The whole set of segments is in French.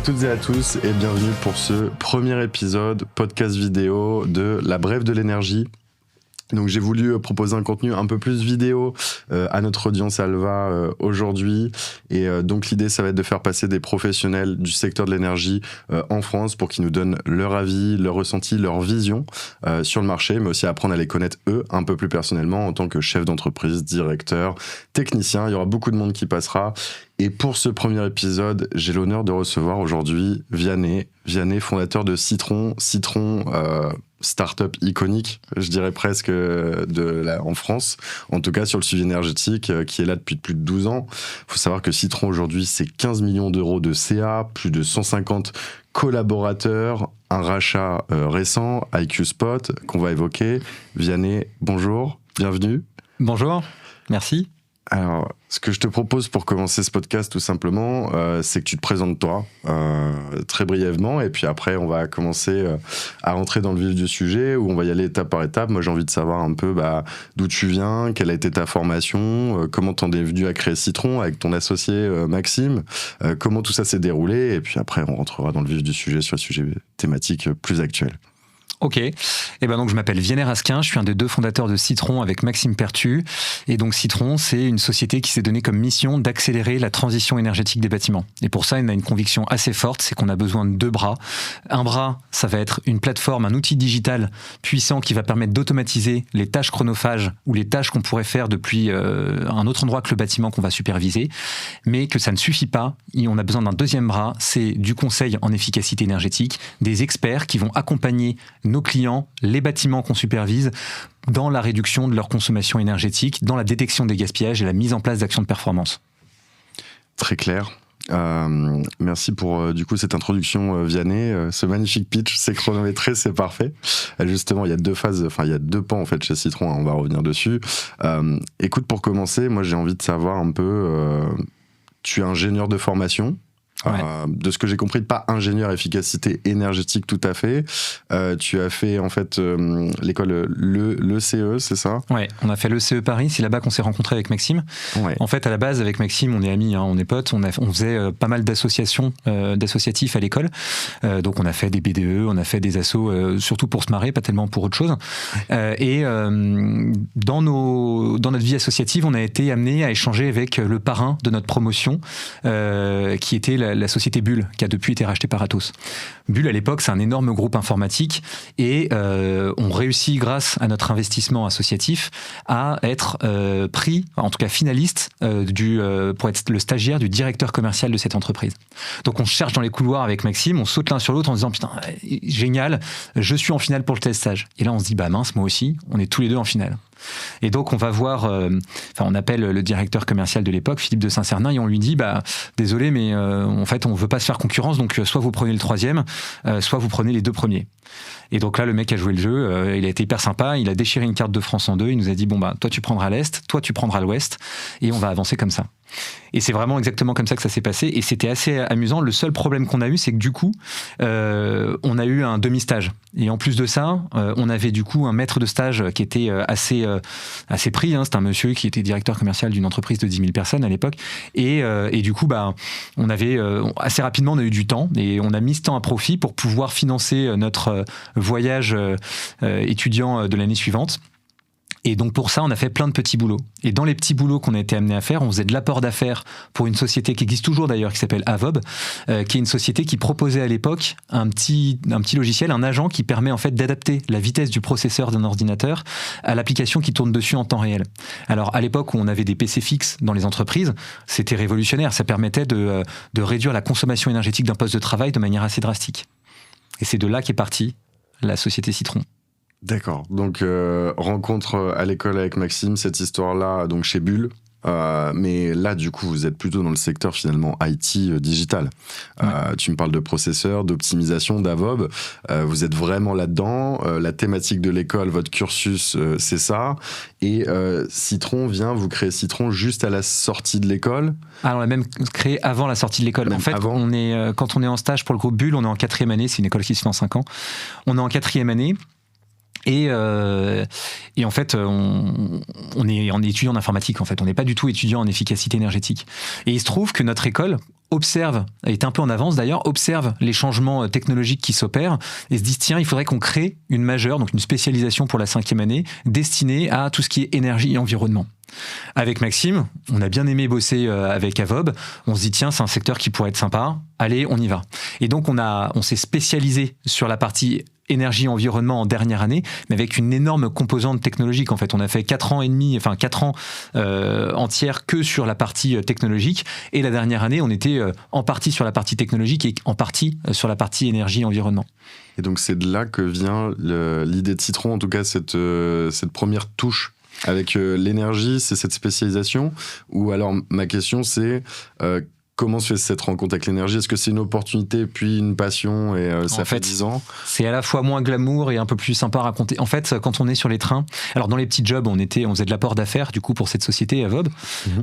toutes et à tous et bienvenue pour ce premier épisode podcast vidéo de La Brève de l'énergie. Donc j'ai voulu proposer un contenu un peu plus vidéo à notre audience Alva aujourd'hui et donc l'idée ça va être de faire passer des professionnels du secteur de l'énergie en France pour qu'ils nous donnent leur avis, leur ressenti, leur vision sur le marché, mais aussi apprendre à les connaître eux un peu plus personnellement en tant que chef d'entreprise, directeur, technicien. Il y aura beaucoup de monde qui passera. Et pour ce premier épisode, j'ai l'honneur de recevoir aujourd'hui Vianney, fondateur de Citron, start-up iconique, je dirais presque, en France, en tout cas sur le suivi énergétique, qui est là depuis plus de 12 ans. Il faut savoir que Citron aujourd'hui, c'est 15 millions d'euros de CA, plus de 150 collaborateurs, un rachat récent, IQ Spot, qu'on va évoquer. Vianney, bonjour, bienvenue. Bonjour, merci. Alors, ce que je te propose pour commencer ce podcast, tout simplement, c'est que tu te présentes toi, très brièvement, et puis après, on va commencer à rentrer dans le vif du sujet, où on va y aller étape par étape. Moi, j'ai envie de savoir un peu d'où tu viens, quelle a été ta formation, comment t'en es venu à créer Citron avec ton associé Maxime, comment tout ça s'est déroulé, et puis après, on rentrera dans le vif du sujet sur le sujet thématique plus actuel. Ok, et ben donc je m'appelle Vianney Rasquin, je suis un des deux fondateurs de Citron avec Maxime Pertu, et donc Citron c'est une société qui s'est donnée comme mission d'accélérer la transition énergétique des bâtiments. Et pour ça, on a une conviction assez forte, c'est qu'on a besoin de deux bras. Un bras, ça va être une plateforme, un outil digital puissant qui va permettre d'automatiser les tâches chronophages ou les tâches qu'on pourrait faire depuis un autre endroit que le bâtiment qu'on va superviser, mais que ça ne suffit pas. Et on a besoin d'un deuxième bras, c'est du conseil en efficacité énergétique, des experts qui vont accompagner nos clients, les bâtiments qu'on supervise, dans la réduction de leur consommation énergétique, dans la détection des gaspillages et la mise en place d'actions de performance. Très clair. Merci pour du coup cette introduction Vianney, ce magnifique pitch, c'est chronométré, c'est parfait. Justement, il y a deux phases, il y a deux pans en fait chez Citron, on va revenir dessus. Écoute, pour commencer, moi j'ai envie de savoir un peu, tu es ingénieur de formation. Ouais. De ce que j'ai compris, pas ingénieur efficacité énergétique tout à fait. Tu as fait en fait l'école l'ECE, c'est ça ? Ouais, on a fait l'ECE Paris, c'est là-bas qu'on s'est rencontrés avec Maxime. Ouais. En fait, à la base, avec Maxime, on est amis, on est potes, on faisait pas mal d'associatifs à l'école. Donc on a fait des BDE, on a fait des assos, surtout pour se marrer, pas tellement pour autre chose. Dans notre vie associative, on a été amené à échanger avec le parrain de notre promotion, qui était la société Bull, qui a depuis été rachetée par Atos. Bull, à l'époque, c'est un énorme groupe informatique et on réussit, grâce à notre investissement associatif, à être pris, en tout cas finaliste, pour être le stagiaire du directeur commercial de cette entreprise. Donc on cherche dans les couloirs avec Maxime, on saute l'un sur l'autre en se disant « Putain, génial, je suis en finale pour le test stage ». Et là, on se dit « Bah mince, moi aussi, on est tous les deux en finale ». Et donc on va voir, on appelle le directeur commercial de l'époque, Philippe de Saint-Cernin, et on lui dit désolé, mais en fait on veut pas se faire concurrence, donc soit vous prenez le troisième, soit vous prenez les deux premiers. Et donc là le mec a joué le jeu, il a été hyper sympa, il a déchiré une carte de France en deux, il nous a dit toi tu prendras l'Est, toi tu prendras l'Ouest, et on va avancer comme ça. Et c'est vraiment exactement comme ça que ça s'est passé, et c'était assez amusant. Le seul problème qu'on a eu, c'est que du coup on a eu un demi-stage, et en plus de ça on avait du coup un maître de stage qui était assez pris, c'est un monsieur qui était directeur commercial d'une entreprise de 10 000 personnes à l'époque, et du coup on avait assez rapidement on a eu du temps, et on a mis ce temps à profit pour pouvoir financer notre voyage étudiant de l'année suivante. Et donc pour ça, on a fait plein de petits boulots. Et dans les petits boulots qu'on a été amenés à faire, on faisait de l'apport d'affaires pour une société qui existe toujours d'ailleurs, qui s'appelle Avob, qui est une société qui proposait à l'époque un petit logiciel, un agent qui permet en fait d'adapter la vitesse du processeur d'un ordinateur à l'application qui tourne dessus en temps réel. Alors à l'époque où on avait des PC fixes dans les entreprises, c'était révolutionnaire. Ça permettait de réduire la consommation énergétique d'un poste de travail de manière assez drastique. Et c'est de là qu'est partie la société Citron. D'accord, donc rencontre à l'école avec Maxime, cette histoire-là donc chez Bull, mais là du coup vous êtes plutôt dans le secteur finalement IT digital. Ouais. Tu me parles de processeurs, d'optimisation, d'Avob, vous êtes vraiment là-dedans, la thématique de l'école, votre cursus c'est ça, et Citron vous créez Citron juste à la sortie de l'école. Alors on l'a même créé avant la sortie de l'école. Même en fait, quand on est en stage pour le groupe Bull, on est en 4e année, c'est une école qui se fait en 5 ans, on est en 4e année. Et en fait, on est étudiant en informatique. En fait, on n'est pas du tout étudiant en efficacité énergétique. Et il se trouve que notre école, observe, est un peu en avance d'ailleurs, observe les changements technologiques qui s'opèrent et se dit tiens, il faudrait qu'on crée une majeure, donc une spécialisation pour la 5e année, destinée à tout ce qui est énergie et environnement. Avec Maxime, on a bien aimé bosser avec Avob. On se dit tiens, c'est un secteur qui pourrait être sympa. Allez, on y va. Et donc on s'est spécialisé sur la partie énergie environnement en dernière année, mais avec une énorme composante technologique. En fait, on a fait 4 ans entières que sur la partie technologique. Et la dernière année, on était en partie sur la partie technologique et en partie sur la partie énergie environnement. Et donc c'est de là que vient l'idée de Citron, en tout cas cette première touche. Avec l'énergie, c'est cette spécialisation? Ou alors, ma question, c'est comment se fait cette rencontre avec l'énergie? Est-ce que c'est une opportunité, puis une passion, et ça fait 10 ans? C'est à la fois moins glamour et un peu plus sympa à raconter. En fait, quand on est sur les trains, alors dans les petits jobs, on faisait de l'apport d'affaires, du coup, pour cette société, Avob,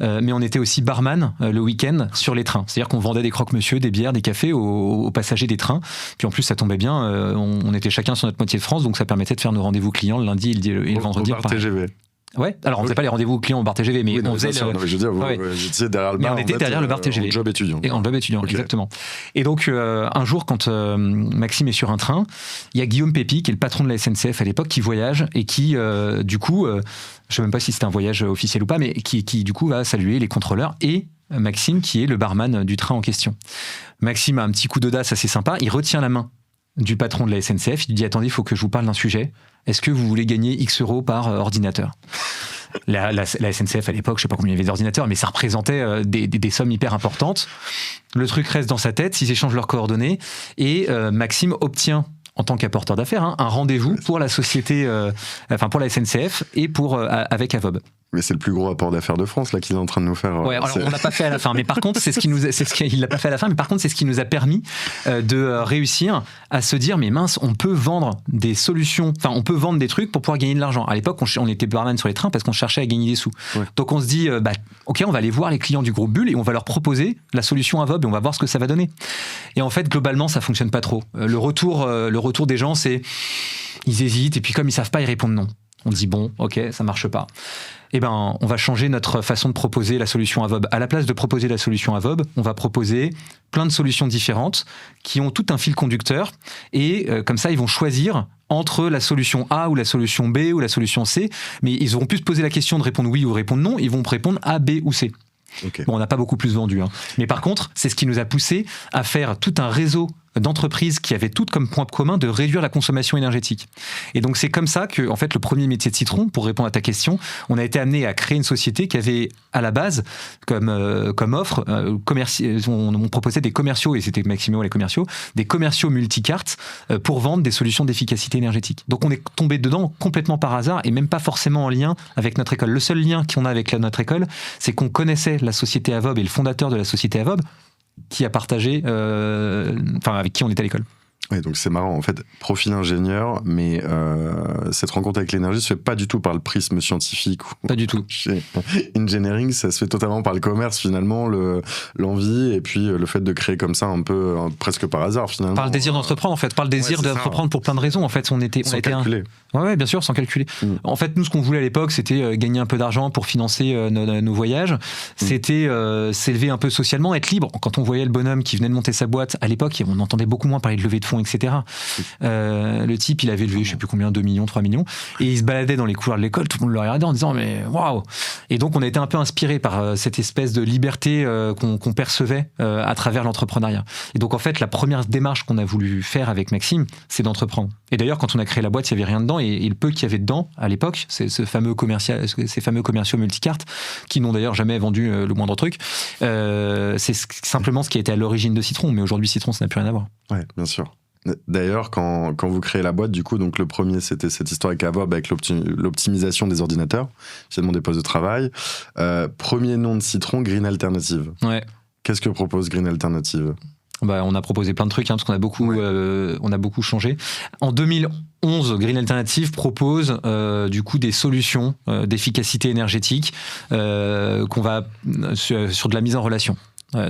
mais on était aussi barman le week-end sur les trains. C'est-à-dire qu'on vendait des croque-monsieur, des bières, des cafés aux passagers des trains. Puis en plus, ça tombait bien, on était chacun sur notre moitié de France, donc ça permettait de faire nos rendez-vous clients le lundi et le vendredi. Au bar TGV. Ouais, alors on faisait pas les rendez-vous clients au bar TGV, mais on faisait. Je veux dire, vous étiez derrière le bar. Mais on était derrière le bar TGV. En job étudiant. Et en job étudiant, okay. Exactement. Et donc, un jour, quand Maxime est sur un train, il y a Guillaume Pépi, qui est le patron de la SNCF à l'époque, qui voyage et qui, du coup, je sais même pas si c'était un voyage officiel ou pas, mais qui du coup, va saluer les contrôleurs et Maxime, qui est le barman du train en question. Maxime a un petit coup d'audace assez sympa, il retient la main du patron de la SNCF, il lui dit « Attendez, il faut que je vous parle d'un sujet. Est-ce que vous voulez gagner X euros par ordinateur ?» La SNCF à l'époque, je sais pas combien il y avait d'ordinateurs, mais ça représentait des sommes hyper importantes. Le truc reste dans sa tête, ils échangent leurs coordonnées et Maxime obtient, en tant qu'apporteur d'affaires, un rendez-vous pour la société, pour la SNCF et avec Avob. Mais c'est le plus gros apport d'affaires de France là qu'il est en train de nous faire. Ouais, alors on l'a pas fait à la fin, mais par contre il l'a pas fait à la fin, mais par contre c'est ce qui nous a permis de réussir à se dire mais mince, on peut vendre des solutions, enfin on peut vendre des trucs pour pouvoir gagner de l'argent. À l'époque on était barman sur les trains parce qu'on cherchait à gagner des sous. Ouais. Donc on se dit ok, on va aller voir les clients du groupe Bull et on va leur proposer la solution Avob et on va voir ce que ça va donner. Et en fait globalement ça fonctionne pas trop. Le retour des gens c'est ils hésitent et puis comme ils savent pas ils répondent non. On dit bon, ok, ça marche pas. Eh ben, on va changer notre façon de proposer la solution Avob. À la place de proposer la solution Avob, on va proposer plein de solutions différentes qui ont tout un fil conducteur et comme ça, ils vont choisir entre la solution A ou la solution B ou la solution C, mais ils auront plus se poser la question de répondre oui ou répondre non, ils vont répondre A, B ou C. Okay. Bon, on n'a pas beaucoup plus vendu, hein. Mais par contre, c'est ce qui nous a poussé à faire tout un réseau d'entreprises qui avaient toutes comme point commun de réduire la consommation énergétique. Et donc c'est comme ça que, en fait, le premier métier de Citron, pour répondre à ta question, on a été amené à créer une société qui avait à la base comme offre on proposait des commerciaux, et c'était Maximo les commerciaux, des commerciaux multicartes pour vendre des solutions d'efficacité énergétique. Donc on est tombé dedans complètement par hasard et même pas forcément en lien avec notre école. Le seul lien qu'on a avec notre école, c'est qu'on connaissait la société Avob et le fondateur de la société Avob qui a partagé, avec qui on était à l'école. Oui, donc c'est marrant, en fait, profil ingénieur, mais cette rencontre avec l'énergie se fait pas du tout par le prisme scientifique. Pas du tout. Chez Engineering, ça se fait totalement par le commerce, finalement, l'envie, et puis le fait de créer comme ça un peu, presque par hasard, finalement. Par le désir d'entreprendre, en fait, par le désir d'entreprendre pour plein de raisons. En fait, sans calculer. Ouais, bien sûr, sans calculer. En fait, nous, ce qu'on voulait à l'époque, c'était gagner un peu d'argent pour financer nos voyages. C'était s'élever un peu socialement, être libre. Quand on voyait le bonhomme qui venait de monter sa boîte, à l'époque, on entendait beaucoup moins parler de levée de fonds, etc. Le type, il avait levé, je sais plus combien, 2 millions, 3 millions, et il se baladait dans les couloirs de l'école, tout le monde le regardait en disant mais waouh. Et donc on a été un peu inspiré par cette espèce de liberté qu'on percevait à travers l'entrepreneuriat. Et donc en fait, la première démarche qu'on a voulu faire avec Maxime, c'est d'entreprendre. Et d'ailleurs, quand on a créé la boîte, il y avait rien dedans, et le peu qu'il y avait dedans à l'époque, c'est ces fameux commerciaux multicartes qui n'ont d'ailleurs jamais vendu le moindre truc. C'est simplement ce qui a été à l'origine de Citron, mais aujourd'hui Citron, ça n'a plus rien à voir. Ouais, bien sûr. D'ailleurs, quand vous créez la boîte, du coup, donc le premier, c'était cette histoire avec Avob, avec l'optimisation des ordinateurs, finalement des postes de travail. Premier nom de Citron, Green Alternative. Ouais. Qu'est-ce que propose Green Alternative ? On a proposé plein de trucs, parce qu'on a beaucoup changé. En 2011, Green Alternative propose du coup des solutions d'efficacité énergétique qu'on va sur de la mise en relation.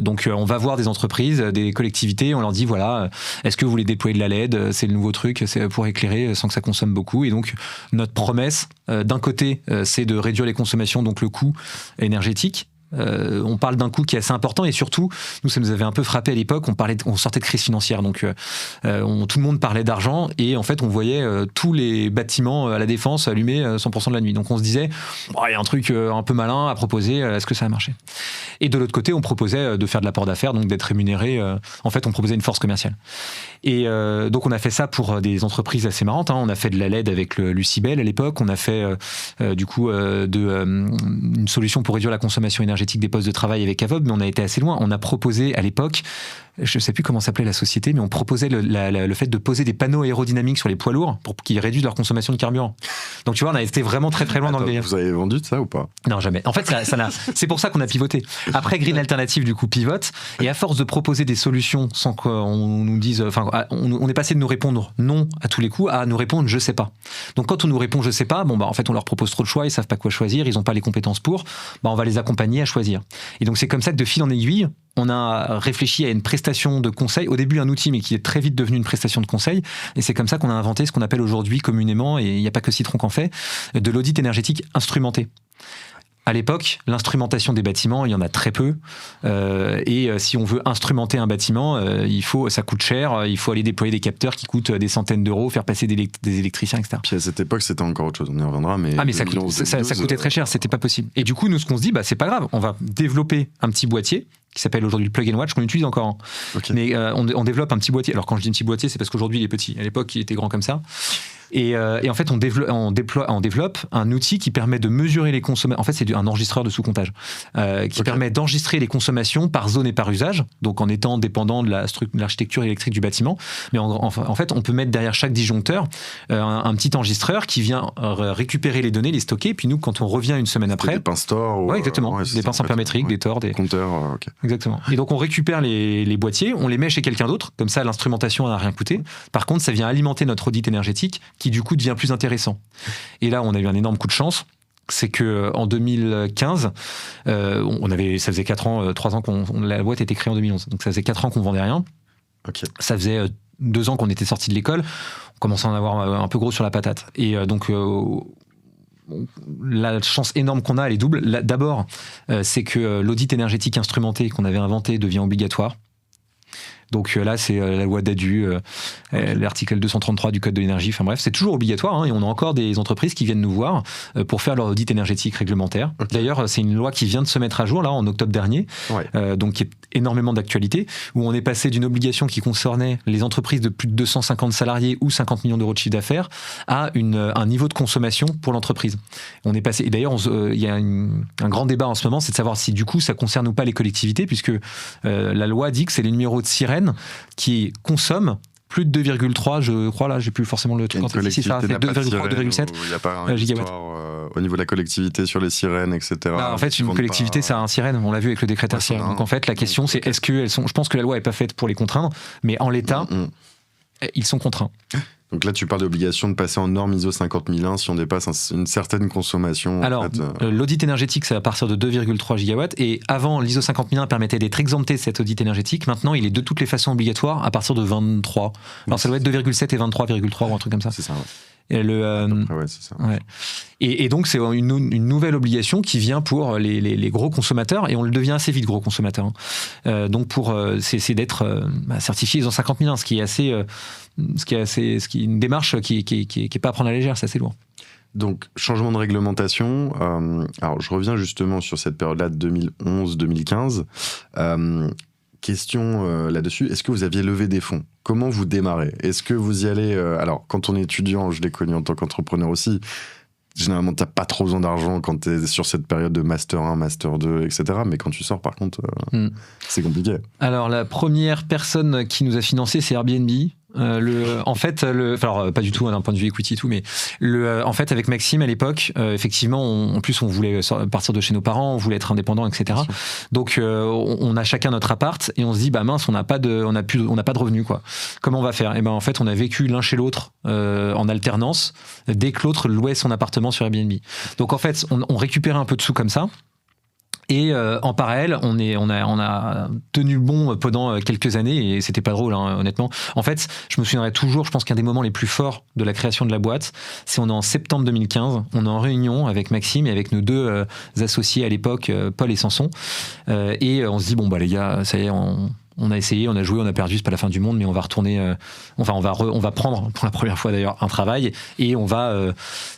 Donc on va voir des entreprises, des collectivités, on leur dit voilà, est-ce que vous voulez déployer de la LED, c'est le nouveau truc, c'est pour éclairer sans que ça consomme beaucoup. Et donc notre promesse d'un côté c'est de réduire les consommations, donc le coût énergétique, On parle d'un coût qui est assez important et surtout, nous, ça nous avait un peu frappé à l'époque. On sortait de crise financière, donc tout le monde parlait d'argent et en fait, on voyait tous les bâtiments à la Défense allumés 100% de la nuit. Donc, on se disait, il y a un truc un peu malin à proposer. Est-ce que ça a marché ? Et de l'autre côté, on proposait de faire de l'apport d'affaires, donc d'être rémunéré. En fait, on proposait une force commerciale. Et donc, on a fait ça pour des entreprises assez marrantes. On a fait de la LED avec le Lucibel à l'époque. On a fait une solution pour réduire la consommation énergétique des postes de travail avec Avob, mais on a été assez loin. On a proposé à l'époque, je ne sais plus comment s'appelait la société, mais on proposait le fait de poser des panneaux aérodynamiques sur les poids lourds pour qu'ils réduisent leur consommation de carburant. Donc tu vois, on a été vraiment très très loin dans le délire. Vous avez vendu de ça ou pas ? Non, jamais. En fait, c'est pour ça qu'on a pivoté. Après, Green Alternative, du coup, pivote. Et à force de proposer des solutions sans qu'on nous dise... Enfin, on est passé de nous répondre non à tous les coups à nous répondre je sais pas. Donc quand on nous répond je sais pas, en fait, on leur propose trop de choix, ils savent pas quoi choisir, ils ont pas les compétences pour, on va les accompagner à choisir. Et donc c'est comme ça que de fil en aiguille, on a réfléchi à une prestation de conseil, au début un outil, mais qui est très vite devenu une prestation de conseil. Et c'est comme ça qu'on a inventé ce qu'on appelle aujourd'hui communément, et il n'y a pas que Citron qu'en fait, de l'audit énergétique instrumenté. À l'époque, l'instrumentation des bâtiments, il y en a très peu. Et si on veut instrumenter un bâtiment, ça coûte cher. Il faut aller déployer des capteurs qui coûtent des centaines d'euros, faire passer des électriciens, etc. Puis à cette époque, c'était encore autre chose. On y reviendra. Mais ça coûtait très cher. C'était pas possible. Et du coup, nous, ce qu'on se dit, c'est pas grave. On va développer un petit boîtier qui s'appelle aujourd'hui le Plug & Watch, qu'on utilise encore. Okay. Mais on développe un petit boîtier. Alors quand je dis un petit boîtier, c'est parce qu'aujourd'hui il est petit. À l'époque, il était grand comme ça. Et en fait, on développe un outil qui permet de mesurer les consommations. En fait, c'est un enregistreur de sous-comptage qui permet d'enregistrer les consommations par zone et par usage, donc en étant dépendant de l'architecture électrique du bâtiment. Mais en fait, on peut mettre derrière chaque disjoncteur un petit enregistreur qui vient récupérer les données, les stocker. Puis nous, quand on revient une semaine après... Des pinces Thor. Oui, exactement. Des pinces ampérémétriques, des Thor, des compteurs. Okay. Exactement. Et donc, on récupère les boîtiers, on les met chez quelqu'un d'autre. Comme ça, l'instrumentation n'a rien coûté. Par contre, ça vient alimenter notre audit énergétique qui du coup devient plus intéressant. Et là, on a eu un énorme coup de chance. C'est que en 2015, ça faisait 4 ans, 3 ans la boîte a été créée en 2011. Donc ça faisait 4 ans qu'on vendait rien. Okay. Ça faisait 2 ans qu'on était sorti de l'école. On commençait à en avoir un peu gros sur la patate. Et donc la chance énorme qu'on a, elle est double. D'abord, c'est que l'audit énergétique instrumenté qu'on avait inventé devient obligatoire. Donc là, c'est la loi d'ADU, l'article 233 du Code de l'énergie. Enfin bref, c'est toujours obligatoire. Et on a encore des entreprises qui viennent nous voir pour faire leur audit énergétique réglementaire. Okay. D'ailleurs, c'est une loi qui vient de se mettre à jour là en octobre dernier, donc qui est énormément d'actualité, où on est passé d'une obligation qui concernait les entreprises de plus de 250 salariés ou 50 millions d'euros de chiffre d'affaires à un niveau de consommation pour l'entreprise. On est passé. Et d'ailleurs, il y a un grand débat en ce moment, c'est de savoir si du coup ça concerne ou pas les collectivités, puisque la loi dit que c'est les numéros de sirène qui consomment plus de 2,3, je crois, là, j'ai plus forcément le truc entre ici, ça, c'est 2,3, 2,7 il n'y a pas un gigawatts. Au niveau de la collectivité sur les sirènes, etc. En fait, une collectivité, ça a un sirène, on l'a vu avec le décret tertiaire. Donc en fait, la question, c'est est-ce qu'elles sont. Je pense que la loi n'est pas faite pour les contraindre, mais en l'état, ils sont contraints. Donc là, tu parles d'obligation de passer en norme ISO 50001 si on dépasse une certaine consommation. Alors, l'audit énergétique, c'est à partir de 2,3 gigawatts. Et avant, l'ISO 50001 permettait d'être exempté de cet audit énergétique. Maintenant, il est de toutes les façons obligatoire à partir de 23. Alors, ça doit être 2,7 et 23,3 ou un truc comme ça. C'est ça, ouais. Et c'est ça. Ouais. Et donc, c'est une nouvelle obligation qui vient pour les gros consommateurs, et on le devient assez vite, gros consommateurs. Donc, c'est d'être certifié ISO 50001, ce qui est une démarche qui est pas à prendre à la légère, c'est assez lourd. Donc, changement de réglementation. Alors, je reviens justement sur cette période-là de 2011-2015. Question là-dessus, est-ce que vous aviez levé des fonds ? Comment vous démarrez ? Est-ce que vous y allez... alors, quand on est étudiant, je l'ai connu en tant qu'entrepreneur aussi, généralement, tu n'as pas trop besoin d'argent quand tu es sur cette période de Master 1, Master 2, etc. Mais quand tu sors, par contre, c'est compliqué. Alors, la première personne qui nous a financé, c'est Airbnb. Alors pas du tout d'un point de vue equity et tout, mais en fait avec Maxime à l'époque, effectivement, en plus on voulait partir de chez nos parents, on voulait être indépendant, etc. Donc on a chacun notre appart et on se dit mince, on n'a pas de revenus quoi. Comment on va faire ? Et en fait on a vécu l'un chez l'autre en alternance dès que l'autre louait son appartement sur Airbnb. Donc en fait on récupérait un peu de sous comme ça. Et en parallèle, on a tenu le bon pendant quelques années et c'était pas drôle, hein, honnêtement. En fait, je me souviendrai toujours, je pense qu'un des moments les plus forts de la création de la boîte, c'est on est en septembre 2015, on est en réunion avec Maxime et avec nos deux associés à l'époque, Paul et Samson, et on se dit bon bah les gars, ça y est, on a essayé, on a joué, on a perdu, c'est pas la fin du monde, mais on va retourner, on va prendre pour la première fois d'ailleurs un travail et on va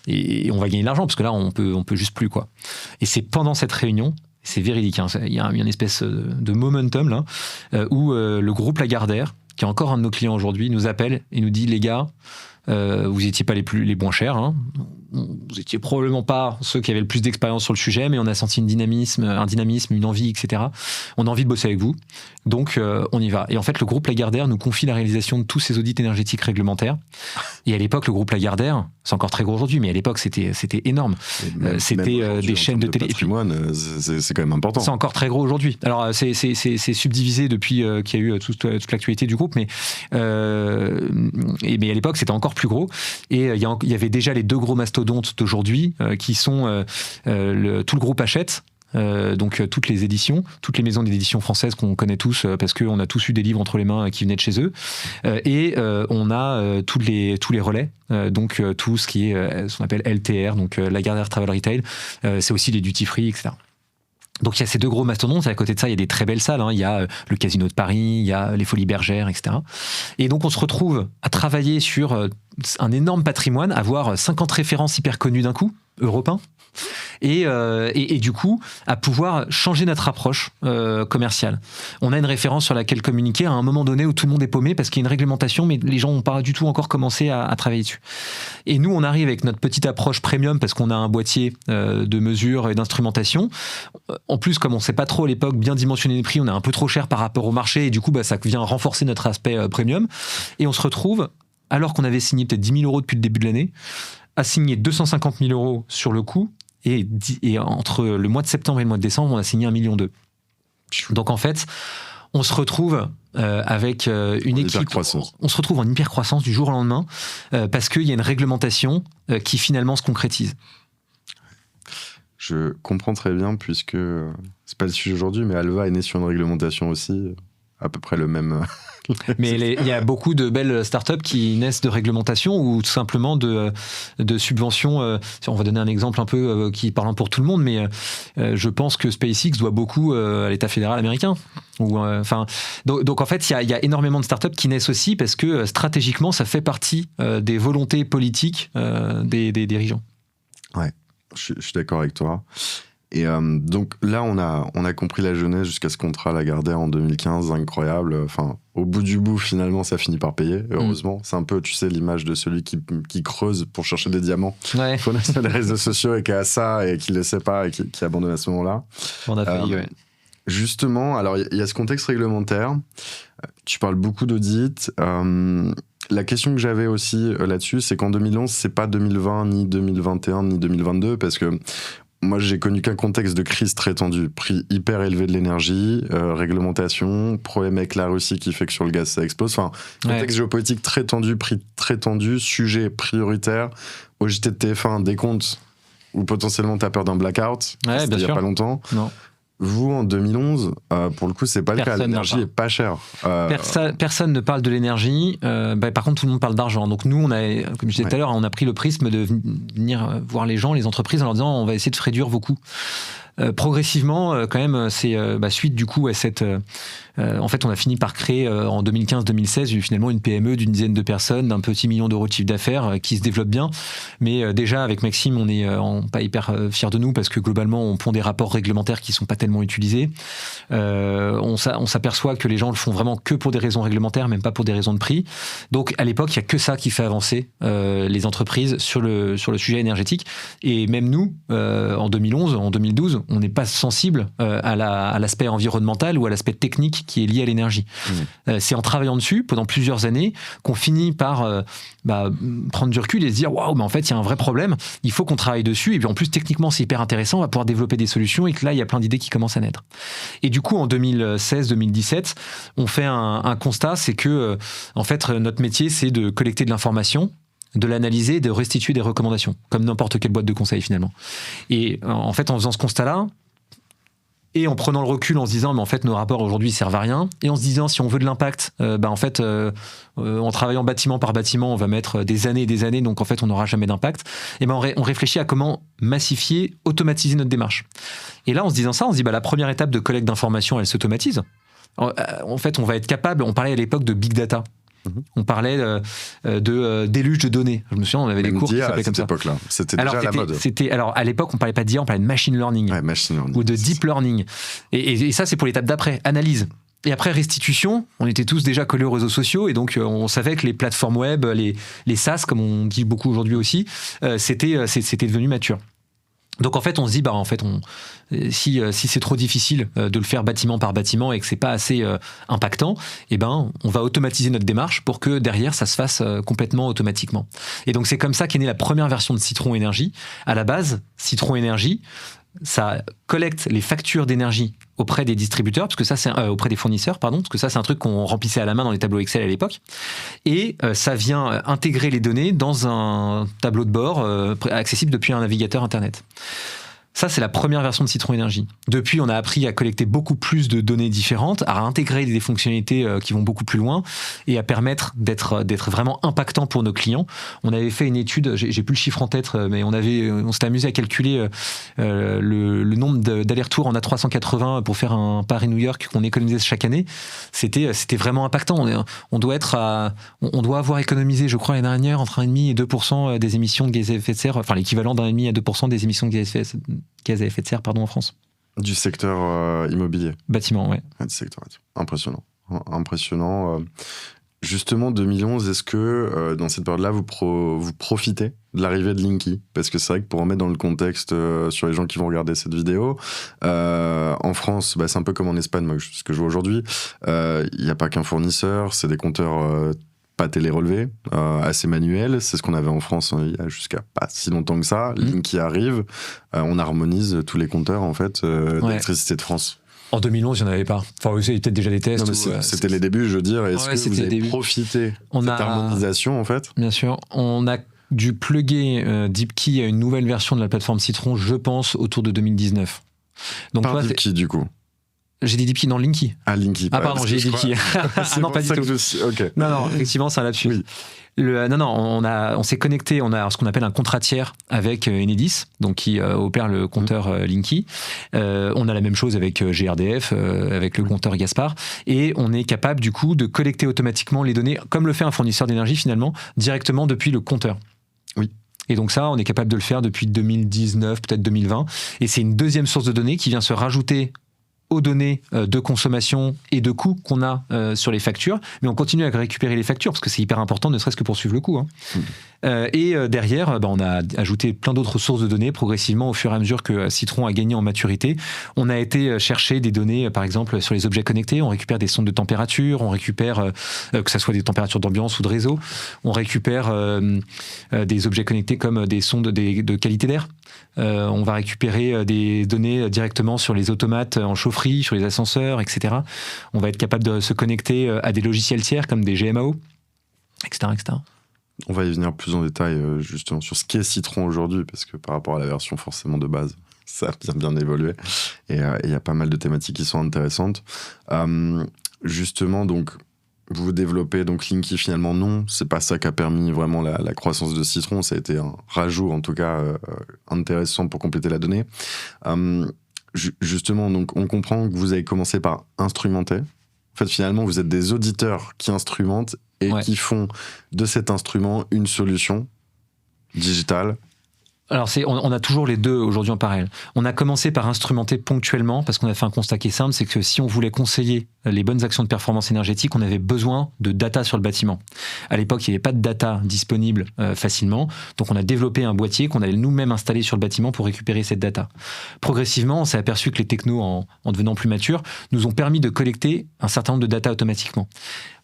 gagner de l'argent parce que là on peut juste plus quoi. Et c'est pendant cette réunion, c'est véridique, hein, il y a une espèce de momentum là où le groupe Lagardère, qui est encore un de nos clients aujourd'hui, nous appelle et nous dit les gars, vous étiez pas les moins chers, hein. Vous étiez probablement pas ceux qui avaient le plus d'expérience sur le sujet, mais on a senti un dynamisme, une envie, etc. On a envie de bosser avec vous, donc on y va. Et en fait, le groupe Lagardère nous confie la réalisation de tous ces audits énergétiques réglementaires. Et à l'époque, le groupe Lagardère, c'est encore très gros aujourd'hui, mais à l'époque, c'était énorme. C'était des chaînes de télé. Patrimoine, c'est quand même important. C'est encore très gros aujourd'hui. Alors, c'est subdivisé depuis qu'il y a eu toute l'actualité du groupe, mais à l'époque, c'était encore plus gros. Et il y avait déjà les deux gros mastodontes d'aujourd'hui qui sont tout le groupe Hachette. Donc toutes les éditions, toutes les maisons d'édition françaises qu'on connaît tous parce qu'on a tous eu des livres entre les mains qui venaient de chez eux, et on a tous les relais, donc tout ce qui est ce qu'on appelle LTR, donc Lagardère Travel Retail, c'est aussi les duty free, etc. Donc il y a ces deux gros mastodontes, et à côté de ça il y a des très belles salles, hein. Il y a le Casino de Paris, il y a les Folies Bergères, etc. Et donc on se retrouve à travailler sur un énorme patrimoine, avoir 50 références hyper connues d'un coup, européens, et du coup à pouvoir changer notre approche commerciale. On a une référence sur laquelle communiquer à un moment donné où tout le monde est paumé parce qu'il y a une réglementation, mais les gens n'ont pas du tout encore commencé à travailler dessus. Et nous on arrive avec notre petite approche premium parce qu'on a un boîtier de mesure et d'instrumentation. En plus, comme on ne sait pas trop à l'époque bien dimensionner les prix, on est un peu trop cher par rapport au marché, et du coup ça vient renforcer notre aspect premium. Et on se retrouve, alors qu'on avait signé peut-être 10 000 euros depuis le début de l'année, à signer 250 000 euros sur le coup. Et entre le mois de septembre et le mois de décembre, on a signé 1,2 million. Donc en fait, on se retrouve avec une équipe. On se retrouve en hyper-croissance du jour au lendemain parce qu'il y a une réglementation qui finalement se concrétise. Je comprends très bien, puisque c'est pas le sujet aujourd'hui, mais Alva est né sur une réglementation aussi, à peu près le même. Mais il y a beaucoup de belles startups qui naissent de réglementation ou tout simplement de subventions. On va donner un exemple un peu qui parle pour tout le monde, mais je pense que SpaceX doit beaucoup à l'État fédéral américain. Donc en fait, il y a énormément de startups qui naissent aussi parce que stratégiquement, ça fait partie des volontés politiques des dirigeants. Ouais, je suis d'accord avec toi. Et donc là, on a compris la jeunesse jusqu'à ce contrat Lagardère en 2015, incroyable. Enfin, au bout du bout, finalement, ça finit par payer, heureusement. C'est un peu, tu sais, l'image de celui qui creuse pour chercher des diamants. Ouais. Qu'on a sur les réseaux sociaux et qui a ça et qui ne le sait pas et qui abandonne à ce moment-là. On a failli, ouais. Justement, alors il y a ce contexte réglementaire. Tu parles beaucoup d'audits. La question que j'avais aussi là-dessus, c'est qu'en 2011, c'est pas 2020, ni 2021, ni 2022, parce que moi, j'ai connu qu'un contexte de crise très tendu. Prix hyper élevé de l'énergie, réglementation, problème avec la Russie qui fait que sur le gaz, ça explose. Enfin, contexte géopolitique très tendu, prix très tendu, sujet prioritaire. Au JT de TF1, décompte où potentiellement tu as peur d'un blackout. Ouais, c'était il n'y a pas longtemps. Non. Vous, en 2011, pour le coup, c'est pas le cas. L'énergie est pas chère. Personne ne parle de l'énergie. Par contre, tout le monde parle d'argent. Donc nous, comme je disais tout à l'heure, on a pris le prisme de venir voir les gens, les entreprises, en leur disant on va essayer de réduire vos coûts. Progressivement, quand même, c'est suite du coup à cette. En fait, on a fini par créer en 2015-2016 finalement une PME d'une dizaine de personnes, d'un petit million d'euros de chiffre d'affaires qui se développe bien. Mais déjà, avec Maxime, on n'est pas hyper fiers de nous parce que globalement, on pond des rapports réglementaires qui ne sont pas tellement utilisés. On s'aperçoit que les gens le font vraiment que pour des raisons réglementaires, même pas pour des raisons de prix. Donc, à l'époque, il n'y a que ça qui fait avancer les entreprises sur le sujet énergétique. Et même nous, en 2011, en 2012, on n'est pas sensible à l'aspect environnemental ou à l'aspect technique qui est lié à l'énergie. C'est en travaillant dessus pendant plusieurs années qu'on finit par prendre du recul et se dire waouh, mais en fait il y a un vrai problème, il faut qu'on travaille dessus, et puis en plus techniquement c'est hyper intéressant, on va pouvoir développer des solutions, et que là il y a plein d'idées qui commencent à naître. Et du coup en 2016-2017 on fait un constat, c'est que en fait notre métier c'est de collecter de l'information, de l'analyser, de restituer des recommandations, comme n'importe quelle boîte de conseil finalement. Et en fait, en faisant ce constat-là, Et en prenant le recul, en se disant, mais en fait, nos rapports aujourd'hui servent à rien. Et en se disant, si on veut de l'impact, en travaillant bâtiment par bâtiment, on va mettre des années et des années, donc en fait, on n'aura jamais d'impact. Et on réfléchit à comment massifier, automatiser notre démarche. Et là, en se disant ça, on se dit, la première étape de collecte d'informations, elle s'automatise. En fait, on va être capable, on parlait à l'époque de big data. On parlait de déluge de données. Je me souviens, on avait des cours qui s'appelaient comme ça. Époque-là. C'était déjà la mode. Alors, à l'époque, on parlait pas d'IA, on parlait de machine learning. Ouais, machine learning. Ou de deep learning. Et ça, c'est pour l'étape d'après, analyse. Et après restitution, on était tous déjà collés aux réseaux sociaux et donc on savait que les plateformes web, les SaaS, comme on dit beaucoup aujourd'hui aussi, c'était devenu mature. Donc en fait, on se dit, si c'est trop difficile de le faire bâtiment par bâtiment et que c'est pas assez impactant, on va automatiser notre démarche pour que derrière, ça se fasse complètement automatiquement. Et donc c'est comme ça qu'est née la première version de Citron Énergie. À la base, Citron Énergie, ça collecte les factures d'énergie auprès des distributeurs, parce que ça c'est auprès des fournisseurs, parce que ça c'est un truc qu'on remplissait à la main dans les tableaux Excel à l'époque, et ça vient intégrer les données dans un tableau de bord accessible depuis un navigateur internet. Ça, c'est la première version de Citron Énergie. Depuis, on a appris à collecter beaucoup plus de données différentes, à intégrer des fonctionnalités qui vont beaucoup plus loin et à permettre d'être vraiment impactant pour nos clients. On avait fait une étude, j'ai plus le chiffre en tête, mais on s'était amusé à calculer le nombre d'allers-retours en A380 pour faire un Paris-New York qu'on économisait chaque année. C'était vraiment impactant. On doit avoir économisé, je crois, l'année dernière, entre 1,5 et 2% des émissions de gaz à effet de serre, enfin l'équivalent d'1,5 à 2% des émissions de gaz à effet de serre, en France. Du secteur immobilier. Bâtiment, ouais. Du secteur impressionnant. Justement, 2011, est-ce que dans cette période-là, vous profitez de l'arrivée de Linky? Parce que c'est vrai que pour en mettre dans le contexte sur les gens qui vont regarder cette vidéo, en France, c'est un peu comme en Espagne, moi, ce que je vois aujourd'hui. Il n'y a pas qu'un fournisseur, c'est des compteurs pas télé-relevés, assez manuels. C'est ce qu'on avait en France il y a jusqu'à pas si longtemps que ça. Linky arrive, on harmonise tous les compteurs en fait d'électricité de France. En 2011, il n'y en avait pas. Enfin, il y avait peut-être déjà des tests. C'était les débuts, je veux dire. Est-ce que vous avez profité de cette harmonisation, en fait? Bien sûr. On a dû plugger DeepKey à une nouvelle version de la plateforme Citron, je pense, autour de 2019. Donc, par DeepKey, du coup? J'ai dit DeepKey dans Linky. Ah, Linky. Ah, pardon, j'ai dit DeepKey. Non, pas du tout. Okay. Non, effectivement, c'est un lapsus. Oui. On s'est connecté, on a ce qu'on appelle un contrat tiers avec Enedis, donc qui opère le compteur Linky. On a la même chose avec GRDF, avec le compteur Gaspard, et on est capable du coup de collecter automatiquement les données, comme le fait un fournisseur d'énergie finalement, directement depuis le compteur. Oui. Et donc ça, on est capable de le faire depuis 2019, peut-être 2020, et c'est une deuxième source de données qui vient se rajouter aux données de consommation et de coûts qu'on a sur les factures, mais on continue à récupérer les factures parce que c'est hyper important, ne serait-ce que pour suivre le coût. Et derrière, on a ajouté plein d'autres sources de données progressivement au fur et à mesure que Citron a gagné en maturité. On a été chercher des données, par exemple, sur les objets connectés. On récupère des sondes de température, on récupère, que ce soit des températures d'ambiance ou de réseau, on récupère des objets connectés comme des sondes de qualité d'air. On va récupérer des données directement sur les automates en chaufferie, sur les ascenseurs, etc. On va être capable de se connecter à des logiciels tiers comme des GMAO, etc. On va y venir plus en détail justement sur ce qu'est Citron aujourd'hui, parce que par rapport à la version forcément de base, ça a bien évolué. Et il y a pas mal de thématiques qui sont intéressantes. Justement, donc, vous développez donc Linky, finalement non, c'est pas ça qui a permis vraiment la croissance de Citron, ça a été un rajout en tout cas intéressant pour compléter la donnée. Justement, donc on comprend que vous avez commencé par instrumenter. En fait, finalement, vous êtes des auditeurs qui instrumentent et qui font de cet instrument une solution digitale. Alors, on a toujours les deux aujourd'hui en parallèle. On a commencé par instrumenter ponctuellement parce qu'on a fait un constat qui est simple, c'est que si on voulait conseiller les bonnes actions de performance énergétique, on avait besoin de data sur le bâtiment. À l'époque, il n'y avait pas de data disponible facilement, donc on a développé un boîtier qu'on allait nous-mêmes installer sur le bâtiment pour récupérer cette data. Progressivement, on s'est aperçu que les technos, en devenant plus matures, nous ont permis de collecter un certain nombre de data automatiquement.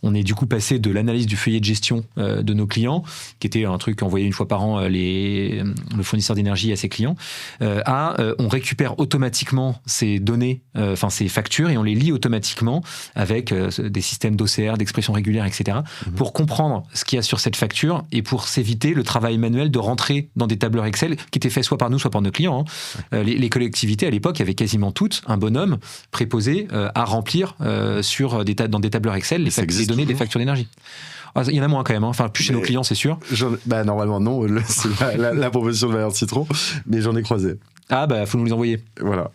On est du coup passé de l'analyse du feuillet de gestion de nos clients, qui était un truc envoyé une fois par an le fournisseur d'énergie à ses clients, on récupère automatiquement ces données, ces factures, et on les lit automatiquement avec des systèmes d'OCR, d'expression régulière, etc., pour comprendre ce qu'il y a sur cette facture et pour s'éviter le travail manuel de rentrer dans des tableurs Excel qui étaient faits soit par nous, soit par nos clients. Les collectivités, à l'époque, avaient quasiment toutes un bonhomme préposé à remplir dans des tableurs Excel les données des factures d'énergie. Il y en a moins quand même, enfin plus chez nos clients, c'est sûr. Normalement non, c'est la proposition de valeur de Citron, mais j'en ai croisé. Ah bah faut nous les envoyer. Voilà.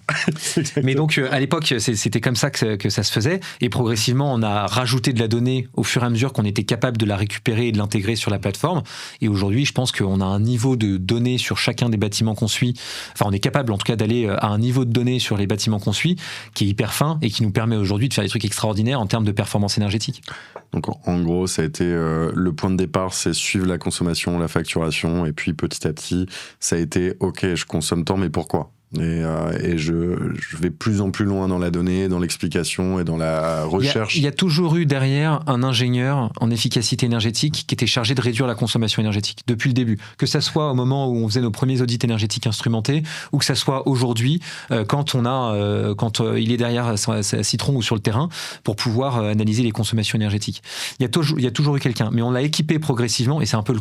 Mais donc à l'époque c'était comme ça que ça se faisait, et progressivement on a rajouté de la donnée au fur et à mesure qu'on était capable de la récupérer et de l'intégrer sur la plateforme. Et aujourd'hui je pense qu'on a un niveau de données sur chacun des bâtiments qu'on suit, enfin on est capable en tout cas d'aller à un niveau de données sur les bâtiments qu'on suit qui est hyper fin et qui nous permet aujourd'hui de faire des trucs extraordinaires en termes de performance énergétique. Donc en gros ça a été le point de départ, c'est suivre la consommation, la facturation, et puis petit à petit ça a été ok, je consomme tant, mais pourquoi ? Et je vais plus en plus loin dans la donnée, dans l'explication et dans la recherche. Il y a toujours eu derrière un ingénieur en efficacité énergétique qui était chargé de réduire la consommation énergétique depuis le début. Que ça soit au moment où on faisait nos premiers audits énergétiques instrumentés, ou que ça soit aujourd'hui quand il est derrière Citron ou sur le terrain pour pouvoir analyser les consommations énergétiques. Il y a toujours eu quelqu'un, mais on l'a équipé progressivement, et c'est un peu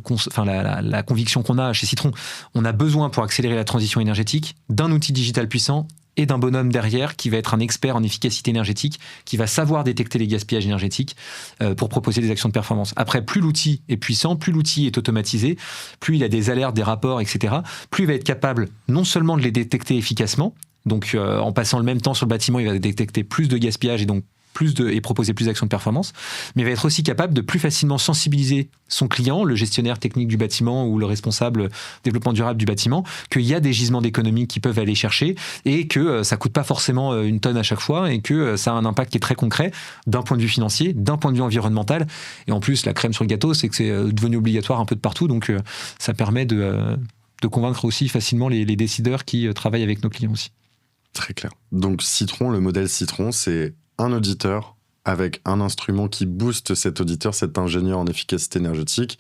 la conviction qu'on a chez Citron. On a besoin, pour accélérer la transition énergétique, d'un outil digital puissant et d'un bonhomme derrière qui va être un expert en efficacité énergétique, qui va savoir détecter les gaspillages énergétiques pour proposer des actions de performance. Après, plus l'outil est puissant, plus l'outil est automatisé, plus il a des alertes, des rapports, etc., plus il va être capable non seulement de les détecter efficacement, donc en passant le même temps sur le bâtiment, il va détecter plus de gaspillage et donc et proposer plus d'actions de performance, mais il va être aussi capable de plus facilement sensibiliser son client, le gestionnaire technique du bâtiment ou le responsable développement durable du bâtiment, qu'il y a des gisements d'économie qu'ils peuvent aller chercher et que ça coûte pas forcément une tonne à chaque fois et que ça a un impact qui est très concret d'un point de vue financier, d'un point de vue environnemental. Et en plus, la crème sur le gâteau, c'est que c'est devenu obligatoire un peu de partout, donc ça permet de convaincre aussi facilement les décideurs qui travaillent avec nos clients aussi. Très clair. Donc Citron, le modèle Citron, c'est un auditeur avec un instrument qui booste cet auditeur, cet ingénieur en efficacité énergétique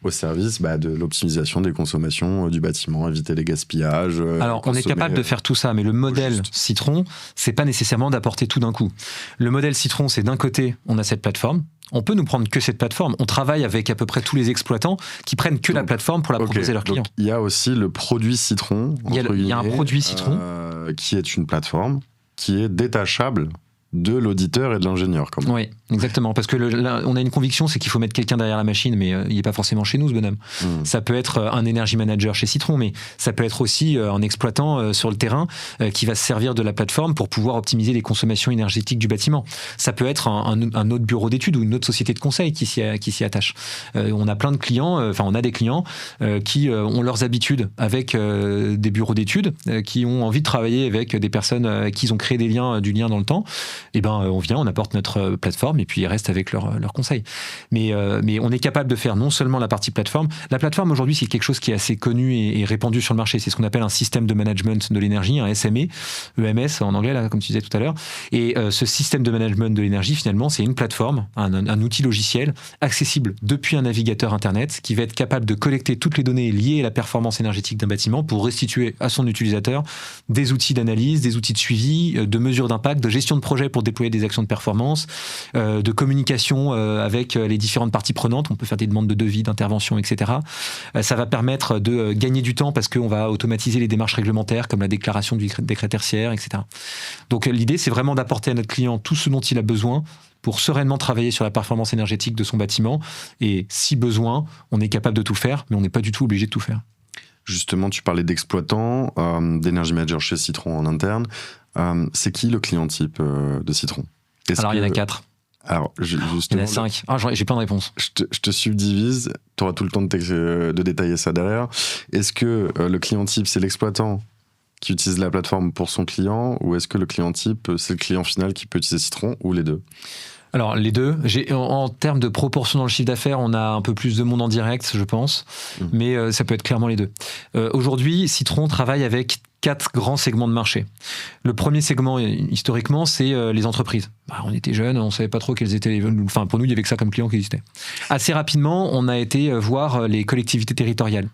au service de l'optimisation des consommations du bâtiment, éviter les gaspillages. Alors, on est capable de faire tout ça, mais le modèle Citron, c'est pas nécessairement d'apporter tout d'un coup. Le modèle Citron, c'est d'un côté, on a cette plateforme. On peut nous prendre que cette plateforme. On travaille avec à peu près tous les exploitants qui prennent que la plateforme pour la proposer à leurs clients. Il y a aussi le produit Citron. Il y a un produit Citron. Qui est une plateforme qui est détachable de l'auditeur et de l'ingénieur. Oui, exactement. Parce que on a une conviction, c'est qu'il faut mettre quelqu'un derrière la machine, mais il n'est pas forcément chez nous, ce bonhomme. Ça peut être un energy manager chez Citron, mais ça peut être aussi un exploitant sur le terrain qui va se servir de la plateforme pour pouvoir optimiser les consommations énergétiques du bâtiment. Ça peut être un autre bureau d'études ou une autre société de conseil qui s'y attache. On a plein de clients, on a des clients qui ont leurs habitudes avec des bureaux d'études, qui ont envie de travailler avec des personnes qui ont créé du lien dans le temps. Et on vient, on apporte notre plateforme et puis ils restent avec leurs conseils. Mais on est capable de faire non seulement la partie plateforme. La plateforme aujourd'hui, c'est quelque chose qui est assez connu et répandu sur le marché. C'est ce qu'on appelle un système de management de l'énergie, un SME, EMS en anglais, là, comme tu disais tout à l'heure. Et ce système de management de l'énergie, finalement, c'est une plateforme, un outil logiciel accessible depuis un navigateur Internet qui va être capable de collecter toutes les données liées à la performance énergétique d'un bâtiment pour restituer à son utilisateur des outils d'analyse, des outils de suivi, de mesure d'impact, de gestion de projet pour déployer des actions de performance, de communication avec les différentes parties prenantes. On peut faire des demandes de devis, d'intervention, etc. Ça va permettre de gagner du temps parce qu'on va automatiser les démarches réglementaires comme la déclaration du décret tertiaire, etc. Donc l'idée, c'est vraiment d'apporter à notre client tout ce dont il a besoin pour sereinement travailler sur la performance énergétique de son bâtiment. Et si besoin, on est capable de tout faire, mais on n'est pas du tout obligé de tout faire. Justement, tu parlais d'exploitants, d'Energy Manager chez Citron en interne. C'est qui le client type de Citron ? Alors, il y en a 4. Alors, justement, il y en a 5. J'ai plein de réponses. Je te subdivise. Tu auras tout le temps de détailler ça derrière. Est-ce que le client type, c'est l'exploitant qui utilise la plateforme pour son client, ou est-ce que le client type, c'est le client final qui peut utiliser Citron, ou les deux ? Alors, les deux. En termes de proportion dans le chiffre d'affaires, on a un peu plus de monde en direct, je pense. Mais ça peut être clairement les deux. Aujourd'hui, Citron travaille avec 4 grands segments de marché. Le premier segment, historiquement, c'est les entreprises. On était jeunes, on ne savait pas trop quels étaient les... Enfin, pour nous, il y avait que ça comme client qui existait. Assez rapidement, on a été voir les collectivités territoriales.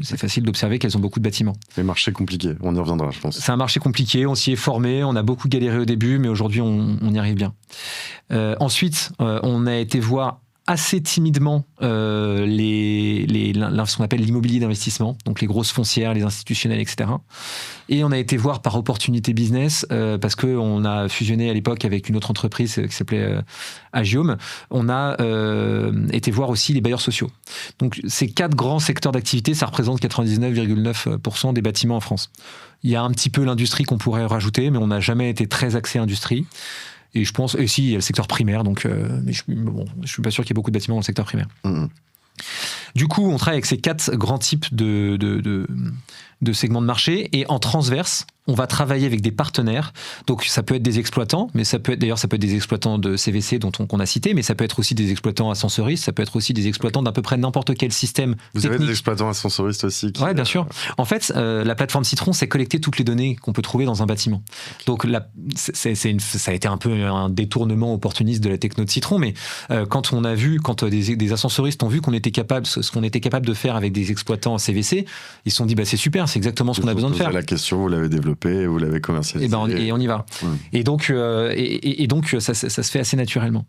C'est facile d'observer qu'elles ont beaucoup de bâtiments. Les marchés compliqués, on y reviendra, je pense. C'est un marché compliqué, on s'y est formé, on a beaucoup galéré au début, mais aujourd'hui, on y arrive bien. Ensuite, on a été voir assez timidement ce qu'on appelle l'immobilier d'investissement, donc les grosses foncières, les institutionnels, etc. Et on a été voir par opportunité business, parce qu'on a fusionné à l'époque avec une autre entreprise qui s'appelait Agiome, on a été voir aussi les bailleurs sociaux. Donc ces 4 grands secteurs d'activité, ça représente 99,9% des bâtiments en France. Il y a un petit peu l'industrie qu'on pourrait rajouter, mais on n'a jamais été très axé industrie. Et je pense, et si, il y a le secteur primaire, donc mais je suis pas sûr qu'il y ait beaucoup de bâtiments dans le secteur primaire. Du coup, on travaille avec ces 4 grands types de segments de marché, et en transverse, on va travailler avec des partenaires. Donc ça peut être des exploitants, mais ça peut être des exploitants de CVC qu'on a cités, mais ça peut être aussi des exploitants ascensoristes, ça peut être aussi des exploitants d'à peu près n'importe quel système Vous technique. avez des exploitants ascensoristes aussi Oui, bien sûr. En fait, la plateforme Citron, c'est collecter toutes les données qu'on peut trouver dans un bâtiment. Donc ça a été un peu un détournement opportuniste de la techno de Citron, mais quand des ascensoristes ont vu ce qu'on était capable de faire avec des exploitants CVC, ils se sont dit c'est super, c'est exactement ce qu'on a besoin de faire. La question, vous l'avez développée, vous l'avez commercialisée. Et on y va. Et donc ça se fait assez naturellement.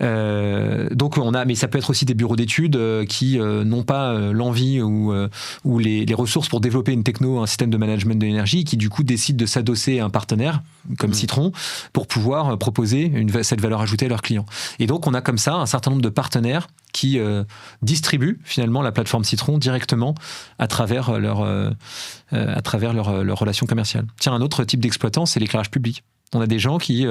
Mais ça peut être aussi des bureaux d'études qui n'ont pas l'envie ou les ressources pour développer une techno, un système de management de l'énergie, qui du coup décident de s'adosser à un partenaire comme Citron pour pouvoir proposer cette valeur ajoutée à leurs clients. Et donc on a comme ça un certain nombre de partenaires qui distribuent finalement la plateforme Citron directement à travers leur relation commerciale. Tiens, un autre type d'exploitant, c'est l'éclairage public. On a des gens qui,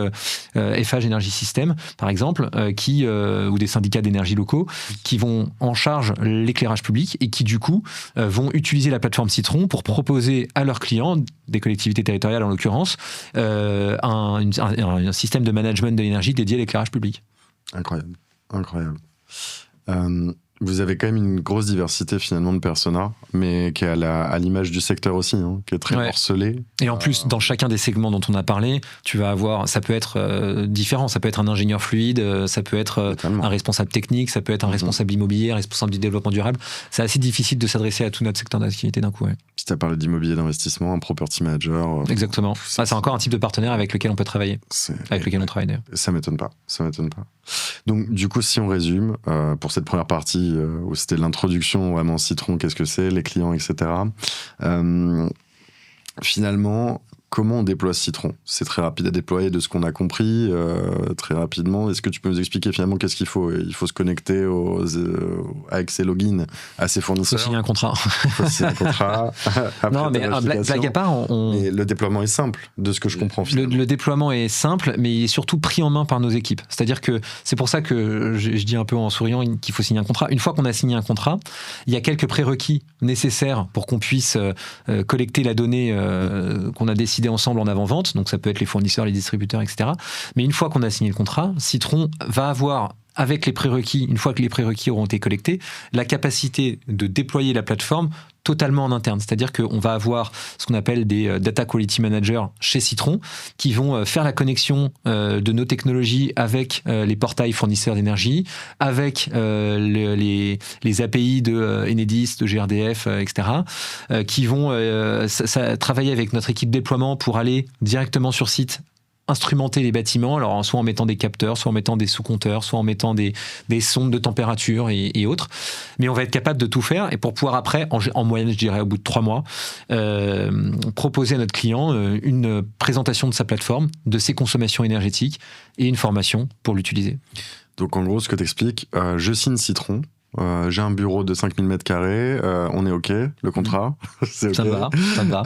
Eiffage Énergie Système, par exemple, ou des syndicats d'énergie locaux, qui vont en charge l'éclairage public et qui, du coup, vont utiliser la plateforme Citron pour proposer à leurs clients, des collectivités territoriales en l'occurrence, un système de management de l'énergie dédié à l'éclairage public. Incroyable. Vous avez quand même une grosse diversité finalement de personas, mais qui est à l'image du secteur aussi, qui est très morcelé. Et en plus, dans chacun des segments dont on a parlé, tu vas avoir, ça peut être différent, ça peut être un ingénieur fluide, ça peut être un responsable technique, ça peut être un responsable immobilier, un responsable du développement durable. C'est assez difficile de s'adresser à tout notre secteur d'activité d'un coup. Ouais. Si tu as parlé d'immobilier d'investissement, un property manager. Exactement. C'est encore un type de partenaire avec lequel on peut travailler, avec lequel on travaille d'ailleurs. Ça m'étonne pas. Donc du coup, si on résume, pour cette première partie où c'était l'introduction vraiment Citron, qu'est-ce que c'est, les clients, etc. Finalement, comment on déploie Citron ? C'est très rapide à déployer de ce qu'on a compris, très rapidement. Est-ce que tu peux nous expliquer finalement qu'est-ce qu'il faut ? Il faut se connecter avec ses logins à ses fournisseurs. Il faut signer un contrat. Non, mais blague à part, Et le déploiement est simple, de ce que je comprends finalement. Le déploiement est simple, mais il est surtout pris en main par nos équipes. C'est-à-dire que c'est pour ça que je dis un peu en souriant qu'il faut signer un contrat. Une fois qu'on a signé un contrat, il y a quelques prérequis nécessaires pour qu'on puisse collecter la donnée qu'on a décidé ensemble en avant-vente, donc ça peut être les fournisseurs, les distributeurs, etc. Mais une fois qu'on a signé le contrat, Citron va avoir, avec les prérequis, une fois que les prérequis auront été collectés, la capacité de déployer la plateforme totalement en interne. C'est-à-dire qu'on va avoir ce qu'on appelle des Data Quality Managers chez Citron qui vont faire la connexion de nos technologies avec les portails fournisseurs d'énergie, avec les API de Enedis, de GRDF, etc., qui vont travailler avec notre équipe de déploiement pour aller directement sur site, instrumenter les bâtiments, alors soit en mettant des capteurs, soit en mettant des sous-compteurs, soit en mettant des sondes de température et autres. Mais on va être capable de tout faire et pour pouvoir après, en moyenne, je dirais au bout de 3 mois, proposer à notre client une présentation de sa plateforme, de ses consommations énergétiques et une formation pour l'utiliser. Donc en gros, ce que tu expliques, je signe Citron. J'ai un bureau de 5000 m², on est OK, le contrat, c'est OK. Ça me va.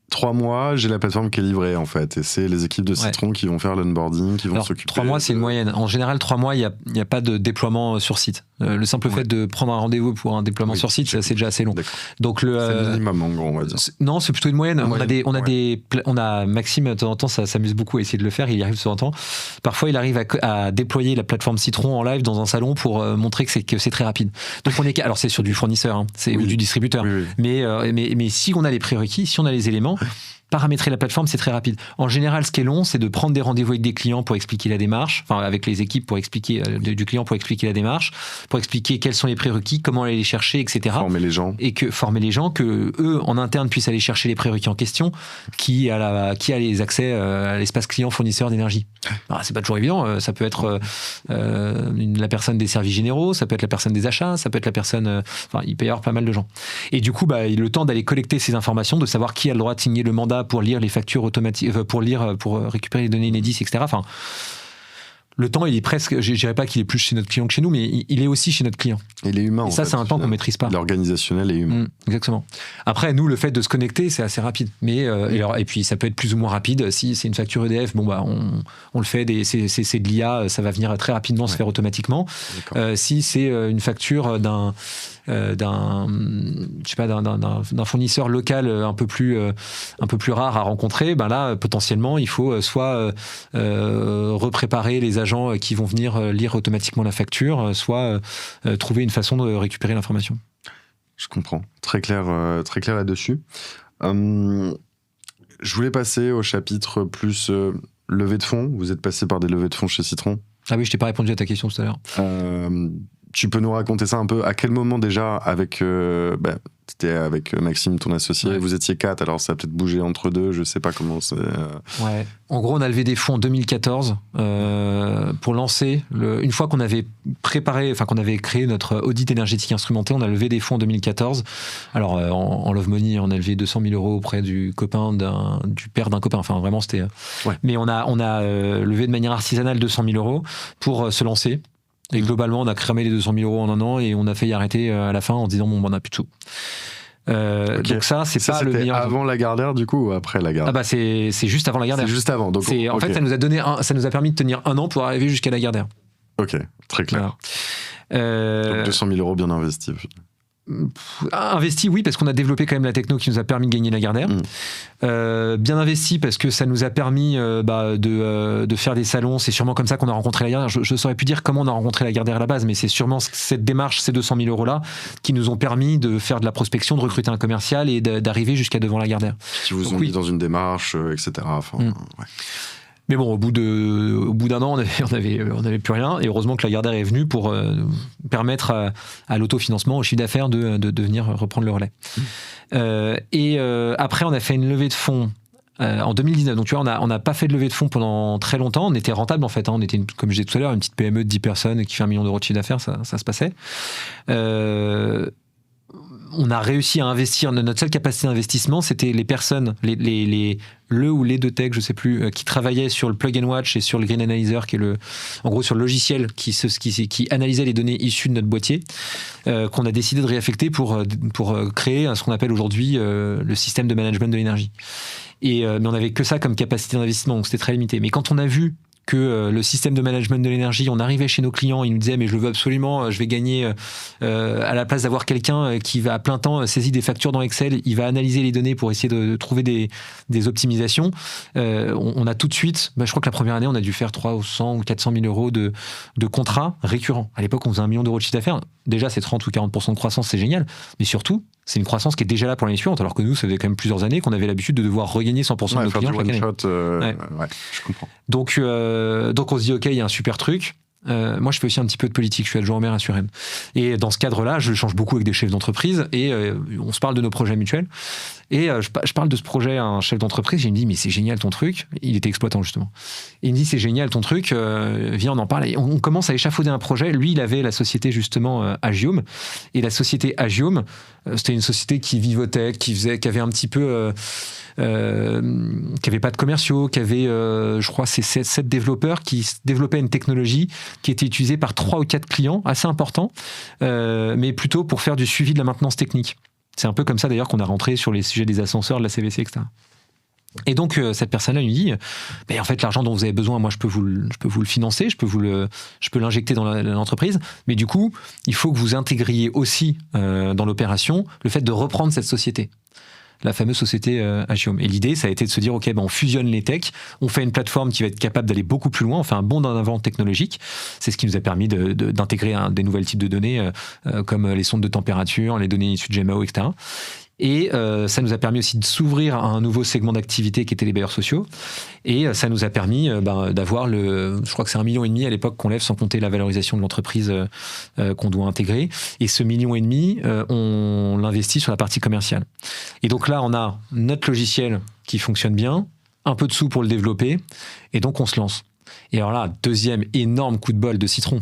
3 mois, j'ai la plateforme qui est livrée en fait, et c'est les équipes de Citron qui vont faire l'onboarding, qui vont s'occuper. 3 mois, c'est une moyenne. En général, 3 mois, il n'y a pas de déploiement sur site. Le simple fait de prendre un rendez-vous pour un déploiement sur site, c'est déjà assez long. D'accord. Donc C'est le minimum, en gros, on va dire. Non, c'est plutôt une moyenne. On a Maxime, de temps en temps, ça s'amuse beaucoup à essayer de le faire, il y arrive de temps en temps. Parfois, il arrive à déployer la plateforme Citron en live dans un salon pour montrer que c'est très rapide. Donc alors c'est sur du fournisseur, hein, ou du distributeur. Oui. Mais si on a les prérequis, si on a les éléments, paramétrer la plateforme, c'est très rapide. En général, ce qui est long, c'est de prendre des rendez-vous avec des clients pour expliquer la démarche, enfin avec les équipes pour expliquer du client pour expliquer la démarche, pour expliquer quels sont les prérequis, comment aller les chercher, etc. Former les gens. Et former les gens, que eux en interne puissent aller chercher les prérequis en question, qui a les accès à l'espace client fournisseur d'énergie. C'est pas toujours évident. Ça peut être la personne des services généraux, ça peut être la personne des achats, ça peut être la personne. Il peut y avoir pas mal de gens. Et du coup, il a le temps d'aller collecter ces informations, de savoir qui a le droit de signer le mandat pour lire les factures automatiques, pour récupérer les données inédites, etc. Le temps, il est presque, je dirais pas qu'il est plus chez notre client que chez nous, mais il est aussi chez notre client. Il est humain. Et ça, c'est un temps qu'on maîtrise pas. L'organisationnel est humain. Exactement. Après, nous, le fait de se connecter, c'est assez rapide. Mais et puis, ça peut être plus ou moins rapide. Si c'est une facture EDF, on le fait. C'est de l'IA, ça va venir très rapidement se faire automatiquement. Si c'est une facture d'un fournisseur local un peu plus rare à rencontrer, là potentiellement il faut soit repréparer les agents qui vont venir lire automatiquement la facture, soit trouver une façon de récupérer l'information. Je comprends, très clair là-dessus. Je voulais passer au chapitre plus levée de fonds. Vous êtes passé par des levées de fonds chez Citron. Ah oui, je t'ai pas répondu à ta question tout à l'heure. Tu peux nous raconter ça un peu? À quel moment déjà, t'étais avec Maxime, ton associé, vous étiez 4, alors ça a peut-être bougé entre deux, je sais pas comment c'est... Ouais. En gros, on a levé des fonds en 2014 pour lancer, une fois qu'on avait qu'on avait créé notre audit énergétique instrumenté, on a levé des fonds en 2014. Alors, en Love Money, on a levé 200 000 euros auprès du père d'un copain, enfin vraiment c'était... Mais on a levé de manière artisanale 200 000 euros pour se lancer. Et globalement, on a cramé les 200 000 euros en un an et on a failli arrêter à la fin en disant on n'a plus de sous. Donc ça, c'est pas le meilleur. Avant Lagardère, du coup, ou après Lagardère? C'est juste avant Lagardère. C'est juste avant. Donc, en fait, ça nous a permis de tenir un an pour arriver jusqu'à Lagardère. Ok, très clair. Donc 200 000 euros bien investis. Investi, oui, parce qu'on a développé quand même la techno qui nous a permis de gagner Lagardère. Bien investi parce que ça nous a permis de faire des salons. C'est sûrement comme ça qu'on a rencontré Lagardère. Je ne saurais plus dire comment on a rencontré Lagardère à la base, mais c'est sûrement cette démarche, ces 200 000 euros-là, qui nous ont permis de faire de la prospection, de recruter un commercial et d'arriver jusqu'à devant Lagardère. Qui vous ont mis dans une démarche, etc. Mais bon, au bout d'un an, on avait plus rien. Et heureusement que Lagardère est venu pour permettre à l'autofinancement, au chiffre d'affaires, de venir reprendre le relais. Après, on a fait une levée de fonds en 2019. Donc, tu vois, on n'a pas fait de levée de fonds pendant très longtemps. On était rentable, en fait. On était, comme je disais tout à l'heure, une petite PME de 10 personnes qui fait 1 million d'euros de chiffre d'affaires. Ça se passait. On a réussi à investir. Notre seule capacité d'investissement, c'était les personnes, le ou les deux techs, je sais plus, qui travaillaient sur le plug and watch et sur le green analyzer, qui est en gros sur le logiciel qui analysait les données issues de notre boîtier, qu'on a décidé de réaffecter pour créer ce qu'on appelle aujourd'hui le système de management de l'énergie. Mais on n'avait que ça comme capacité d'investissement, donc c'était très limité. Mais quand on a vu que le système de management de l'énergie, on arrivait chez nos clients, ils nous disaient mais je le veux absolument, je vais gagner à la place d'avoir quelqu'un qui va à plein temps saisir des factures dans Excel, il va analyser les données pour essayer de trouver des optimisations. On a tout de suite, je crois que la première année, on a dû faire 300 ou 400 000 euros de contrats récurrents. À l'époque, on faisait 1 million d'euros de chiffre d'affaires. Déjà, c'est 30 ou 40% de croissance, c'est génial. Mais surtout, c'est une croissance qui est déjà là pour l'année suivante, alors que nous, ça faisait quand même plusieurs années qu'on avait l'habitude de devoir regagner 100% de nos clients chaque année. Je comprends. Donc on se dit, ok, il y a un super truc. Moi, je fais aussi un petit peu de politique. Je suis adjoint au maire à Suresnes. Et dans ce cadre-là, je change beaucoup avec des chefs d'entreprise et on se parle de nos projets mutuels. Et je parle de ce projet à un chef d'entreprise. Il me dit, mais c'est génial ton truc. Il était exploitant, justement. Et il me dit, c'est génial ton truc. Viens, on en parle. Et on commence à échafauder un projet. Lui, il avait la société, justement, Agium. Et la société Agium, c'était une société qui vivotait, qui avait un petit peu... qui avait pas de commerciaux, qui avait, je crois, c'est 7 développeurs qui développaient une technologie qui était utilisée par 3 ou 4 clients, assez importants, mais plutôt pour faire du suivi de la maintenance technique. C'est un peu comme ça d'ailleurs qu'on a rentré sur les sujets des ascenseurs, de la CVC, etc. Et donc, cette personne-là lui dit, en fait, l'argent dont vous avez besoin, moi, je peux vous le financer, je peux l'injecter dans l'entreprise, mais du coup, il faut que vous intégriez aussi dans l'opération le fait de reprendre cette société. La fameuse société Agiom. Et l'idée, ça a été de se dire, OK, on fusionne les techs, on fait une plateforme qui va être capable d'aller beaucoup plus loin, on fait un bond en avant technologique. C'est ce qui nous a permis d'intégrer des nouveaux types de données, comme les sondes de température, les données issues de GMAO, etc. Et ça nous a permis aussi de s'ouvrir à un nouveau segment d'activité qui était les bailleurs sociaux. Et ça nous a permis d'avoir je crois que c'est 1,5 million à l'époque qu'on lève, sans compter la valorisation de l'entreprise qu'on doit intégrer. Et ce 1,5 million, on l'investit sur la partie commerciale. Et donc là, on a notre logiciel qui fonctionne bien, un peu de sous pour le développer, et donc on se lance. Et alors là, deuxième énorme coup de bol de citron.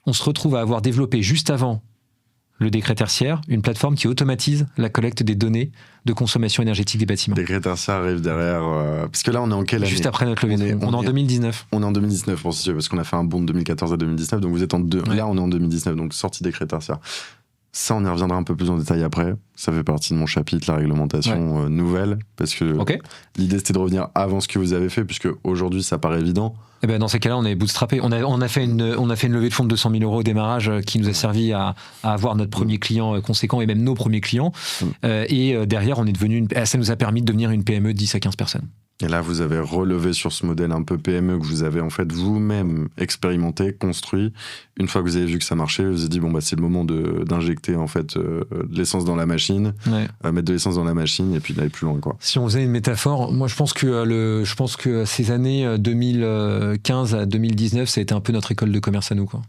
On se retrouve à avoir développé juste avant le décret tertiaire, une plateforme qui automatise la collecte des données de consommation énergétique des bâtiments. Le décret tertiaire arrive derrière. Parce que là, on est en quelle année ? Juste après notre levée de fonds. On est en 2019. On est en 2019, pour situer, parce qu'on a fait un bond de 2014 à 2019. Donc vous êtes là, on est en 2019, donc sortie décret tertiaire. Ça, on y reviendra un peu plus en détail après. Ça fait partie de mon chapitre, la réglementation nouvelle. Parce que l'idée, c'était de revenir avant ce que vous avez fait, puisque aujourd'hui, ça paraît évident. Et dans ces cas-là, on est bootstrappé. On a fait une levée de fonds de 200 000 € au démarrage qui nous a servi à avoir notre premier client conséquent et même nos premiers clients. Et derrière, on est devenu ça nous a permis de devenir une PME de 10 à 15 personnes. Et là, vous avez relevé sur ce modèle un peu PME que vous avez en fait vous-même expérimenté, construit. Une fois que vous avez vu que ça marchait, vous avez dit c'est le moment d'injecter en fait de l'essence dans la machine, mettre de l'essence dans la machine et puis d'aller plus loin, quoi. Si on faisait une métaphore, moi je pense que ces années 2015 à 2019, ça a été un peu notre école de commerce à nous, quoi.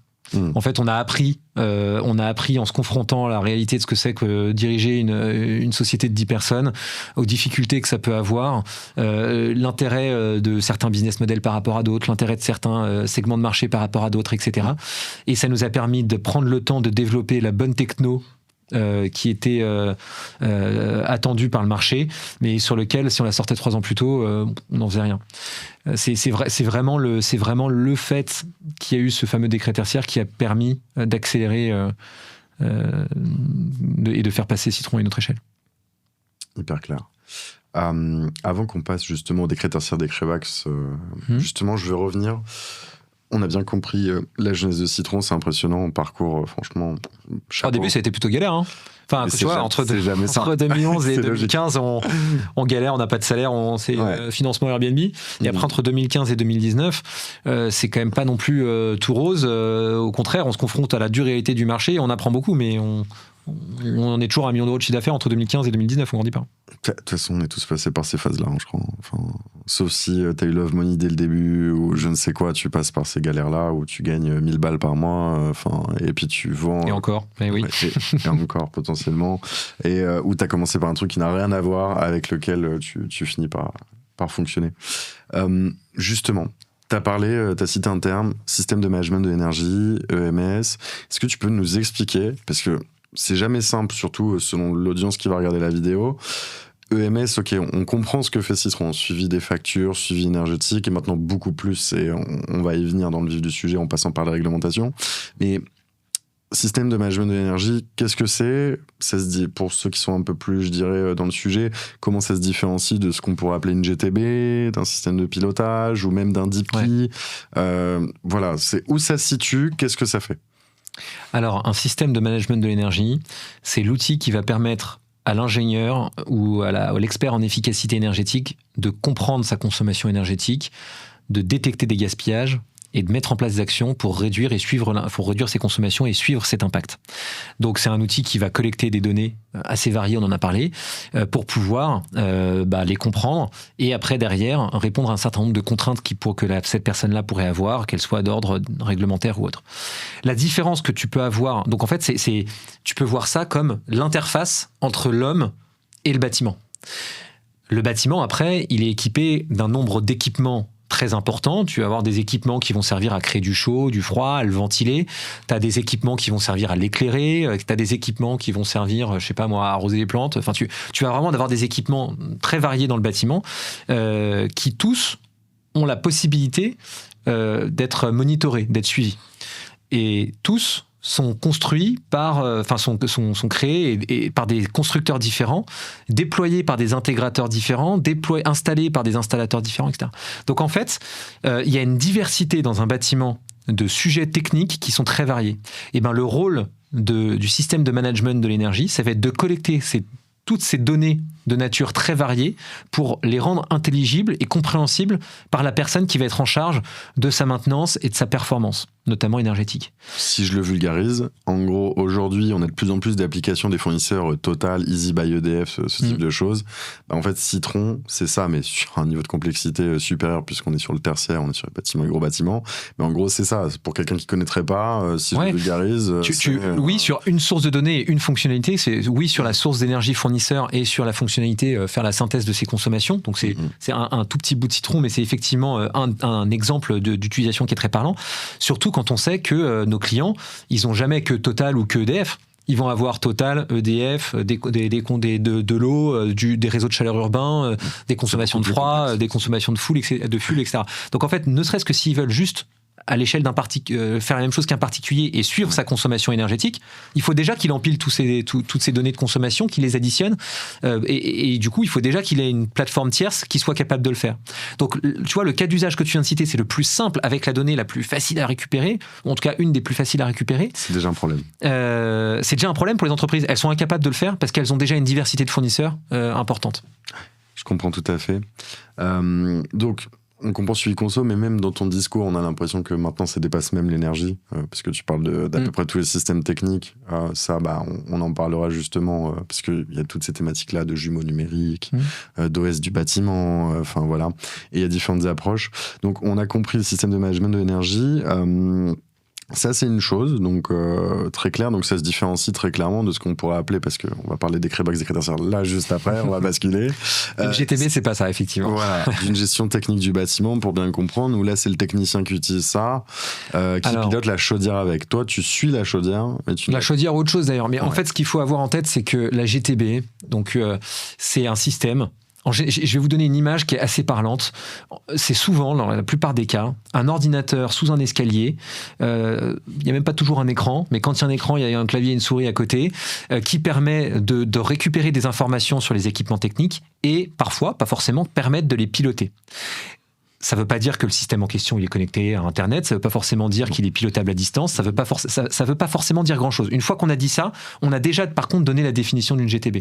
En fait, on a appris en se confrontant à la réalité de ce que c'est que diriger une société de 10 personnes, aux difficultés que ça peut avoir, l'intérêt de certains business models par rapport à d'autres, l'intérêt de certains segments de marché par rapport à d'autres, etc. Et ça nous a permis de prendre le temps de développer la bonne techno qui était attendu par le marché, mais sur lequel, si on la sortait 3 ans plus tôt, on n'en faisait rien. C'est vraiment le fait qu'il y a eu ce fameux décret tertiaire qui a permis d'accélérer et de faire passer Citron à une autre échelle. Hyper clair. Avant qu'on passe justement au décret tertiaire des Crevax, justement, je vais revenir. On a bien compris la jeunesse de Citron, c'est impressionnant, parcours, franchement, chapeau. Au début, ça a été plutôt galère, hein. Enfin, tu vois, entre 2011 et 2015, on galère, on n'a pas de salaire, c'est financement Airbnb. Et après, entre 2015 et 2019, c'est quand même pas non plus tout rose. Au contraire, on se confronte à la dure réalité du marché, on apprend beaucoup, mais on est toujours à 1 million d'euros de chiffre d'affaires entre 2015 et 2019, on grandit pas. De toute façon, on est tous passés par ces phases-là, je crois. Enfin, sauf si tu as eu Love Money dès le début, ou je ne sais quoi, tu passes par ces galères-là, où tu gagnes 1000 balles par mois, et puis tu vends... Et encore, mais oui. Et encore, potentiellement. Et où tu as commencé par un truc qui n'a rien à voir, avec lequel tu finis par fonctionner. Justement, t'as cité un terme, système de management de l'énergie, EMS. Est-ce que tu peux nous expliquer, parce que c'est jamais simple, surtout selon l'audience qui va regarder la vidéo. EMS, ok, on comprend ce que fait Citron, suivi des factures, suivi énergétique, et maintenant beaucoup plus, et on va y venir dans le vif du sujet en passant par la réglementation. Mais système de management de l'énergie, qu'est-ce que c'est ? Ça se dit, pour ceux qui sont un peu plus, je dirais, dans le sujet, comment ça se différencie de ce qu'on pourrait appeler une GTB, d'un système de pilotage, ou même d'un DPI ? Voilà, c'est où ça se situe, qu'est-ce que ça fait ? Alors, un système de management de l'énergie, c'est l'outil qui va permettre à l'ingénieur ou à l'expert en efficacité énergétique de comprendre sa consommation énergétique, de détecter des gaspillages et de mettre en place des actions pour réduire ses consommations et suivre cet impact. Donc c'est un outil qui va collecter des données assez variées, on en a parlé, pour pouvoir les comprendre et après derrière répondre à un certain nombre de contraintes cette personne-là pourrait avoir, qu'elles soient d'ordre réglementaire ou autre. La différence que tu peux avoir, donc en fait tu peux voir ça comme l'interface entre l'homme et le bâtiment. Le bâtiment après, il est équipé d'un nombre d'équipements très important. Tu vas avoir des équipements qui vont servir à créer du chaud, du froid, à le ventiler. Tu as des équipements qui vont servir à l'éclairer. Tu as des équipements qui vont servir, je sais pas moi, à arroser les plantes. Enfin, tu vas vraiment avoir des équipements très variés dans le bâtiment qui tous ont la possibilité d'être monitorés, d'être suivis. Et tous sont construits sont créés et par des constructeurs différents, déployés par des intégrateurs différents, installés par des installateurs différents, etc. Donc en fait, il y a une diversité dans un bâtiment de sujets techniques qui sont très variés. Et ben le rôle du système de management de l'énergie, ça va être de collecter toutes ces données de nature très variée pour les rendre intelligibles et compréhensibles par la personne qui va être en charge de sa maintenance et de sa performance, notamment énergétique. Si je le vulgarise, en gros, aujourd'hui, on a de plus en plus d'applications des fournisseurs Total, Easy by EDF, ce type de choses. En fait, Citron, c'est ça, mais sur un niveau de complexité supérieur, puisqu'on est sur le tertiaire, on est sur les bâtiments et gros bâtiments. Mais en gros, c'est ça. Pour quelqu'un qui ne connaîtrait pas, si je le vulgarise... Oui, sur une source de données et une fonctionnalité, c'est oui sur la source d'énergie fournisseur et sur la fonctionnalité faire la synthèse de ses consommations. Donc c'est un tout petit bout de citron, mais c'est effectivement un exemple d'utilisation qui est très parlant. Surtout quand on sait que nos clients, ils n'ont jamais que Total ou que EDF. Ils vont avoir Total, EDF, de l'eau, des réseaux de chaleur urbains, des consommations de froid, des consommations de fuel, etc. Donc en fait, ne serait-ce que s'ils veulent juste à l'échelle faire la même chose qu'un particulier et suivre sa consommation énergétique, il faut déjà qu'il empile toutes ces données de consommation, qu'il les additionne, et du coup, il faut déjà qu'il ait une plateforme tierce qui soit capable de le faire. Donc, tu vois, le cas d'usage que tu viens de citer, c'est le plus simple avec la donnée la plus facile à récupérer, ou en tout cas une des plus faciles à récupérer. C'est déjà un problème. C'est déjà un problème pour les entreprises. Elles sont incapables de le faire parce qu'elles ont déjà une diversité de fournisseurs importante. Je comprends tout à fait. Donc, on comprend suivi conso, mais même dans ton discours, on a l'impression que maintenant, ça dépasse même l'énergie, parce que tu parles d'à peu près tous les systèmes techniques. Ça, on en parlera justement, parce qu'il y a toutes ces thématiques-là de jumeaux numériques, d'OS du bâtiment, enfin voilà. Et il y a différentes approches. Donc, on a compris le système de management de l'énergie. Ça, c'est une chose, donc très clair. Donc, ça se différencie très clairement de ce qu'on pourrait appeler, parce qu'on va parler des crébox, des critères là juste après, on va basculer. Le GTB, c'est pas ça, effectivement. Voilà, d'une gestion technique du bâtiment, pour bien comprendre, où là, c'est le technicien qui utilise ça, pilote la chaudière avec. Toi, tu suis la chaudière. La chaudière, autre chose d'ailleurs. Mais en fait, ce qu'il faut avoir en tête, c'est que la GTB, donc c'est un système. Je vais vous donner une image qui est assez parlante. C'est souvent, dans la plupart des cas, un ordinateur sous un escalier. Il n'y a même pas toujours un écran, mais quand il y a un écran, il y a un clavier et une souris à côté qui permet de récupérer des informations sur les équipements techniques et parfois, pas forcément, permettre de les piloter. Ça ne veut pas dire que le système en question il est connecté à Internet, ça ne veut pas forcément dire qu'il est pilotable à distance, ça ne veut pas forcément dire grand-chose. Une fois qu'on a dit ça, on a déjà par contre donné la définition d'une GTB.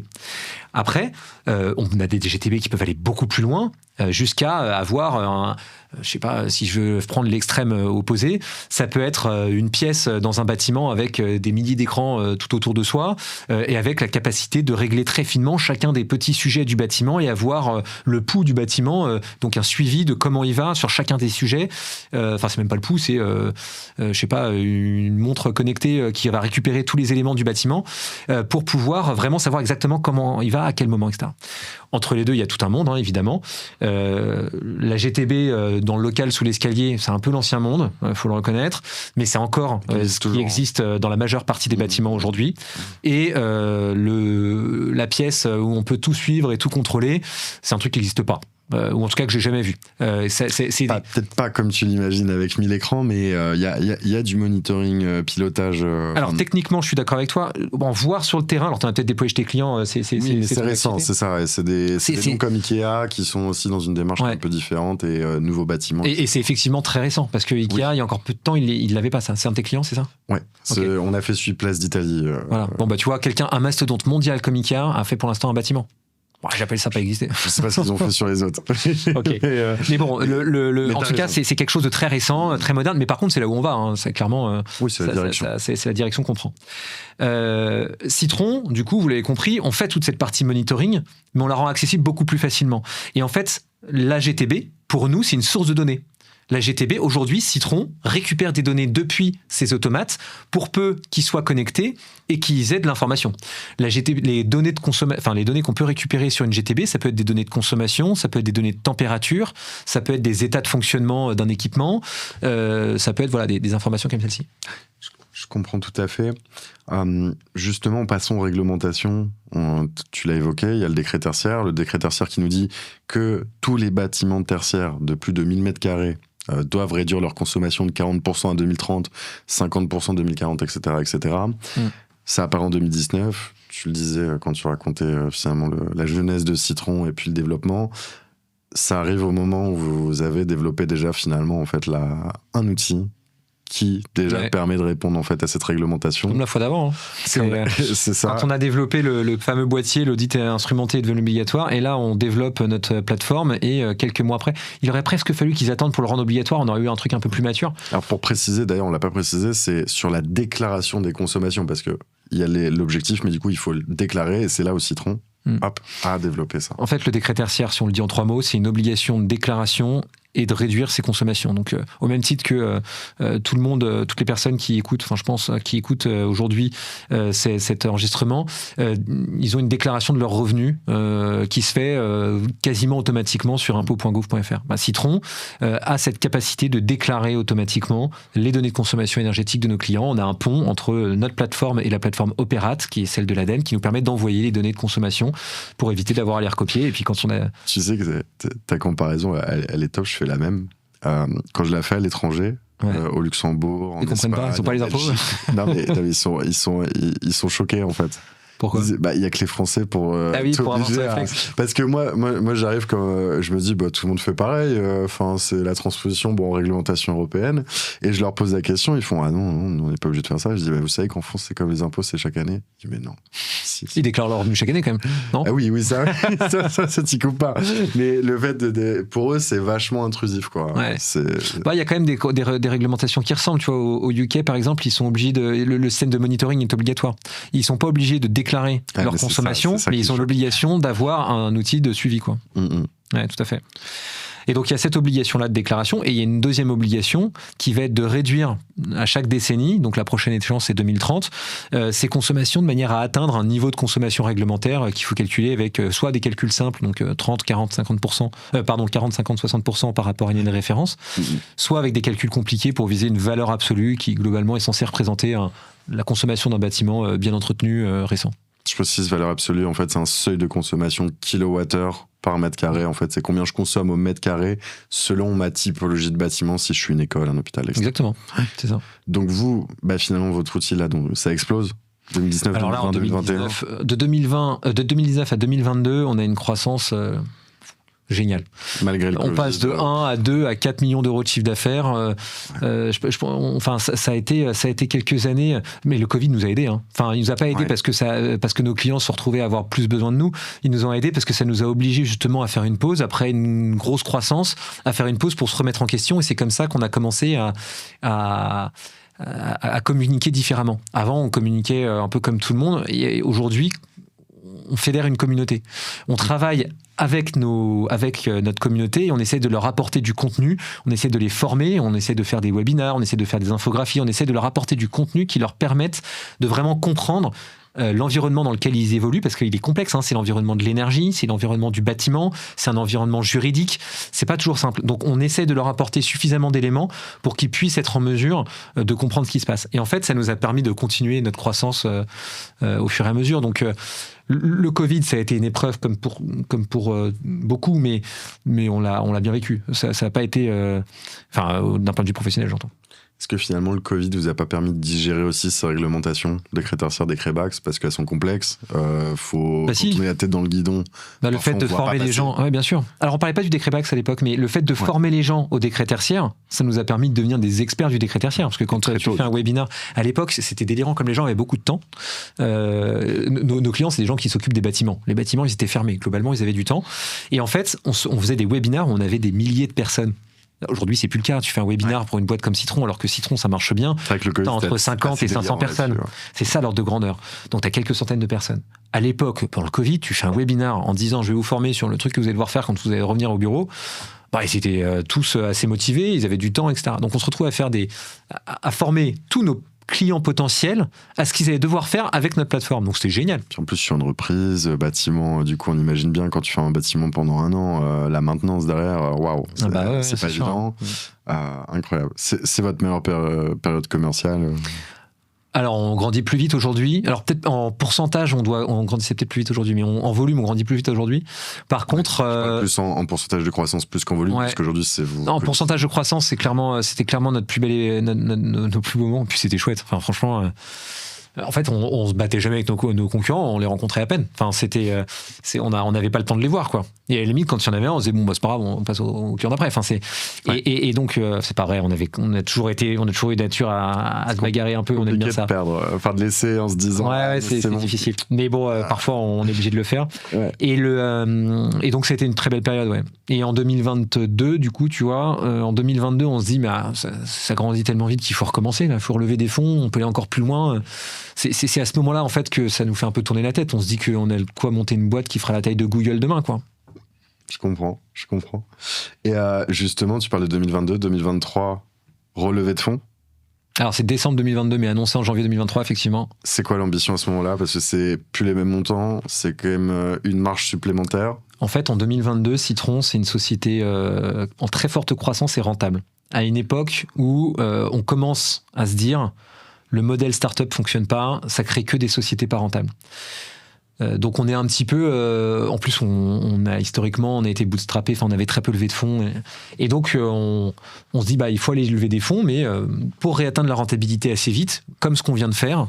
Après, on a des GTB qui peuvent aller beaucoup plus loin, jusqu'à avoir je sais pas, si je veux prendre l'extrême opposé, ça peut être une pièce dans un bâtiment avec des milliers d'écrans tout autour de soi et avec la capacité de régler très finement chacun des petits sujets du bâtiment et avoir le pouls du bâtiment, donc un suivi de comment il va sur chacun des sujets. Enfin, c'est même pas le pouls, c'est je sais pas, une montre connectée qui va récupérer tous les éléments du bâtiment pour pouvoir vraiment savoir exactement comment il va, à quel moment, etc. Entre les deux, il y a tout un monde, hein, évidemment. La GTB dans le local sous l'escalier, c'est un peu l'ancien monde, faut le reconnaître, mais c'est encore ce qui existe dans la majeure partie des bâtiments aujourd'hui. Et la pièce où on peut tout suivre et tout contrôler, c'est un truc qui n'existe pas. Ou en tout cas que j'ai jamais vu. Peut-être pas comme tu l'imagines avec 1000 écrans, mais il y a du monitoring, pilotage. Alors techniquement, je suis d'accord avec toi. Bon, voir sur le terrain, alors tu as peut-être déployé chez tes clients, c'est récent, c'est ça. Ouais. C'est des noms comme Ikea qui sont aussi dans une démarche un peu différente et nouveaux bâtiments. Et c'est effectivement très récent, parce que Ikea, il y a encore peu de temps, il l'avait pas ça. C'est un de tes clients, c'est ça? Ouais. Okay. On a fait celui Place d'Italie. Voilà. Bon, tu vois, un mastodonte mondial comme Ikea a fait pour l'instant un bâtiment. Bon, j'appelle ça pas exister. Je sais pas ce qu'ils ont fait sur les autres. Ok. Mais bon, en tout cas, c'est quelque chose de très récent, très moderne. Mais par contre, c'est là où on va. Hein. C'est clairement. Oui, c'est la direction. C'est la direction qu'on prend. Citron, du coup, vous l'avez compris, on fait toute cette partie monitoring, mais on la rend accessible beaucoup plus facilement. Et en fait, la GTB, pour nous, c'est une source de données. La GTB, aujourd'hui, Citron récupère des données depuis ces automates pour peu qu'ils soient connectés et qu'ils aient de l'information. Les données qu'on peut récupérer sur une GTB, ça peut être des données de consommation, ça peut être des données de température, ça peut être des états de fonctionnement d'un équipement, ça peut être des informations comme celle-ci. Je comprends tout à fait. Justement, passons aux réglementations. Tu l'as évoqué, il y a le décret tertiaire. Le décret tertiaire qui nous dit que tous les bâtiments tertiaires de plus de 1000 m² doivent réduire leur consommation de 40% à 2030, 50% 2040, etc. etc. Ça apparaît en 2019. Tu le disais quand tu racontais finalement la jeunesse de Citron et puis le développement. Ça arrive au moment où vous avez développé déjà finalement en fait un outil qui déjà permet de répondre en fait à cette réglementation. Comme la fois d'avant. C'est ça. Quand on a développé le fameux boîtier, l'audit instrumenté est devenu obligatoire, et là on développe notre plateforme, et quelques mois après, il aurait presque fallu qu'ils attendent pour le rendre obligatoire, on aurait eu un truc un peu plus mature. Alors pour préciser, d'ailleurs on l'a pas précisé, c'est sur la déclaration des consommations, parce que il y a l'objectif, mais du coup il faut le déclarer, et c'est là où Citron a développé ça. En fait, le décret tertiaire, si on le dit en 3 mots, c'est une obligation de déclaration et de réduire ses consommations. Donc, au même titre que tout le monde, toutes les personnes qui écoutent, enfin, je pense, qui écoutent aujourd'hui cet enregistrement, ils ont une déclaration de leurs revenus qui se fait quasiment automatiquement sur impôt.gouv.fr. Citron a cette capacité de déclarer automatiquement les données de consommation énergétique de nos clients. On a un pont entre notre plateforme et la plateforme Opérate, qui est celle de l'ADEME, qui nous permet d'envoyer les données de consommation pour éviter d'avoir à les recopier. Et puis quand on a... Tu sais que ta comparaison, elle est top, je fais la même. Quand je la fais à l'étranger, au Luxembourg, en Espagne, pas, ils n'ont pas les impôts. Non mais ils sont choqués en fait. Pourquoi ? Il y a que les Français pour pour avoir ce réflexe. Parce que moi j'arrive comme je me dis tout le monde fait pareil, c'est la transposition en réglementation européenne, et je leur pose la question, ils font non, on n'est pas obligé de faire ça. Je dis vous savez qu'en France c'est comme les impôts, c'est chaque année. Je dis mais non. Si. Ils déclarent leur revenu chaque année quand même, non ? Ah oui ça t'y coupe pas. Mais le fait pour eux c'est vachement intrusif quoi. Il y a quand même des réglementations qui ressemblent, tu vois. Au UK par exemple, ils sont obligés le système de monitoring est obligatoire. Ils sont pas obligés de déclarer leur consommation, mais ils ont l'obligation d'avoir un outil de suivi, quoi. Ouais, tout à fait. Et donc il y a cette obligation-là de déclaration, et il y a une deuxième obligation qui va être de réduire à chaque décennie, donc la prochaine échéance c'est 2030, ces consommations de manière à atteindre un niveau de consommation réglementaire qu'il faut calculer avec soit des calculs simples, donc 30, 40, 50%, 40, 50, 60% par rapport à une année de référence, soit avec des calculs compliqués pour viser une valeur absolue qui globalement est censée représenter la consommation d'un bâtiment bien entretenu récent. Je précise, valeur absolue, en fait, c'est un seuil de consommation kilowattheure par mètre carré. En fait, c'est combien je consomme au mètre carré selon ma typologie de bâtiment, si je suis une école, un hôpital, etc. Exactement, c'est ça. Donc vous, finalement, votre outil, là, donc, ça explose 2019, alors 2020, là, 2021. De 2019 à 2022, on a une croissance... génial. Malgré le on Covid, passe de 1 à 2 à 4 millions d'euros de chiffre d'affaires. Ça a été quelques années, mais le Covid nous a aidés. Enfin, il nous a pas aidés parce que nos clients se retrouvaient à avoir plus besoin de nous. Ils nous ont aidés parce que ça nous a obligés justement à faire une pause après une grosse croissance, à faire une pause pour se remettre en question. Et c'est comme ça qu'on a commencé à communiquer différemment. Avant, on communiquait un peu comme tout le monde. Et aujourd'hui, on fédère une communauté. On travaille avec notre communauté, et on essaie de leur apporter du contenu, on essaie de les former, on essaie de faire des webinaires, on essaie de faire des infographies, on essaie de leur apporter du contenu qui leur permette de vraiment comprendre l'environnement dans lequel ils évoluent, parce qu'il est complexe, c'est l'environnement de l'énergie, c'est l'environnement du bâtiment, c'est un environnement juridique, c'est pas toujours simple. Donc on essaie de leur apporter suffisamment d'éléments pour qu'ils puissent être en mesure de comprendre ce qui se passe. Et en fait, ça nous a permis de continuer notre croissance au fur et à mesure. Donc le Covid, ça a été une épreuve comme pour beaucoup, mais on l'a bien vécu. Ça n'a pas été... d'un point de vue professionnel, j'entends. Est-ce que finalement le Covid vous a pas permis de digérer aussi ces réglementations, décret tertiaire, décret BACS, parce qu'elles sont complexes, faut tourner la tête dans le guidon. Le fait de former les gens, oui bien sûr. Alors on parlait pas du décret BACS à l'époque, mais le fait de former les gens au décret tertiaire, ça nous a permis de devenir des experts du décret tertiaire, parce que quand tu fais un webinaire, à l'époque c'était délirant, comme les gens avaient beaucoup de temps. Nos clients, c'est des gens qui s'occupent des bâtiments. Les bâtiments, ils étaient fermés. Globalement, ils avaient du temps. Et en fait, on faisait des webinaires où on avait des milliers de personnes. Aujourd'hui, c'est plus le cas. Tu fais un webinaire pour une boîte comme Citron, alors que Citron, ça marche bien. T'as entre 50 et 500 personnes. C'est ça l'ordre de grandeur. Donc, t'as quelques centaines de personnes. À l'époque, pour le Covid, tu fais un webinaire en disant je vais vous former sur le truc que vous allez devoir faire quand vous allez revenir au bureau. Ils étaient tous assez motivés, ils avaient du temps, etc. Donc, on se retrouve à former tous nos clients potentiels à ce qu'ils allaient devoir faire avec notre plateforme. Donc c'était génial. Puis en plus sur une reprise, bâtiment, du coup on imagine bien quand tu fais un bâtiment pendant 1 an, la maintenance derrière, waouh, c'est pas évident. Incroyable. C'est votre meilleure période commerciale Alors, on grandit plus vite aujourd'hui. Alors, peut-être en pourcentage, on grandissait peut-être plus vite aujourd'hui, mais en volume, on grandit plus vite aujourd'hui. Par contre... Je parle plus en pourcentage de croissance plus qu'en volume, parce qu'aujourd'hui, c'est vous... Non, en pourcentage de croissance, c'était clairement notre plus bel... nos plus beaux moments. Puis c'était chouette. Enfin, franchement... En fait, on se battait jamais avec nos concurrents, on les rencontrait à peine. Enfin, on n'avait pas le temps de les voir, quoi. Et à la limite, quand il y en avait un, on se disait bon, bah, c'est pas grave, on passe au client d'après. Enfin, et donc, c'est pas vrai. On a toujours eu nature à se bagarrer un peu. On aime bien ça. De perdre, enfin de laisser en se disant. Ouais, c'est difficile. Mais bon, parfois, on est obligé de le faire. Ouais. Et donc, c'était une très belle période, ouais. Et en 2022, du coup, tu vois, en 2022, on se dit, mais ça grandit tellement vite qu'il faut recommencer. Il faut relever des fonds. On peut aller encore plus loin. C'est à ce moment-là, en fait, que ça nous fait un peu tourner la tête. On se dit qu'on a de quoi monter une boîte qui fera la taille de Google demain, quoi. Je comprends. Et justement, tu parles de 2022, 2023, relevé de fonds. Alors, c'est décembre 2022, mais annoncé en janvier 2023, effectivement. C'est quoi l'ambition à ce moment-là? Parce que c'est plus les mêmes montants, c'est quand même une marge supplémentaire. En fait, en 2022, Citron, c'est une société en très forte croissance et rentable. À une époque où on commence à se dire... Le modèle startup fonctionne pas, ça crée que des sociétés pas rentables. Donc on est un petit peu, en plus on a historiquement on a été bootstrappé, enfin on avait très peu levé de fonds et donc on se dit bah il faut aller lever des fonds, mais pour réatteindre la rentabilité assez vite, comme ce qu'on vient de faire.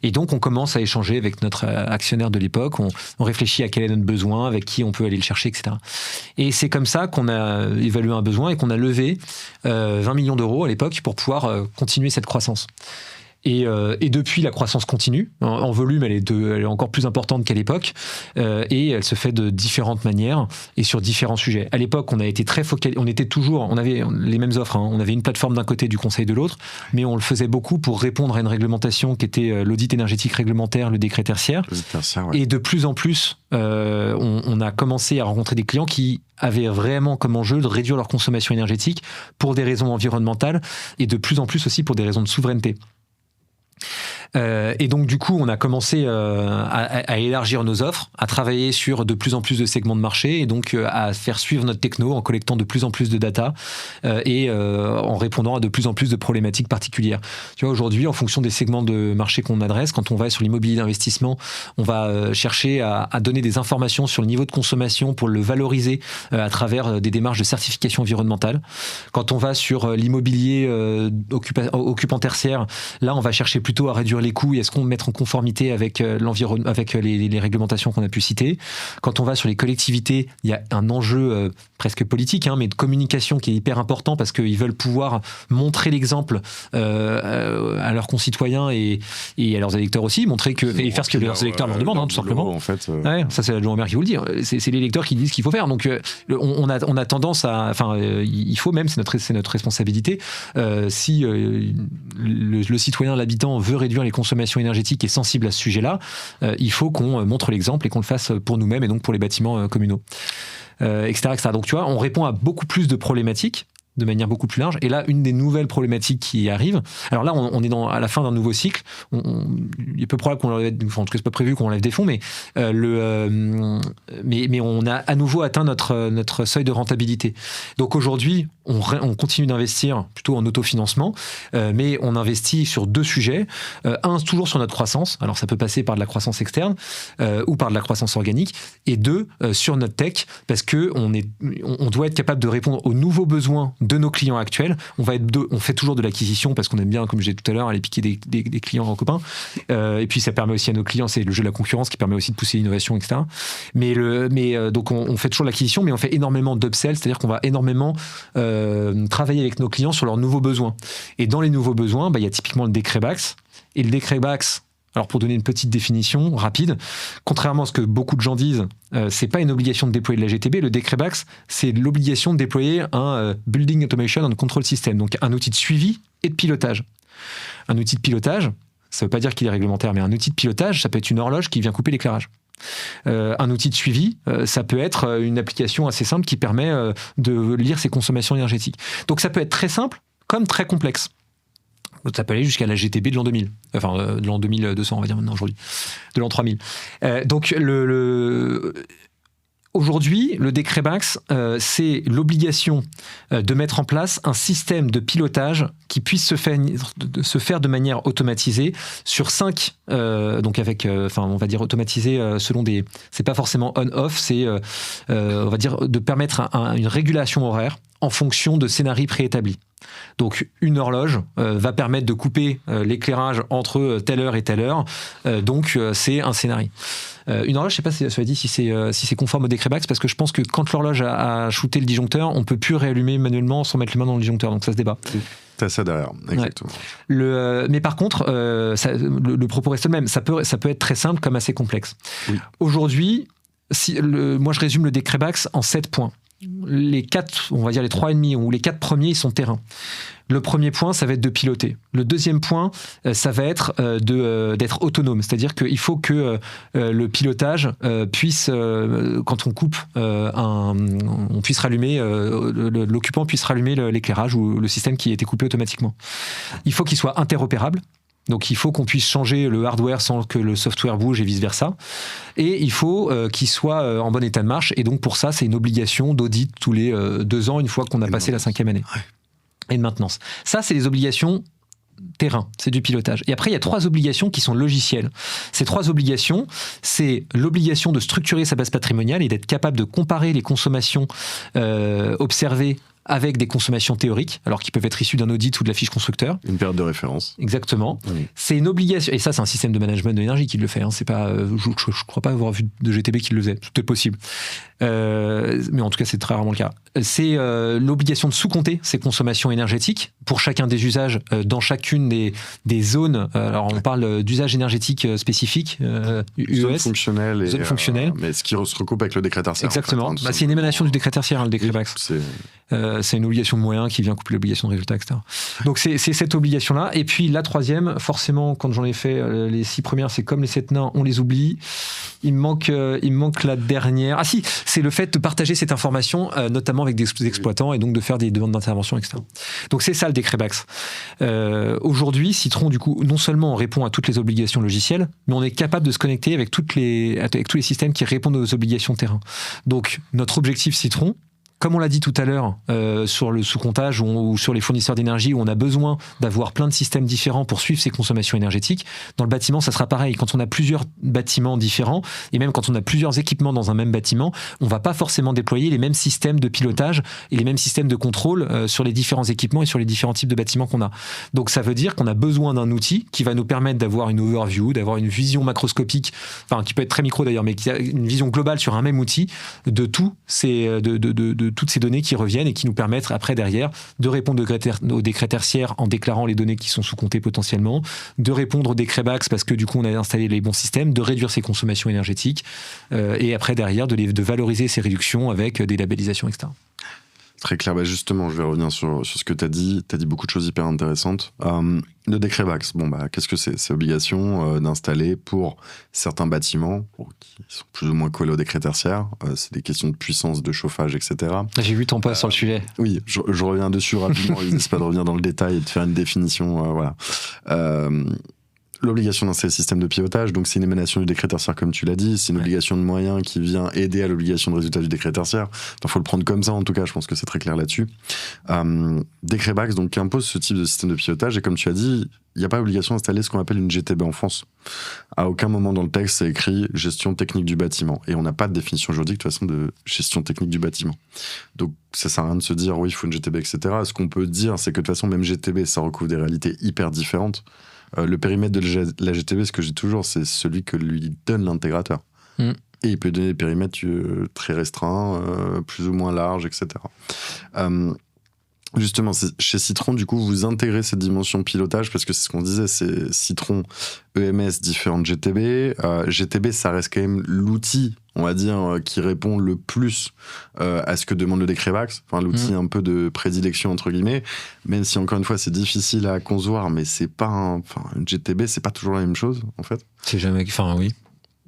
Et donc on commence à échanger avec notre actionnaire de l'époque, on réfléchit à quel est notre besoin, avec qui on peut aller le chercher, etc. Et c'est comme ça qu'on a évalué un besoin et qu'on a levé 20 millions d'euros à l'époque pour pouvoir continuer cette croissance. Et depuis, la croissance continue. En volume, elle est encore plus importante qu'à l'époque. Et elle se fait de différentes manières et sur différents sujets. À l'époque, on a été très focalisé. On avait les mêmes offres. Hein. On avait une plateforme d'un côté, du conseil de l'autre. Mais on le faisait beaucoup pour répondre à une réglementation qui était l'audit énergétique réglementaire, le décret tertiaire. Ouais. Et de plus en plus, on a commencé à rencontrer des clients qui avaient vraiment comme enjeu de réduire leur consommation énergétique pour des raisons environnementales et de plus en plus aussi pour des raisons de souveraineté. Et donc du coup on a commencé à élargir nos offres, à travailler sur de plus en plus de segments de marché et donc à faire suivre notre techno en collectant de plus en plus de data et en répondant à de plus en plus de problématiques particulières. Tu vois, aujourd'hui, en fonction des segments de marché qu'on adresse, quand on va sur l'immobilier d'investissement, on va chercher à donner des informations sur le niveau de consommation pour le valoriser à travers des démarches de certification environnementale. Quand on va sur l'immobilier occupant tertiaire, là on va chercher plutôt à réduire les coûts et est-ce qu'on met en conformité avec l'environnement, avec les réglementations qu'on a pu citer. Quand on va sur les collectivités, il y a un enjeu presque politique, hein, mais de communication qui est hyper important parce qu'ils veulent pouvoir montrer l'exemple à leurs concitoyens et à leurs électeurs aussi, montrer que et faire ce que leurs électeurs leur demandent, hein, tout simplement. En fait, ouais, ça c'est l'adjoint au maire qui vous le dit. C'est les électeurs qui disent ce qu'il faut faire. Donc on a tendance à, enfin, il faut même, c'est notre responsabilité. Si le citoyen, l'habitant veut réduire les consommations énergétiques et sensible à ce sujet-là, il faut qu'on montre l'exemple et qu'on le fasse pour nous-mêmes et donc pour les bâtiments communaux, etc., etc. Donc tu vois, on répond à beaucoup plus de problématiques de manière beaucoup plus large. Et là, une des nouvelles problématiques qui arrivent, alors là, on est à la fin d'un nouveau cycle. Il est peu probable qu'on enlève, enfin, en tout cas, c'est pas prévu qu'on enlève des fonds, mais mais on a à nouveau atteint notre seuil de rentabilité. Donc aujourd'hui, on continue d'investir plutôt en autofinancement, mais on investit sur deux sujets. Un, toujours sur notre croissance. Alors ça peut passer par de la croissance externe ou par de la croissance organique. Et deux, sur notre tech, parce que on doit être capable de répondre aux nouveaux besoins de nos clients actuels. On fait toujours de l'acquisition parce qu'on aime bien, comme je disais tout à l'heure, aller piquer des clients en copains. Et puis ça permet aussi à nos clients, c'est le jeu de la concurrence qui permet aussi de pousser l'innovation, etc. Donc on fait toujours l'acquisition, mais on fait énormément d'upsell, c'est-à-dire qu'on va énormément travailler avec nos clients sur leurs nouveaux besoins. Et dans les nouveaux besoins, il y a typiquement le décret BACS. Et le décret BACS, alors pour donner une petite définition rapide, contrairement à ce que beaucoup de gens disent, c'est pas une obligation de déployer de la GTB. Le décret BACS, c'est l'obligation de déployer un Building Automation and Control System, donc un outil de suivi et de pilotage. Un outil de pilotage, ça veut pas dire qu'il est réglementaire, mais un outil de pilotage, ça peut être une horloge qui vient couper l'éclairage. Un outil de suivi, ça peut être une application assez simple qui permet de lire ses consommations énergétiques. Donc ça peut être très simple comme très complexe. Ça peut aller jusqu'à la GTB de l'an 2000. Enfin, de l'an 2200, on va dire maintenant aujourd'hui. De l'an 3000. Donc, Aujourd'hui, le décret BACS, c'est l'obligation de mettre en place un système de pilotage qui puisse se faire de manière automatisée sur 5, donc avec, on va dire automatisé selon des... C'est pas forcément on-off, c'est, on va dire, de permettre une régulation horaire en fonction de scénarios préétablis. Donc une horloge va permettre de couper l'éclairage entre telle heure et telle heure, donc c'est un scénario. Une horloge, je ne sais pas si c'est conforme au décret BACS, parce que je pense que quand l'horloge a shooté le disjoncteur, on ne peut plus réallumer manuellement sans mettre les mains dans le disjoncteur, donc ça se débat. T'as ça derrière, exactement. Ouais. Mais par contre, le propos reste le même, ça peut être très simple comme assez complexe. Oui. Aujourd'hui, moi je résume le décret BACS en 7 points. Les 4, on va dire les 3,5 ou les 4 premiers, ils sont terrain. Le premier point, ça va être de piloter. Le deuxième point, ça va être d'être autonome. C'est-à-dire qu'il faut que le pilotage puisse, quand on coupe, on puisse rallumer, l'occupant puisse rallumer l'éclairage ou le système qui a été coupé automatiquement. Il faut qu'il soit interopérable. Donc il faut qu'on puisse changer le hardware sans que le software bouge et vice-versa. Et il faut qu'il soit en bon état de marche. Et donc pour ça, c'est une obligation d'audit tous les 2 ans, une fois qu'on a passé la 5e année. Ouais. Et de maintenance. Ça, c'est les obligations terrain, c'est du pilotage. Et après, il y a 3 obligations qui sont logicielles. Ces 3 obligations, c'est l'obligation de structurer sa base patrimoniale et d'être capable de comparer les consommations observées avec des consommations théoriques, alors qui peuvent être issues d'un audit ou de la fiche constructeur. Une période de référence. Exactement. Oui. C'est une obligation, et ça c'est un système de management de l'énergie qui le fait, hein. C'est pas, je ne crois pas avoir vu de GTB qui le faisait, tout est possible. Mais en tout cas c'est très rarement le cas. C'est l'obligation de sous-compter ces consommations énergétiques pour chacun des usages dans chacune des zones. Alors on parle d'usages énergétiques spécifiques, UES. Zone fonctionnelle. Zone fonctionnelle. Mais ce qui se recoupe avec le décret tertiaire. Exactement. En fait, c'est une émanation du décret tertiaire, le décret BACS. C'est une obligation de moyens qui vient couper l'obligation de résultat, etc. Donc c'est cette obligation-là. Et puis la 3e, forcément, quand j'en ai fait les 6 premières, c'est comme les 7 nains, on les oublie. Il me manque la dernière. Ah si, c'est le fait de partager cette information, notamment avec des exploitants, et donc de faire des demandes d'intervention, etc. Donc c'est ça le décret BACS. Aujourd'hui, Citron, du coup, non seulement on répond à toutes les obligations logicielles, mais on est capable de se connecter avec tous les systèmes qui répondent aux obligations terrain. Donc notre objectif Citron, comme on l'a dit tout à l'heure, sur le sous-comptage ou sur les fournisseurs d'énergie, où on a besoin d'avoir plein de systèmes différents pour suivre ces consommations énergétiques, dans le bâtiment, ça sera pareil. Quand on a plusieurs bâtiments différents, et même quand on a plusieurs équipements dans un même bâtiment, on ne va pas forcément déployer les mêmes systèmes de pilotage et les mêmes systèmes de contrôle sur les différents équipements et sur les différents types de bâtiments qu'on a. Donc ça veut dire qu'on a besoin d'un outil qui va nous permettre d'avoir une overview, d'avoir une vision macroscopique, enfin qui peut être très micro d'ailleurs, mais qui a une vision globale sur un même outil de toutes ces données qui reviennent et qui nous permettent après derrière de répondre au décret tertiaire en déclarant les données qui sont sous-comptées potentiellement, de répondre au décret BACS parce que du coup on a installé les bons systèmes, de réduire ses consommations énergétiques et après derrière de valoriser ces réductions avec des labellisations, etc. Très clair. Bah justement, je vais revenir sur ce que tu as dit. Tu as dit beaucoup de choses hyper intéressantes. Le décret BACS, qu'est-ce que c'est ? C'est l'obligation d'installer pour certains bâtiments qui sont plus ou moins collés au décret tertiaire. C'est des questions de puissance, de chauffage, etc. J'ai vu ton post sur le sujet. Oui, je reviens dessus rapidement. L'idée, c'est pas de revenir dans le détail et de faire une définition. Voilà. L'obligation d'installer le système de pilotage, donc c'est une émanation du décret tertiaire comme tu l'as dit, c'est une obligation de moyens qui vient aider à l'obligation de résultat du décret tertiaire. Enfin, faut le prendre comme ça en tout cas, je pense que c'est très clair là-dessus. Décret BACS donc qui impose ce type de système de pilotage et comme tu as dit, il n'y a pas obligation d'installer ce qu'on appelle une GTB en France. À aucun moment dans le texte c'est écrit gestion technique du bâtiment et on n'a pas de définition juridique de toute façon de gestion technique du bâtiment. Donc ça sert à rien de se dire oui il faut une GTB etc. Ce qu'on peut dire c'est que de toute façon même GTB ça recouvre des réalités hyper différentes. Le périmètre de la GTB, ce que j'ai toujours, c'est celui que lui donne l'intégrateur. Et il peut donner des périmètres très restreints, plus ou moins larges, etc. Justement, chez Citron, du coup, vous intégrez cette dimension pilotage, parce que c'est ce qu'on disait, c'est Citron, EMS, différentes GTB. GTB, ça reste quand même l'outil, on va dire, qui répond le plus à ce que demande le décret BACS, enfin l'outil un peu de prédilection, entre guillemets, même si, encore une fois, c'est difficile à concevoir, mais c'est pas une GTB, c'est pas toujours la même chose, en fait. C'est jamais... Enfin, oui.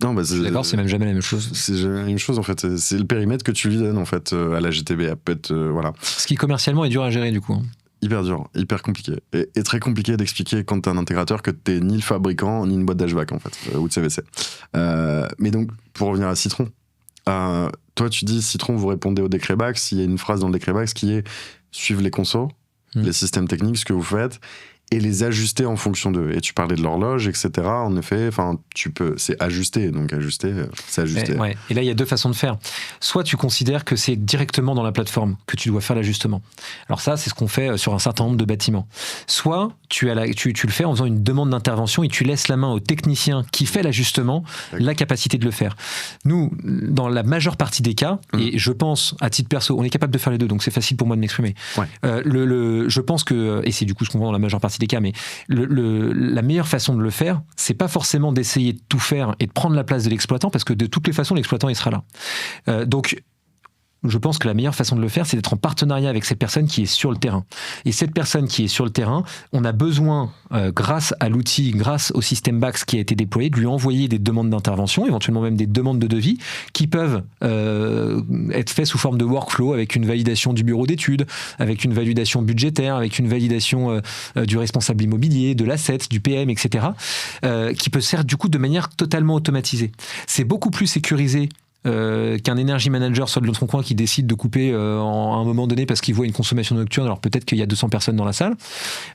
Non, d'accord, c'est même jamais la même chose. C'est jamais la même chose en fait. C'est le périmètre que tu lui donnes en fait à la GTB. Elle peut être voilà. Ce qui commercialement est dur à gérer du coup. Hyper dur, hyper compliqué. Et très compliqué d'expliquer quand t'es un intégrateur que t'es ni le fabricant ni une boîte d'HVAC en fait ou de CVC. Mais donc pour revenir à Citron, toi, tu dis Citron, vous répondez au décret Bax. Il y a une phrase dans le décret Bax qui est suivre les consos, les systèmes techniques, ce que vous faites, et les ajuster en fonction d'eux. Et tu parlais de l'horloge, etc. En effet, c'est ajuster. Donc ajuster, c'est ajuster. Et là, il y a deux façons de faire. Soit tu considères que c'est directement dans la plateforme que tu dois faire l'ajustement. Alors ça, c'est ce qu'on fait sur un certain nombre de bâtiments. Soit tu le fais en faisant une demande d'intervention et tu laisses la main au technicien qui fait l'ajustement, la capacité de le faire. Nous, dans la majeure partie des cas, et je pense, à titre perso, on est capable de faire les deux, donc c'est facile pour moi de m'exprimer. Ouais. Je pense que, et c'est du coup ce qu'on voit dans la majeure partie des cas, mais la meilleure façon de le faire, c'est pas forcément d'essayer de tout faire et de prendre la place de l'exploitant, parce que de toutes les façons, l'exploitant, il sera là. Donc, je pense que la meilleure façon de le faire, c'est d'être en partenariat avec cette personne qui est sur le terrain. Et cette personne qui est sur le terrain, on a besoin, grâce à l'outil, grâce au système Bax qui a été déployé, de lui envoyer des demandes d'intervention, éventuellement même des demandes de devis, qui peuvent être faites sous forme de workflow, avec une validation du bureau d'études, avec une validation budgétaire, avec une validation du responsable immobilier, de l'asset, du PM, etc., qui peut se faire du coup de manière totalement automatisée. C'est beaucoup plus sécurisé qu'un energy manager soit de l'autre coin qui décide de couper à un moment donné parce qu'il voit une consommation nocturne, alors peut-être qu'il y a 200 personnes dans la salle,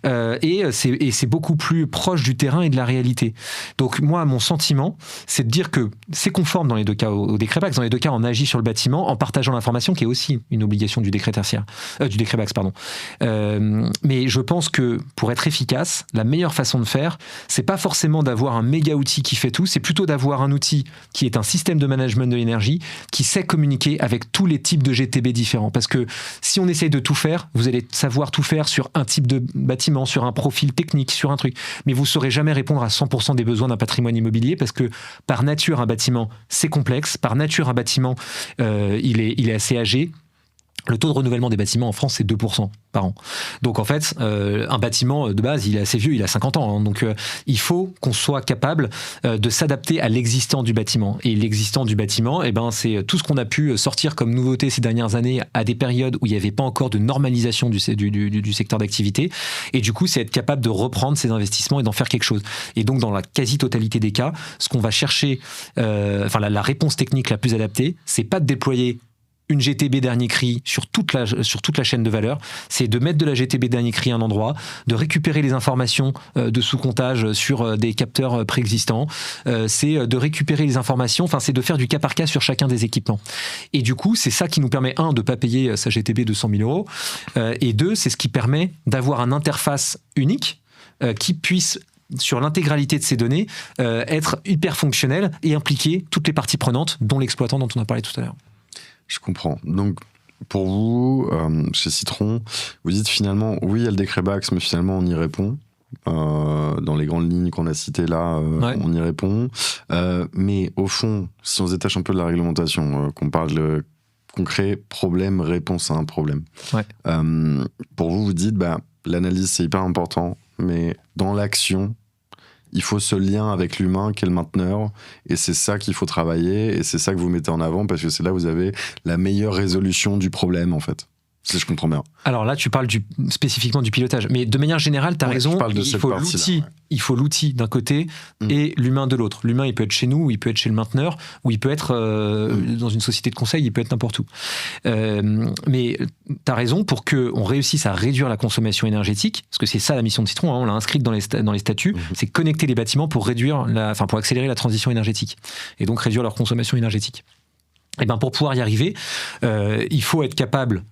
et c'est beaucoup plus proche du terrain et de la réalité. Donc moi, mon sentiment, c'est de dire que c'est conforme dans les deux cas au décret Bax. Dans les deux cas, on agit sur le bâtiment en partageant l'information, qui est aussi une obligation du décret tertiaire, du décret Bax, pardon. Mais je pense que pour être efficace, la meilleure façon de faire, c'est pas forcément d'avoir un méga outil qui fait tout, c'est plutôt d'avoir un outil qui est un système de management de l'énergie qui sait communiquer avec tous les types de GTB différents. Parce que si on essaye de tout faire, vous allez savoir tout faire sur un type de bâtiment, sur un profil technique, sur un truc. Mais vous ne saurez jamais répondre à 100% des besoins d'un patrimoine immobilier, parce que par nature, un bâtiment, c'est complexe. Par nature, un bâtiment, il est assez âgé. Le taux de renouvellement des bâtiments en France, c'est 2% par an. Donc en fait, un bâtiment de base, il est assez vieux, il a 50 ans. Hein. Donc il faut qu'on soit capable de s'adapter à l'existant du bâtiment. Et l'existant du bâtiment, c'est tout ce qu'on a pu sortir comme nouveauté ces dernières années à des périodes où il n'y avait pas encore de normalisation du secteur d'activité. Et du coup, c'est être capable de reprendre ces investissements et d'en faire quelque chose. Et donc dans la quasi-totalité des cas, ce qu'on va chercher, la réponse technique la plus adaptée, c'est pas de déployer une GTB dernier cri sur toute la chaîne de valeur, c'est de mettre de la GTB dernier cri à un endroit, de récupérer les informations de sous-comptage sur des capteurs préexistants, c'est de récupérer les informations, c'est de faire du cas par cas sur chacun des équipements. Et du coup, c'est ça qui nous permet, un, de ne pas payer sa GTB de 100 000 €, et deux, c'est ce qui permet d'avoir une interface unique qui puisse, sur l'intégralité de ces données, être hyper fonctionnelle et impliquer toutes les parties prenantes, dont l'exploitant dont on a parlé tout à l'heure. Je comprends. Donc, pour vous, chez Citron, vous dites finalement, oui, il y a le décret Bax, mais finalement, on y répond. Dans les grandes lignes qu'on a citées là, on y répond. Mais au fond, si on se détache un peu de la réglementation, qu'on parle concret, problème, réponse à un problème. Ouais. Pour vous, vous dites, l'analyse, c'est hyper important, mais dans l'action, il faut ce lien avec l'humain qui est le mainteneur, et c'est ça qu'il faut travailler, et c'est ça que vous mettez en avant, parce que c'est là où vous avez la meilleure résolution du problème, en fait. Si je comprends bien. Alors là, tu parles spécifiquement du pilotage. Mais de manière générale, tu as raison. Il faut l'outil d'un côté et l'humain de l'autre. L'humain, il peut être chez nous, ou il peut être chez le mainteneur, ou il peut être dans une société de conseil, il peut être n'importe où. Mais tu as raison, pour qu'on réussisse à réduire la consommation énergétique, parce que c'est ça la mission de Citron, on l'a inscrite dans les statuts, c'est connecter les bâtiments pour accélérer la transition énergétique. Et donc réduire leur consommation énergétique. Et pour pouvoir y arriver, il faut être capable,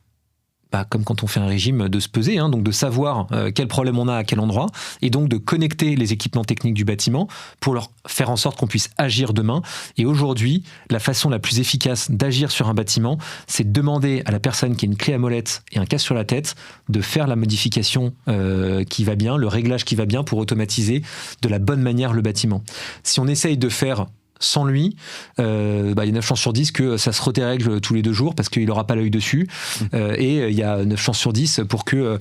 comme quand on fait un régime, de se peser, donc de savoir quel problème on a à quel endroit, et donc de connecter les équipements techniques du bâtiment pour leur faire en sorte qu'on puisse agir demain. Et aujourd'hui, la façon la plus efficace d'agir sur un bâtiment, c'est de demander à la personne qui a une clé à molette et un casque sur la tête de faire la modification qui va bien, le réglage qui va bien, pour automatiser de la bonne manière le bâtiment. Si on essaye de faire sans lui, il y a 9 chances sur 10 que ça se redérègle tous les 2 jours parce qu'il n'aura pas l'œil dessus, et il y a 9 chances sur 10 pour que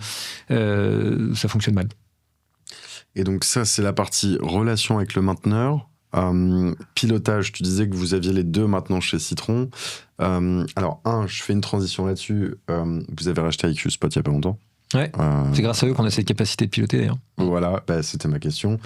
ça fonctionne mal. Et donc ça, c'est la partie relation avec le mainteneur. Pilotage, tu disais que vous aviez les deux maintenant chez Citron. Alors, je fais une transition là-dessus. Vous avez racheté IQ Spot il n'y a pas longtemps. Ouais, c'est grâce à eux qu'on a cette capacité de piloter d'ailleurs. Voilà, c'était ma question.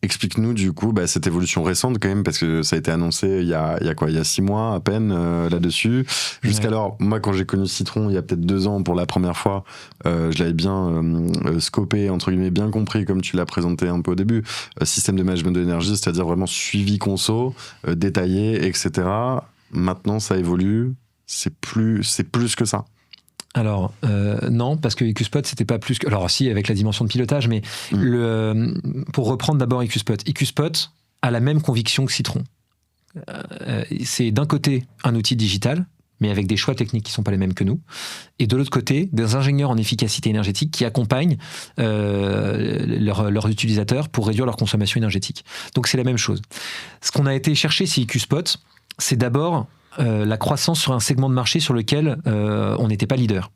Explique-nous du coup cette évolution récente quand même, parce que ça a été annoncé il y a 6 mois à peine là-dessus. Jusqu'alors, moi quand j'ai connu Citron il y a peut-être 2 ans pour la première fois, je l'avais bien scopé, entre guillemets, bien compris comme tu l'as présenté un peu au début. Système de management de l'énergie, c'est-à-dire vraiment suivi conso, détaillé, etc. Maintenant ça évolue, c'est plus que ça. Alors, non, parce que EQSpot, c'était pas plus que... Alors, si, avec la dimension de pilotage, mais pour reprendre d'abord EQSpot a la même conviction que Citron. C'est d'un côté un outil digital, mais avec des choix techniques qui ne sont pas les mêmes que nous, et de l'autre côté, des ingénieurs en efficacité énergétique qui accompagnent leurs utilisateurs pour réduire leur consommation énergétique. Donc, c'est la même chose. Ce qu'on a été chercher chez EQSpot, c'est d'abord... la croissance sur un segment de marché sur lequel on n'était pas leader.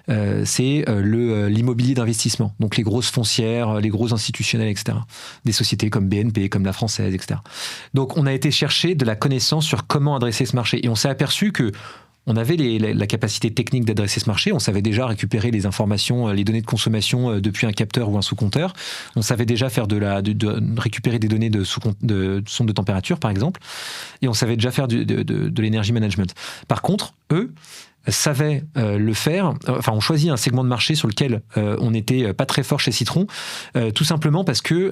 C'est l'immobilier d'investissement, donc les grosses foncières, les gros institutionnels, etc. Des sociétés comme BNP, comme la Française, etc. Donc on a été chercher de la connaissance sur comment adresser ce marché. Et on s'est aperçu que on avait la capacité technique d'adresser ce marché. On savait déjà récupérer les informations, les données de consommation depuis un capteur ou un sous-compteur. On savait déjà faire de récupérer des données de sonde de température, par exemple. Et on savait déjà faire de l'énergie management. Par contre, eux savaient le faire. Enfin, on choisit un segment de marché sur lequel on n'était pas très fort chez Citron, tout simplement parce que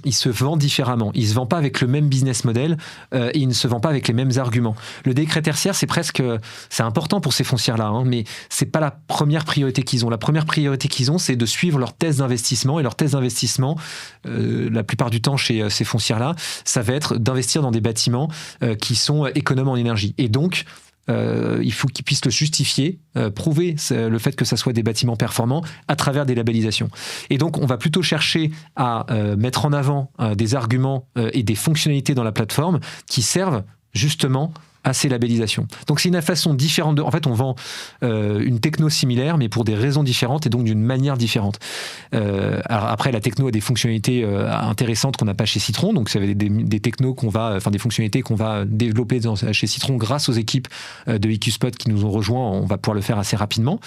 il se vend différemment. Il se vend pas avec le même business model et il ne se vend pas avec les mêmes arguments. Le décret tertiaire, c'est important pour ces foncières-là, hein, mais c'est pas la première priorité qu'ils ont. La première priorité qu'ils ont, c'est de suivre leur thèse d'investissement, et leur thèse d'investissement, la plupart du temps chez ces foncières-là, ça va être d'investir dans des bâtiments qui sont économes en énergie. Et donc, il faut qu'ils puissent le justifier, prouver le fait que ça soit des bâtiments performants à travers des labellisations. Et donc, on va plutôt chercher à mettre en avant des arguments et des fonctionnalités dans la plateforme qui servent justement à ces labellisations. Donc, c'est une façon différente de... En fait, on vend une techno similaire, mais pour des raisons différentes et donc d'une manière différente. Alors après, la techno a des fonctionnalités intéressantes qu'on n'a pas chez Citron. Donc, c'est des technos des fonctionnalités qu'on va développer chez Citron grâce aux équipes de EQSpot qui nous ont rejoints. On va pouvoir le faire assez rapidement.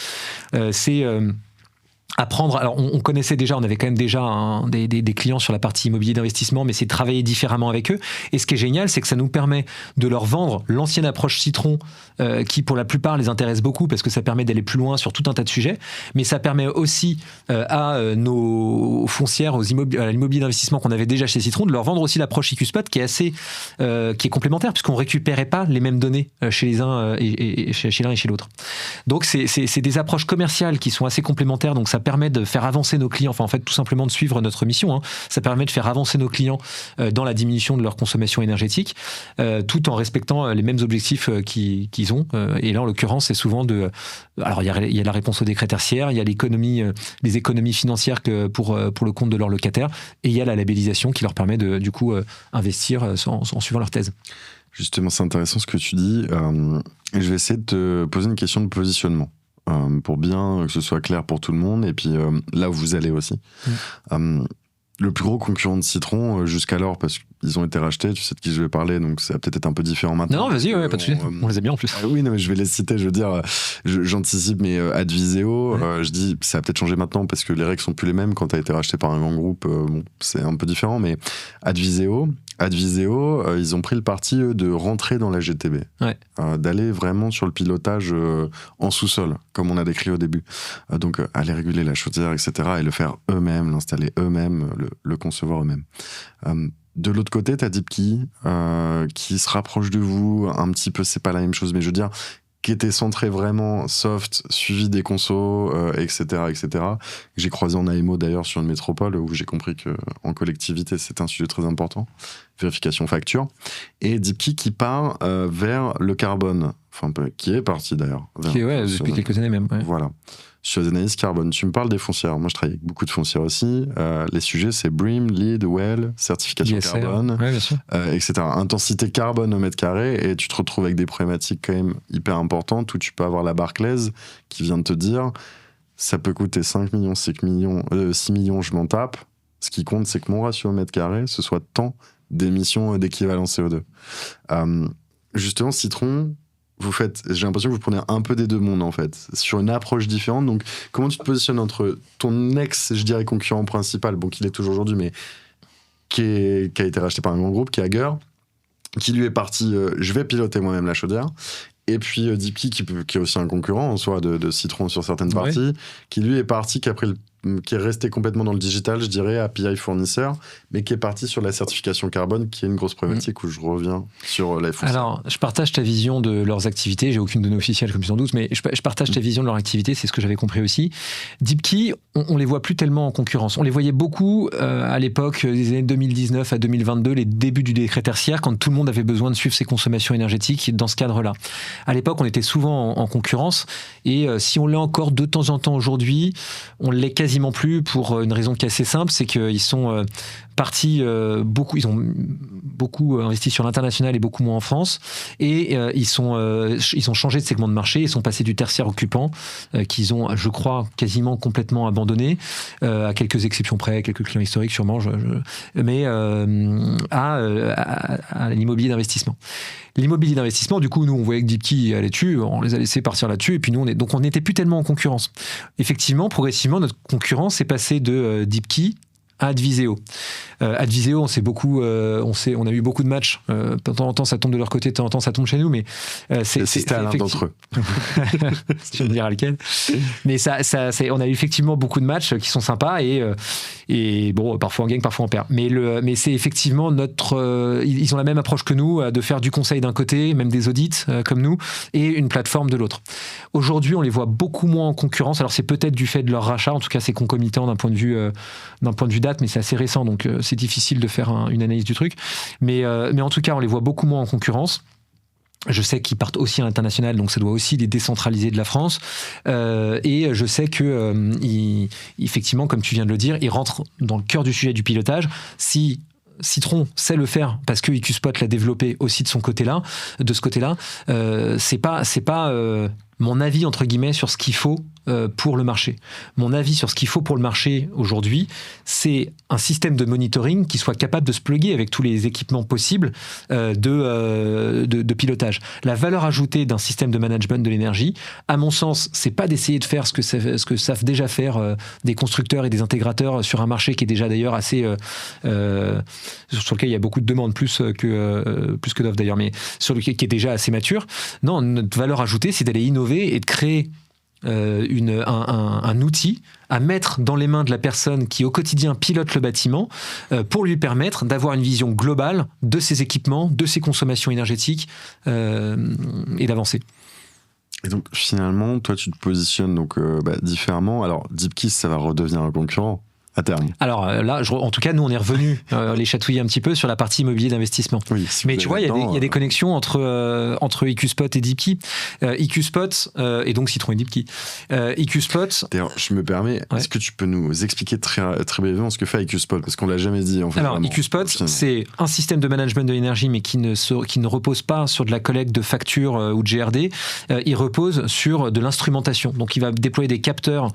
Apprendre, alors on connaissait déjà, on avait quand même déjà des clients sur la partie immobilier d'investissement, mais c'est travailler différemment avec eux. Et ce qui est génial, c'est que ça nous permet de leur vendre l'ancienne approche Citron, qui pour la plupart les intéresse beaucoup parce que ça permet d'aller plus loin sur tout un tas de sujets, mais ça permet aussi à nos foncières, à l'immobilier d'investissement qu'on avait déjà chez Citron, de leur vendre aussi l'approche EQSpot qui est complémentaire, puisqu'on récupérait pas les mêmes données chez les uns et chez l'un et chez l'autre. Donc c'est des approches commerciales qui sont assez complémentaires, donc ça permet de faire avancer nos clients, enfin en fait tout simplement de suivre notre mission, hein. Ça permet de faire avancer nos clients dans la diminution de leur consommation énergétique, tout en respectant les mêmes objectifs qu'ils ont. Et là en l'occurrence c'est souvent alors il y a la réponse au décret tertiaire, il y a les économies financières pour le compte de leurs locataires, et il y a la labellisation qui leur permet de du coup investir en suivant leur thèse. Justement, c'est intéressant ce que tu dis. Je vais essayer de te poser une question de positionnement. Pour bien que ce soit clair pour tout le monde, et puis là où vous allez aussi. Le plus gros concurrent de Citron jusqu'alors, parce qu'ils ont été rachetés, tu sais de qui je vais parler, donc ça va peut-être être un peu différent maintenant. Non, vas-y, pas de suite. On les a bien en plus. Oui, non, mais je vais les citer, je veux dire, j'anticipe, mais Adviseo, je dis, ça va peut-être changer maintenant parce que les règles sont plus les mêmes. Quand tu as été racheté par un grand groupe, c'est un peu différent, mais Adviseo, ils ont pris le parti, eux, de rentrer dans la GTB, d'aller vraiment sur le pilotage en sous-sol, comme on a décrit au début. Donc, aller réguler la chaudière, etc., et le faire eux-mêmes, l'installer eux-mêmes, le concevoir eux-mêmes. De l'autre côté, t'as DeepKey, qui se rapproche de vous un petit peu, c'est pas la même chose, mais je veux dire, qui était centré vraiment soft, suivi des consos, etc., etc. J'ai croisé en AMO d'ailleurs sur une métropole où j'ai compris qu'en collectivité, c'est un sujet très important. Vérification facture. Et DeepKey qui part vers le carbone, qui est parti d'ailleurs. Depuis quelques années même. Ouais. Voilà. Sur les analyses carbone. Tu me parles des foncières. Moi, je travaille avec beaucoup de foncières aussi. Les sujets, c'est BREEAM, LEED, WELL, certification ISR, carbone, etc. Intensité carbone au mètre carré. Et tu te retrouves avec des problématiques quand même hyper importantes où tu peux avoir la Barclays qui vient de te dire ça peut coûter 5 millions, 6 millions, je m'en tape. Ce qui compte, c'est que mon ratio au mètre carré, ce soit tant d'émissions d'équivalent CO2. Justement, Citron, j'ai l'impression que vous prenez un peu des deux mondes, en fait, sur une approche différente. Donc, comment tu te positionnes entre ton ex, je dirais, concurrent principal, bon, qu'il est toujours aujourd'hui, mais qui a été racheté par un grand groupe, qui est Hager, qui lui est parti, je vais piloter moi-même la chaudière. Et puis Deepkey, qui est aussi un concurrent en soi de Citron sur certaines parties, qui lui est parti, qui est resté complètement dans le digital, je dirais, API fournisseur, mais qui est parti sur la certification carbone, qui est une grosse problématique où je reviens sur la FOC. Alors, je partage ta vision de leurs activités. J'ai aucune donnée officielle, comme tu t'en doutes, mais je partage ta vision de leur activité. C'est ce que j'avais compris aussi. Deepkey, on les voit plus tellement en concurrence. On les voyait beaucoup à l'époque des années 2019 à 2022, les débuts du décret tertiaire, quand tout le monde avait besoin de suivre ses consommations énergétiques dans ce cadre-là. À l'époque, on était souvent en concurrence, et si on l'est encore de temps en temps aujourd'hui, on l'est quasiment plus pour une raison qui est assez simple, c'est qu'ils sont partis ils ont beaucoup investi sur l'international et beaucoup moins en France, et ils ont changé de segment de marché, ils sont passés du tertiaire occupant qu'ils ont, je crois, quasiment complètement abandonné, à quelques exceptions près, quelques clients historiques sûrement, mais à l'immobilier d'investissement. L'immobilier d'investissement, du coup, nous, on voyait que Deepkey allait dessus, on les a laissés partir là-dessus, et puis nous, donc on n'était plus tellement en concurrence. Effectivement, progressivement, notre concurrence est passée de Deepkey à Adviseo. Adviseo, on a eu beaucoup de matchs. De temps en temps, ça tombe de leur côté, de temps en temps, ça tombe chez nous, mais c'était à l'un d'entre eux. Je ne dirai lequel. Mais on a eu effectivement beaucoup de matchs qui sont sympas, et bon, parfois on gagne, parfois on perd. Mais c'est effectivement ils ont la même approche que nous, de faire du conseil d'un côté, même des audits comme nous, et une plateforme de l'autre. Aujourd'hui, on les voit beaucoup moins en concurrence. Alors c'est peut-être du fait de leur rachat, en tout cas c'est concomitant d'un point de vue date, mais c'est assez récent, donc c'est difficile de faire une analyse du truc. Mais en tout cas, on les voit beaucoup moins en concurrence. Je sais qu'ils partent aussi à l'international, donc ça doit aussi les décentraliser de la France. Et je sais que, effectivement, comme tu viens de le dire, ils rentrent dans le cœur du sujet du pilotage. Si Citron sait le faire parce que EQSpot l'a développé aussi de ce côté-là, c'est pas mon avis entre guillemets sur ce qu'il faut pour le marché. Mon avis sur ce qu'il faut pour le marché aujourd'hui, c'est un système de monitoring qui soit capable de se plugger avec tous les équipements possibles de pilotage. La valeur ajoutée d'un système de management de l'énergie, à mon sens, c'est pas d'essayer de faire ce que savent déjà faire des constructeurs et des intégrateurs sur un marché qui est déjà d'ailleurs assez sur lequel il y a beaucoup de demandes plus que d'offres d'ailleurs, mais sur lequel qui est déjà assez mature. Non, notre valeur ajoutée, c'est d'aller innover et de créer un outil à mettre dans les mains de la personne qui au quotidien pilote le bâtiment pour lui permettre d'avoir une vision globale de ses équipements, de ses consommations énergétiques et d'avancer. Et donc finalement, toi tu te positionnes donc, différemment. Alors Deepkey, ça va redevenir un concurrent à terme. Alors là, en tout cas, nous, on est revenu les chatouiller un petit peu sur la partie immobilier d'investissement. Oui, mais tu vois, il y a des connexions entre EQSpot et Deepkey. EQSpot, et donc Citron et Deepkey. EQSpot... D'ailleurs, je me permets, est-ce que tu peux nous expliquer très, très brièvement ce que fait EQSpot? Parce qu'on ne l'a jamais dit, en fait. Alors, EQSpot, c'est un système de management de l'énergie, mais qui ne repose pas sur de la collecte de factures ou de GRD. Il repose sur de l'instrumentation. Donc, il va déployer des capteurs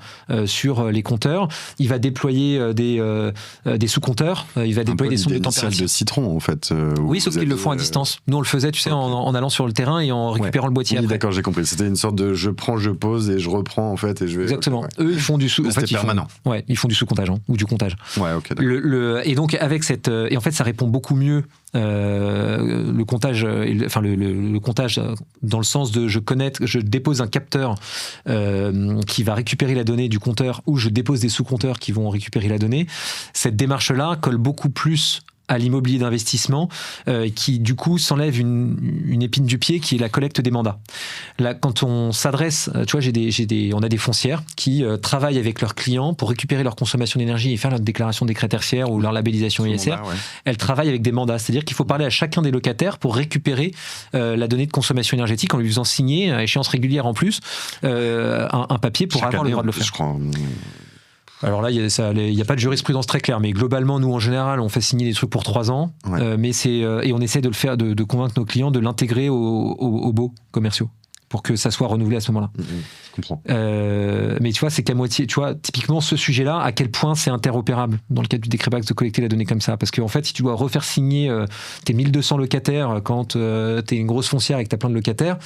sur les compteurs. Il va déployer des sous-compteurs, il va déployer des sondes de température. de Citron, en fait. Oui, sauf qu'ils le font à distance. Nous, on le faisait, tu sais, en allant sur le terrain et en récupérant le boîtier après. D'accord, j'ai compris. C'était une sorte de je prends, je pose et je reprends, en fait, et je vais... Exactement. Okay, Eux, ils font du sous... C'était permanent. Ils font du sous-comptage, ou du comptage. Ouais, ok, d'accord. Et donc, avec cette... Et en fait, ça répond beaucoup mieux le comptage, le comptage dans le sens de je dépose un capteur qui va récupérer la donnée du compteur, ou je dépose des sous-compteurs qui vont récupérer la donnée. Cette démarche-là colle beaucoup plus à l'immobilier d'investissement qui du coup s'enlève une épine du pied qui est la collecte des mandats. Là, quand on s'adresse, tu vois, on a des foncières qui travaillent avec leurs clients pour récupérer leur consommation d'énergie et faire leur déclaration de décret tertiaire ou leur labellisation ISR. Mandat, ouais. Elles travaillent avec des mandats, c'est-à-dire qu'il faut parler à chacun des locataires pour récupérer la donnée de consommation énergétique en lui faisant signer à échéance régulière en plus un papier pour avoir le droit de le faire. Je crois. Alors là, il n'y a pas de jurisprudence très claire, mais globalement, nous, en général, on fait signer des trucs pour 3 ans, ouais. Et on essaie de le faire, de convaincre nos clients de l'intégrer aux baux commerciaux. pour que ça soit renouvelé à ce moment-là. Je comprends. Mais tu vois, c'est qu'à moitié, tu vois, typiquement ce sujet-là, à quel point c'est interopérable dans le cadre du décret Bax de collecter la donnée comme ça. Parce qu'en fait, si tu dois refaire signer tes 1200 locataires quand t'es une grosse foncière et que t'as plein de locataires,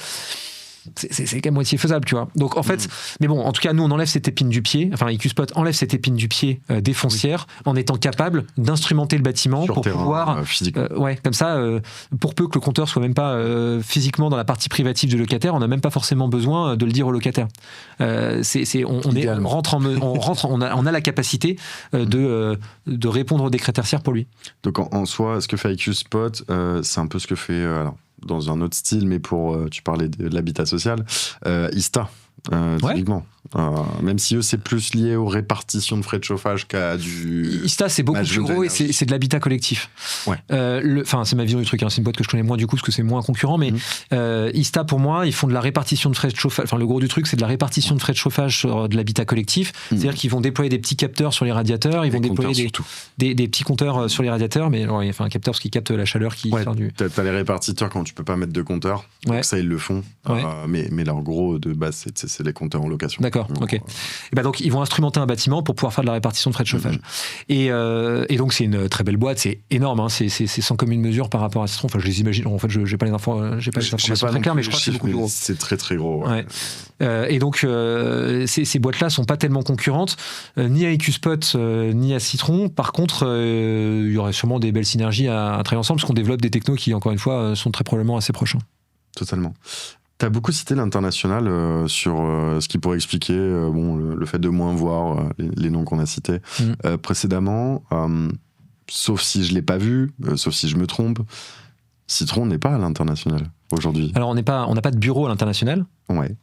c'est qu'à moitié faisable, tu vois. Donc en fait, mais bon, en tout cas, nous on enlève cette épine du pied, enfin EcoSpot enlève cette épine du pied des foncières en étant capable d'instrumenter le bâtiment sur pour terrain, pouvoir, ouais, comme ça, pour peu que le compteur soit même pas physiquement dans la partie privative du locataire, on n'a même pas forcément besoin de le dire au locataire. On a la capacité de répondre au décret tertiaire pour lui. Donc en soi, ce que fait EcoSpot, c'est un peu ce que fait dans un autre style, mais tu parlais de l'habitat social, ISTA, typiquement. Même si eux, c'est plus lié aux répartitions de frais de chauffage qu'à du... ISTA, c'est beaucoup plus gros et c'est de l'habitat collectif. Ouais. Enfin, c'est ma vision du truc, hein. C'est une boîte que je connais moins du coup, parce que c'est moins concurrent, mais ISTA, pour moi, ils font de la répartition de frais de chauffage. Enfin, le gros du truc, c'est de la répartition de frais de chauffage sur de l'habitat collectif. C'est-à-dire qu'ils vont déployer des petits capteurs sur les radiateurs, ils vont déployer des petits compteurs sur les radiateurs, mais alors, il y a un capteur qui capte la chaleur qui sort du... T'as les répartiteurs quand tu peux pas mettre de compteur, donc ça, ils le font. Mais là, en gros, de base, c'est les compteurs en location. D'accord, ok. Et donc, ils vont instrumenter un bâtiment pour pouvoir faire de la répartition de frais de chauffage. Et donc, c'est une très belle boîte, c'est énorme, hein, c'est sans commune mesure par rapport à Citron. Enfin, je les imagine, en fait, je n'ai pas les informations très claires, mais je crois que c'est beaucoup plus gros. C'est très, très gros. Ouais. Et donc, ces boîtes-là sont pas tellement concurrentes, ni à EcoSpot, ni à Citron. Par contre, il y aurait sûrement des belles synergies à travailler ensemble, parce qu'on développe des technos qui, encore une fois, sont très probablement assez proches. Totalement. Tu as beaucoup cité l'international sur ce qui pourrait expliquer le fait de moins voir les noms qu'on a cités précédemment, sauf si je ne l'ai pas vu, sauf si je me trompe. Citron n'est pas à l'international aujourd'hui. Alors on n'a pas de bureau à l'international,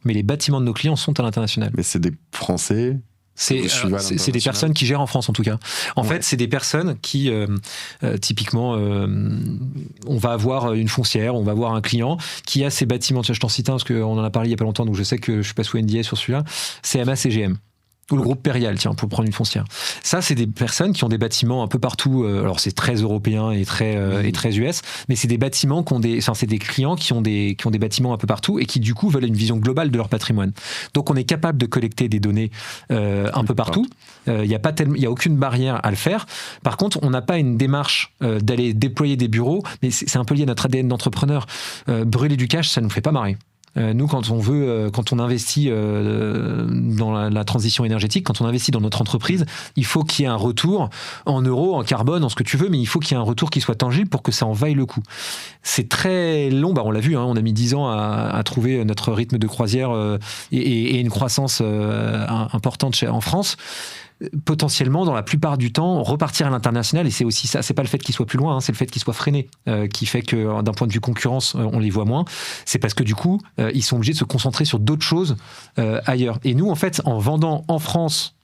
mais les bâtiments de nos clients sont à l'international. Mais c'est des Français. C'est des personnes qui gèrent en France en tout cas. En fait, c'est des personnes qui, typiquement, on va avoir une foncière, on va avoir un client qui a ces bâtiments. Je t'en cite un parce qu'on en a parlé il n'y a pas longtemps, donc je sais que je suis pas sous NDA sur celui-là. CMA CGM. Ou le groupe Perial, tiens, pour prendre une foncière. Ça, c'est des personnes qui ont des bâtiments un peu partout. Alors, c'est très européen et très US, mais c'est des bâtiments c'est des clients qui ont des bâtiments un peu partout et qui, du coup, veulent une vision globale de leur patrimoine. Donc, on est capable de collecter des données un peu partout. Il n'y a aucune barrière à le faire. Par contre, on n'a pas une démarche d'aller déployer des bureaux, mais c'est un peu lié à notre ADN d'entrepreneur. Brûler du cash, ça ne nous fait pas marrer. Nous, quand on investit dans la transition énergétique, quand on investit dans notre entreprise, il faut qu'il y ait un retour en euros, en carbone, en ce que tu veux, mais il faut qu'il y ait un retour qui soit tangible pour que ça en vaille le coup. C'est très long, on l'a vu, hein, on a mis 10 ans à trouver notre rythme de croisière et une croissance importante en France. Potentiellement, dans la plupart du temps, repartir à l'international, et c'est aussi ça, c'est pas le fait qu'il soit plus loin, hein, c'est le fait qu'il soit freiné, qui fait que d'un point de vue concurrence, on les voit moins. C'est parce que du coup, ils sont obligés de se concentrer sur d'autres choses ailleurs. Et nous, en fait, en vendant en France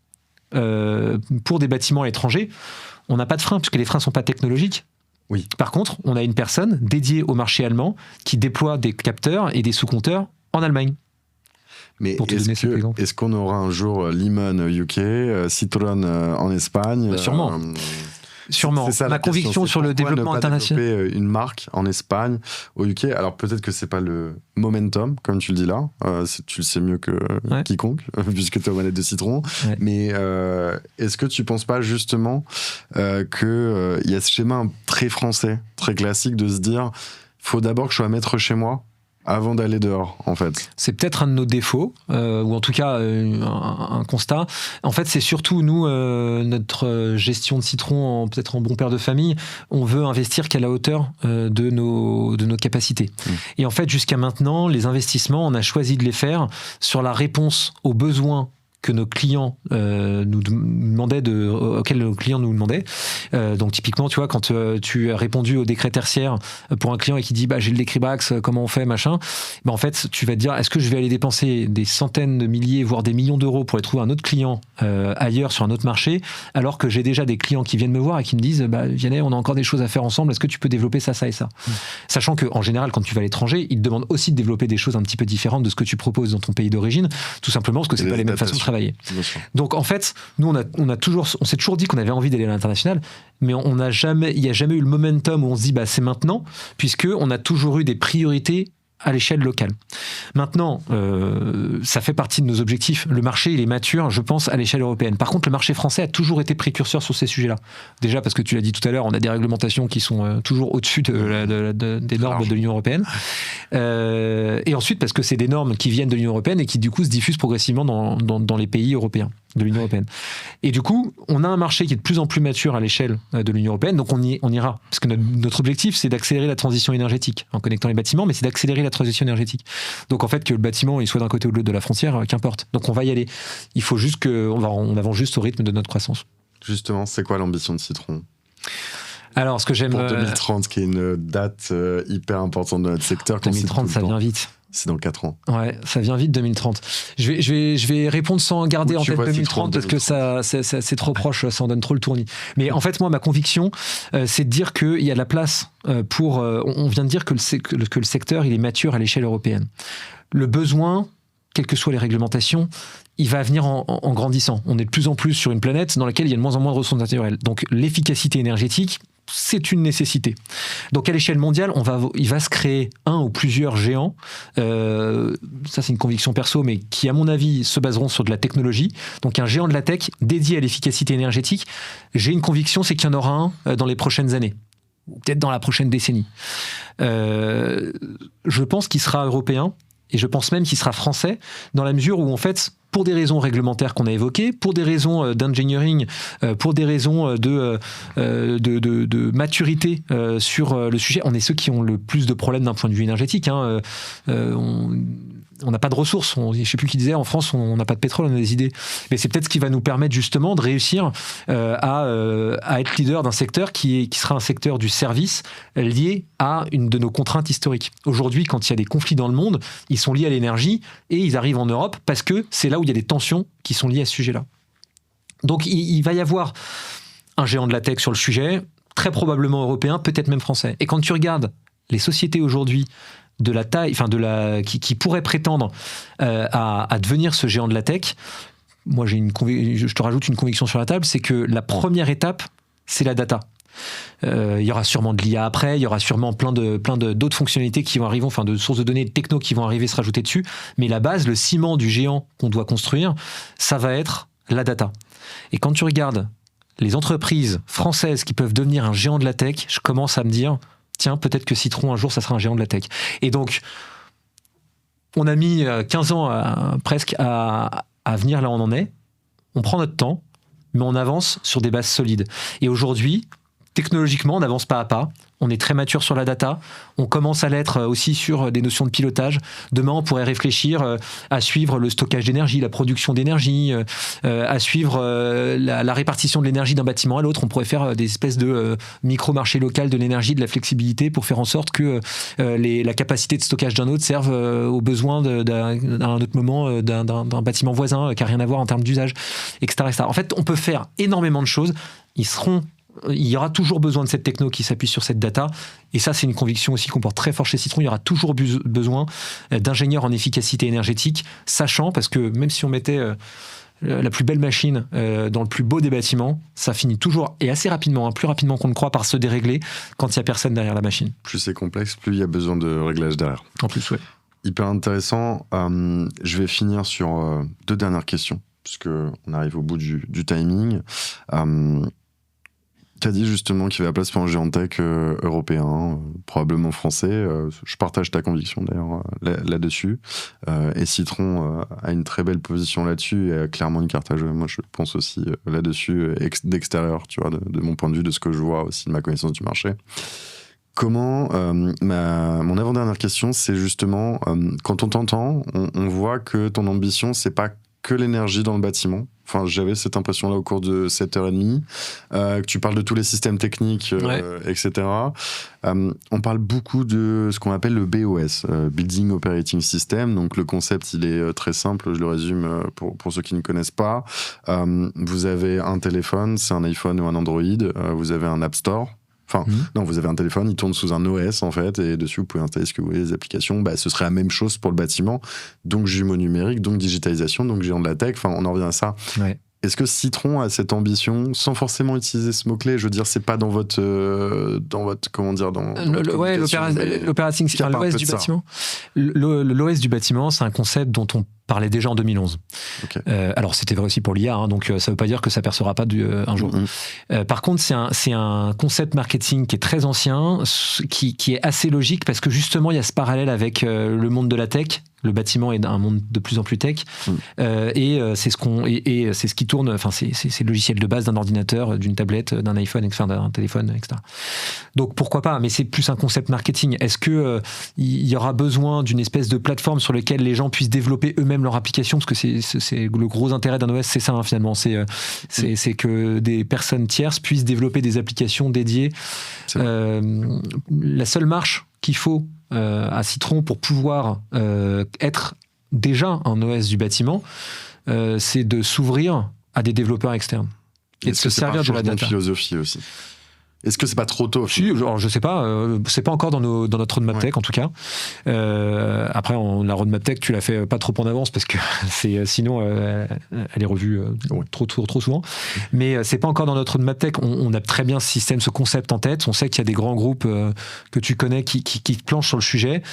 pour des bâtiments à l'étranger, on n'a pas de frein, puisque les freins sont pas technologiques. Oui. Par contre, on a une personne dédiée au marché allemand qui déploie des capteurs et des sous-compteurs en Allemagne. Mais est-ce qu'on aura un jour Limon UK, Citron en Espagne Sûrement. Sûrement. Ma conviction sur le développement international. Développer une marque en Espagne, au UK. Alors peut-être que c'est pas le momentum, comme tu le dis là. Tu le sais mieux que quiconque, puisque tu es aux manettes de Citron. Ouais. Mais est-ce que tu penses pas justement qu'il y a ce schéma très français, très classique de se dire, faut d'abord que je sois maître chez moi avant d'aller dehors, en fait. C'est peut-être un de nos défauts, ou en tout cas un constat. En fait, c'est surtout nous, notre gestion de Citron, peut-être en bon père de famille, on veut investir qu'à la hauteur de nos capacités. Et en fait, jusqu'à maintenant, les investissements, on a choisi de les faire sur la réponse aux besoins que nos clients nous demandaient, auxquels nos clients nous demandaient. Donc typiquement, tu vois, quand tu as répondu au décret tertiaire pour un client et qui dit j'ai le décret Bax, comment on fait, machin, en fait, tu vas te dire, est-ce que je vais aller dépenser des centaines de milliers, voire des millions d'euros pour aller trouver un autre client ailleurs sur un autre marché, alors que j'ai déjà des clients qui viennent me voir et qui me disent, Vianney, on a encore des choses à faire ensemble, est-ce que tu peux développer ça, ça et ça Sachant qu'en général, quand tu vas à l'étranger, ils te demandent aussi de développer des choses un petit peu différentes de ce que tu proposes dans ton pays d'origine, tout simplement parce que c'est pas les mêmes façons de travailler. Donc en fait, nous on s'est toujours dit qu'on avait envie d'aller à l'international, mais il n'y a jamais eu le momentum où on se dit c'est maintenant, puisque on a toujours eu des priorités à l'échelle locale. Maintenant, ça fait partie de nos objectifs. Le marché, il est mature, je pense, à l'échelle européenne. Par contre, le marché français a toujours été précurseur sur ces sujets-là. Déjà parce que tu l'as dit tout à l'heure, on a des réglementations qui sont toujours au-dessus des normes de l'Union européenne. Et ensuite parce que c'est des normes qui viennent de l'Union européenne et qui du coup se diffusent progressivement dans les pays européens de l'Union européenne. Et du coup, on a un marché qui est de plus en plus mature à l'échelle de l'Union européenne, donc on ira. Parce que notre objectif, c'est d'accélérer la transition énergétique en connectant les bâtiments, mais c'est d'accélérer la transition énergétique. Donc en fait, que le bâtiment il soit d'un côté ou de l'autre de la frontière, qu'importe. Donc on va y aller. Il faut juste on avance juste au rythme de notre croissance. Justement, c'est quoi l'ambition de Citron ? Alors, ce que j'aime... Pour 2030, qui est une date hyper importante de notre secteur. 2030, ça vient vite. C'est dans 4 ans. Ouais, ça vient vite 2030. Je vais répondre sans garder en tête 2030 parce que c'est trop proche, ça en donne trop le tournis. Mais en fait, moi, ma conviction, c'est de dire qu'il y a de la place pour... on vient de dire que le secteur, il est mature à l'échelle européenne. Le besoin, quelles que soient les réglementations, il va venir en grandissant. On est de plus en plus sur une planète dans laquelle il y a de moins en moins de ressources naturelles. Donc l'efficacité énergétique, c'est une nécessité. Donc à l'échelle mondiale, il va se créer un ou plusieurs géants, ça c'est une conviction perso, mais qui à mon avis se baseront sur de la technologie. Donc un géant de la tech dédié à l'efficacité énergétique, j'ai une conviction, c'est qu'il y en aura un dans les prochaines années, ou peut-être dans la prochaine décennie. Je pense qu'il sera européen, et je pense même qu'il sera français, dans la mesure où en fait, pour des raisons réglementaires qu'on a évoquées, pour des raisons d'engineering, pour des raisons de maturité sur le sujet, on est ceux qui ont le plus de problèmes d'un point de vue énergétique. On n'a pas de ressources. Je ne sais plus qui disait, en France, on n'a pas de pétrole, on a des idées. Mais c'est peut-être ce qui va nous permettre justement de réussir à être leader d'un secteur qui sera un secteur du service lié à une de nos contraintes historiques. Aujourd'hui, quand il y a des conflits dans le monde, ils sont liés à l'énergie et ils arrivent en Europe parce que c'est là où il y a des tensions qui sont liées à ce sujet-là. Donc il va y avoir un géant de la tech sur le sujet, très probablement européen, peut-être même français. Et quand tu regardes les sociétés aujourd'hui de la taille, qui pourrait prétendre à devenir ce géant de la tech, moi je te rajoute une conviction sur la table, c'est que la première étape, c'est la data. Il y aura sûrement de l'IA après, il y aura sûrement plein d'autres fonctionnalités qui vont arriver, enfin de sources de données techno qui vont arriver se rajouter dessus, mais la base, le ciment du géant qu'on doit construire, ça va être la data. Et quand tu regardes les entreprises françaises qui peuvent devenir un géant de la tech, je commence à me dire, tiens, peut-être que Citron, un jour, ça sera un géant de la tech. Et donc, on a mis 15 ans presque à venir là où on en est. On prend notre temps, mais on avance sur des bases solides. Et aujourd'hui, technologiquement, on avance pas à pas. On est très mature sur la data. On commence à l'être aussi sur des notions de pilotage. Demain, on pourrait réfléchir à suivre le stockage d'énergie, la production d'énergie, à suivre la répartition de l'énergie d'un bâtiment à l'autre. On pourrait faire des espèces de micro-marché local de l'énergie, de la flexibilité pour faire en sorte que la capacité de stockage d'un autre serve aux besoins à un autre moment d'un bâtiment voisin qui n'a rien à voir en termes d'usage, etc., etc. En fait, on peut faire énormément de choses. Il y aura toujours besoin de cette techno qui s'appuie sur cette data. Et ça, c'est une conviction aussi qu'on porte très fort chez Citron. Il y aura toujours besoin d'ingénieurs en efficacité énergétique, sachant, parce que même si on mettait la plus belle machine dans le plus beau des bâtiments, ça finit toujours, et assez rapidement, plus rapidement qu'on ne croit, par se dérégler quand il n'y a personne derrière la machine. Plus c'est complexe, plus il y a besoin de réglage derrière. En plus, ouais. Hyper intéressant. Je vais finir sur 2 dernières questions, puisqu'on arrive au bout du timing. Tu as dit justement qu'il y avait la place pour un géant tech européen, probablement français. Je partage ta conviction d'ailleurs là-dessus. Et Citron a une très belle position là-dessus et a clairement une carte à jouer. Moi, je pense aussi là-dessus, d'extérieur, tu vois, de mon point de vue, de ce que je vois aussi, de ma connaissance du marché. Comment, mon avant-dernière question, c'est justement, quand on t'entend, on voit que ton ambition, c'est pas que l'énergie dans le bâtiment. Enfin, j'avais cette impression-là au cours de 7h30, que tu parles de tous les systèmes techniques, etc. On parle beaucoup de ce qu'on appelle le BOS, Building Operating System. Donc, le concept, il est très simple. Je le résume pour ceux qui ne connaissent pas. Vous avez un téléphone, c'est un iPhone ou un Android. Vous avez un App Store. Enfin, non, vous avez un téléphone, il tourne sous un OS, en fait, et dessus, vous pouvez installer ce que vous voulez, les applications. Ce serait la même chose pour le bâtiment. Donc, jumeau numérique, donc digitalisation, donc géant de la tech. Enfin, on en revient à ça. Ouais. Est-ce que Citron a cette ambition, sans forcément utiliser ce mot-clé? Je veux dire, c'est pas dans votre comment dire, dans votre l'operating, l'OS du bâtiment. L'OS du bâtiment, c'est un concept dont on parlait déjà en 2011. Okay. Alors, c'était vrai aussi pour l'IA, hein, donc ça veut pas dire que ça percera pas un jour. Par contre, c'est un concept marketing qui est très ancien, qui est assez logique, parce que justement, il y a ce parallèle avec le monde de la tech. Le bâtiment est un monde de plus en plus tech, et c'est ce qui tourne. Enfin, c'est le logiciel de base d'un ordinateur, d'une tablette, d'un iPhone, enfin, d'un téléphone, etc. Donc pourquoi pas? Mais c'est plus un concept marketing. Est-ce que il y aura besoin d'une espèce de plateforme sur laquelle les gens puissent développer eux-mêmes leur application? Parce que c'est le gros intérêt d'un OS, c'est ça, hein, finalement. C'est que des personnes tierces puissent développer des applications dédiées. La seule marche qu'il faut à Citron pour pouvoir être déjà un OS du bâtiment, c'est de s'ouvrir à des développeurs externes et de se servir de la data. Philosophie aussi. Est-ce que c'est pas trop tôt? Si, genre, je sais pas, c'est pas encore dans notre roadmap tech en tout cas. Après, la roadmap tech, tu l'as fait pas trop en avance parce que sinon elle est revue trop souvent. Mais c'est pas encore dans notre roadmap tech. On a très bien ce système, ce concept en tête. On sait qu'il y a des grands groupes que tu connais qui planchent sur le sujet.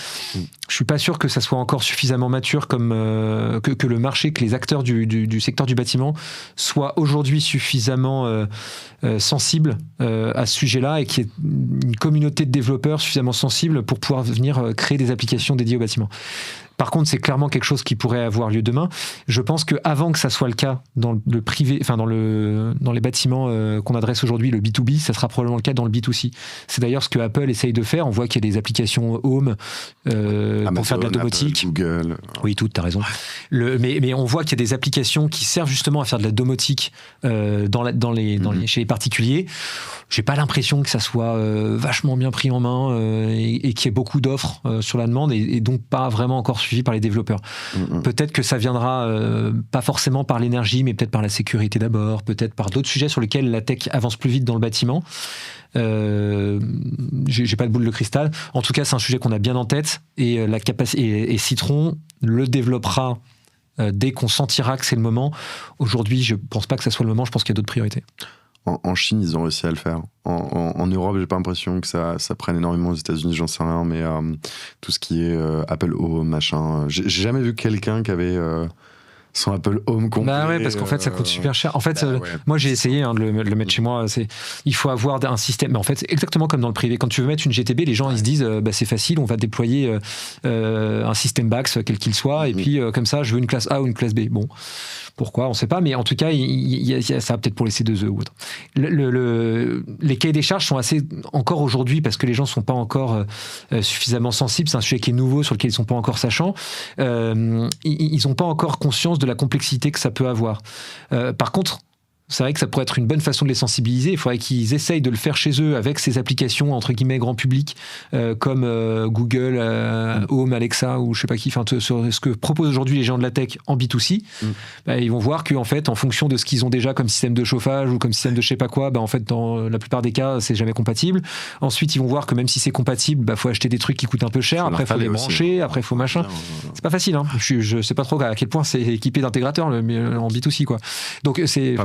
Je suis pas sûr que ça soit encore suffisamment mature comme que le marché, que les acteurs du secteur du bâtiment soient aujourd'hui suffisamment sensibles à ce sujet-là, et qu'il y ait une communauté de développeurs suffisamment sensible pour pouvoir venir créer des applications dédiées au bâtiment. Par contre, c'est clairement quelque chose qui pourrait avoir lieu demain. Je pense qu'avant que ça soit le cas dans le privé, enfin dans les bâtiments qu'on adresse aujourd'hui, le B2B, ça sera probablement le cas dans le B2C. C'est d'ailleurs ce que Apple essaye de faire. On voit qu'il y a des applications Home pour faire de la domotique. Google. Oui, t'as raison. Mais on voit qu'il y a des applications qui servent justement à faire de la domotique chez les particuliers. J'ai pas l'impression que ça soit vachement bien pris en main et qu'il y ait beaucoup d'offres sur la demande et donc pas vraiment encore suivi par les développeurs. Peut-être que ça viendra pas forcément par l'énergie, mais peut-être par la sécurité d'abord, peut-être par d'autres sujets sur lesquels la tech avance plus vite dans le bâtiment. J'ai pas de boule de cristal. En tout cas, c'est un sujet qu'on a bien en tête et et Citron le développera dès qu'on sentira que c'est le moment. Aujourd'hui, je pense pas que ça soit le moment. Je pense qu'il y a d'autres priorités. En Chine, ils ont réussi à le faire. En Europe, j'ai pas l'impression que ça prenne énormément. Aux États-Unis, j'en sais rien, mais tout ce qui est Apple Home, machin. J'ai jamais vu quelqu'un qui avait son Apple Home complet. Bah ouais, parce qu'en fait, ça coûte super cher. En fait, moi, j'ai essayé de le mettre chez moi. Il faut avoir un système. Mais en fait, c'est exactement comme dans le privé. Quand tu veux mettre une GTB, les gens ils se disent c'est facile, on va déployer un système BAX, quel qu'il soit, et puis comme ça, je veux une classe A ou une classe B. Bon. Pourquoi? On ne sait pas, mais en tout cas, ça va peut-être pour les C2E ou autre. Les cahiers des charges sont assez, encore aujourd'hui, parce que les gens ne sont pas encore suffisamment sensibles, c'est un sujet qui est nouveau, sur lequel ils ne sont pas encore sachants, ils n'ont pas encore conscience de la complexité que ça peut avoir. Par contre, c'est vrai que ça pourrait être une bonne façon de les sensibiliser. Il faudrait qu'ils essayent de le faire chez eux avec ces applications entre guillemets grand public comme Google, Home, Alexa ou je sais pas qui. Enfin, sur ce que proposent aujourd'hui les gens de la tech en B2C, ils vont voir qu'en fait, en fonction de ce qu'ils ont déjà comme système de chauffage ou comme système de je sais pas quoi, en fait, dans la plupart des cas, c'est jamais compatible. Ensuite, ils vont voir que même si c'est compatible, faut acheter des trucs qui coûtent un peu cher. Après, il faut les brancher. Après, il faut machin. C'est pas facile. Hein. Je sais pas trop à quel point c'est équipé d'intégrateurs en B2C quoi. Donc c'est.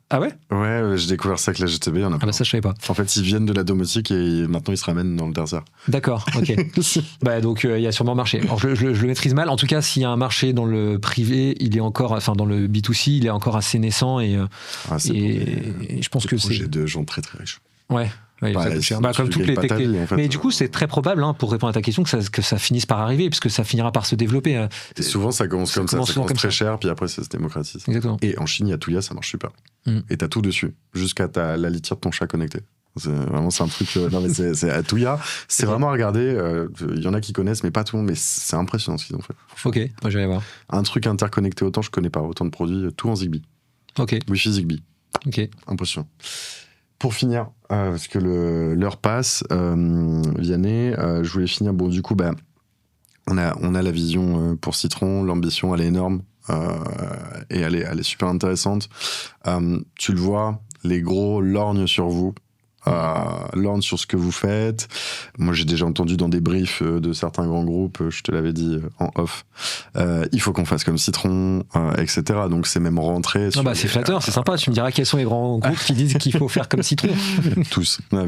Ah ouais? Ouais, j'ai découvert ça avec la GTB. Ça je savais pas. En fait, ils viennent de la domotique et maintenant ils se ramènent dans le désert. D'accord, ok. Donc il y a sûrement un marché. Alors je le maîtrise mal. En tout cas, s'il y a un marché dans le privé, il est encore, dans le B2C, il est encore assez naissant et je pense que c'est. J'ai de gens très très riches. Ouais. Comme toutes les techniques. En fait, mais du coup, c'est très probable, pour répondre à ta question, que ça finisse par arriver, puisque ça finira par se développer. Et souvent, ça commence comme ça. Ça commence très cher, puis après, ça se démocratise. Exactement. Et en Chine, il y a Tuya, ça marche super. Et t'as tout dessus, jusqu'à la litière de ton chat connecté. C'est un truc. Non, mais c'est à Tuya. C'est vraiment à regarder. Il y en a qui connaissent, mais pas tout le monde. Mais c'est impressionnant ce qu'ils ont fait. Ok, moi je vais voir. Un truc interconnecté autant, je connais pas. Autant de produits, tout en Zigbee. Ok. Wi-Fi Zigbee. Ok. Impressionnant. Pour finir, parce que l'heure passe, Vianney, je voulais finir. Bon, du coup, on a la vision pour Citron, l'ambition, elle est énorme et elle est super intéressante. Tu le vois, les gros lorgnent sur vous. learn sur ce que vous faites. Moi, j'ai déjà entendu dans des briefs de certains grands groupes, je te l'avais dit en off, il faut qu'on fasse comme Citron, etc. Donc, c'est même rentré. C'est flatteur, c'est sympa. Tu me diras quels sont les grands groupes qui disent qu'il faut faire comme Citron. Tous. Non,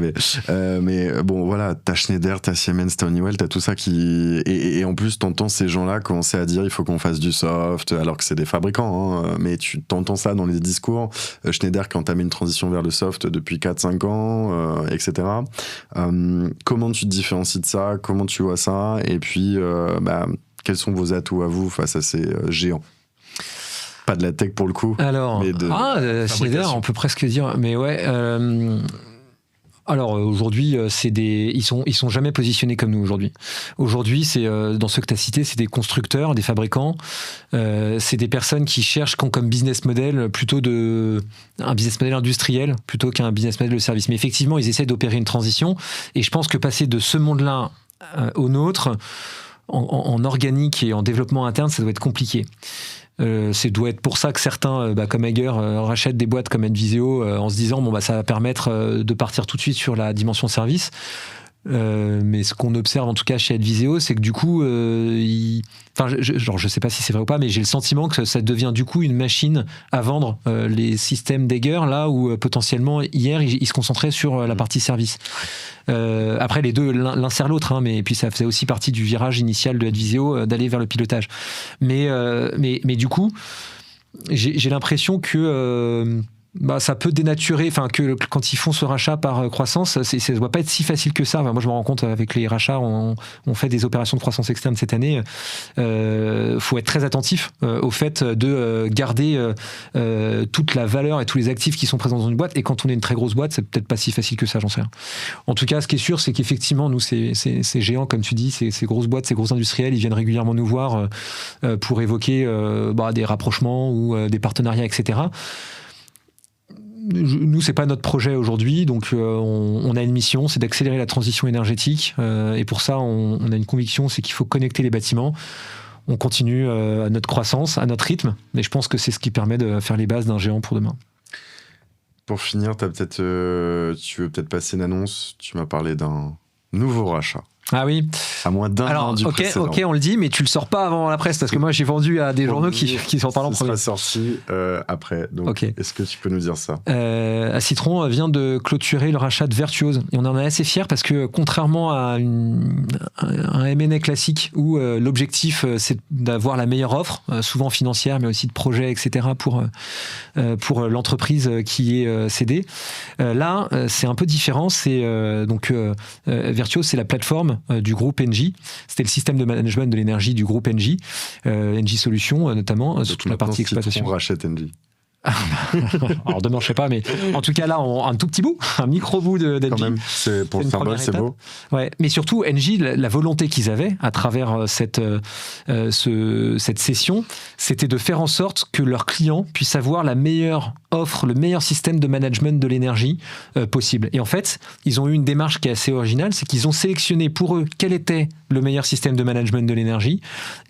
mais bon, voilà, t'as Schneider, t'as Siemens, t'as Honeywell, t'as tout ça qui... Et en plus, t'entends ces gens-là commencer à dire il faut qu'on fasse du soft, alors que c'est des fabricants, hein, mais tu t'entends ça dans les discours. Schneider qui entame une transition vers le soft depuis 4-5 ans, etc. Comment tu te différencies de ça? Comment tu vois ça? Et puis, quels sont vos atouts à vous face à ces géants? Pas de la tech pour le coup. Alors, mais Schneider, on peut presque dire, mais ouais. Alors aujourd'hui, ils sont jamais positionnés comme nous aujourd'hui. Aujourd'hui, c'est dans ceux que tu as cités, c'est des constructeurs, des fabricants, c'est des personnes qui cherchent comme business model plutôt un business model industriel plutôt qu'un business model de service. Mais effectivement, ils essaient d'opérer une transition et je pense que passer de ce monde-là au nôtre, en organique et en développement interne, ça doit être compliqué. C'est doit être pour ça que certains, comme Hager, rachètent des boîtes comme Adviseo en se disant ça va permettre de partir tout de suite sur la dimension service. Mais ce qu'on observe en tout cas chez Adviseo, c'est que du coup, je sais pas si c'est vrai ou pas, mais j'ai le sentiment que ça devient du coup une machine à vendre les systèmes d'Hager, là où potentiellement hier ils se concentraient sur la partie service. Après les deux, l'un sert l'autre, hein, mais puis ça faisait aussi partie du virage initial de Adviseo d'aller vers le pilotage. Mais du coup, j'ai l'impression que ça peut dénaturer, que quand ils font ce rachat par croissance, ça ne doit pas être si facile que ça. Moi, je me rends compte avec les rachats, on fait des opérations de croissance externe cette année. Faut être très attentif au fait de garder toute la valeur et tous les actifs qui sont présents dans une boîte. Et quand on est une très grosse boîte, c'est peut-être pas si facile que ça, j'en sais rien. En tout cas, ce qui est sûr, c'est qu'effectivement, nous, ces géants, comme tu dis, ces grosses boîtes, ces gros industriels, ils viennent régulièrement nous voir pour évoquer des rapprochements ou des partenariats, etc. Nous, c'est pas notre projet aujourd'hui, donc on a une mission, c'est d'accélérer la transition énergétique, et pour ça, on a une conviction, c'est qu'il faut connecter les bâtiments. On continue à notre croissance, à notre rythme, mais je pense que c'est ce qui permet de faire les bases d'un géant pour demain. Pour finir, tu veux peut-être passer une annonce. Tu m'as parlé d'un nouveau rachat. Ah oui. À moins d'un an du précédent. Ok, on le dit, mais tu le sors pas avant la presse, parce que moi j'ai vendu à des journaux qui s'en parlent en premier. Ça sera sorti après. Donc, Est-ce que tu peux nous dire ça? Citron vient de clôturer le rachat de Virtuose. Et on en est assez fiers parce que contrairement à un M&A classique où l'objectif c'est d'avoir la meilleure offre, souvent financière, mais aussi de projet, etc., pour l'entreprise qui est cédée. Là, c'est un peu différent. C'est Virtuose, c'est la plateforme du groupe Engie. C'était le système de management de l'énergie du groupe Engie, Engie Solutions notamment, sur toute la partie exploitation. On rachète Engie. Alors demain je sais pas, mais en tout cas là un tout petit bout, un micro bout d'Engie. Quand même, pour le symbole, c'est beau. Ouais, mais surtout Engie, la volonté qu'ils avaient à travers cette session, c'était de faire en sorte que leurs clients puissent avoir la meilleure offre, le meilleur système de management de l'énergie possible. Et en fait, ils ont eu une démarche qui est assez originale, c'est qu'ils ont sélectionné pour eux quel était le meilleur système de management de l'énergie,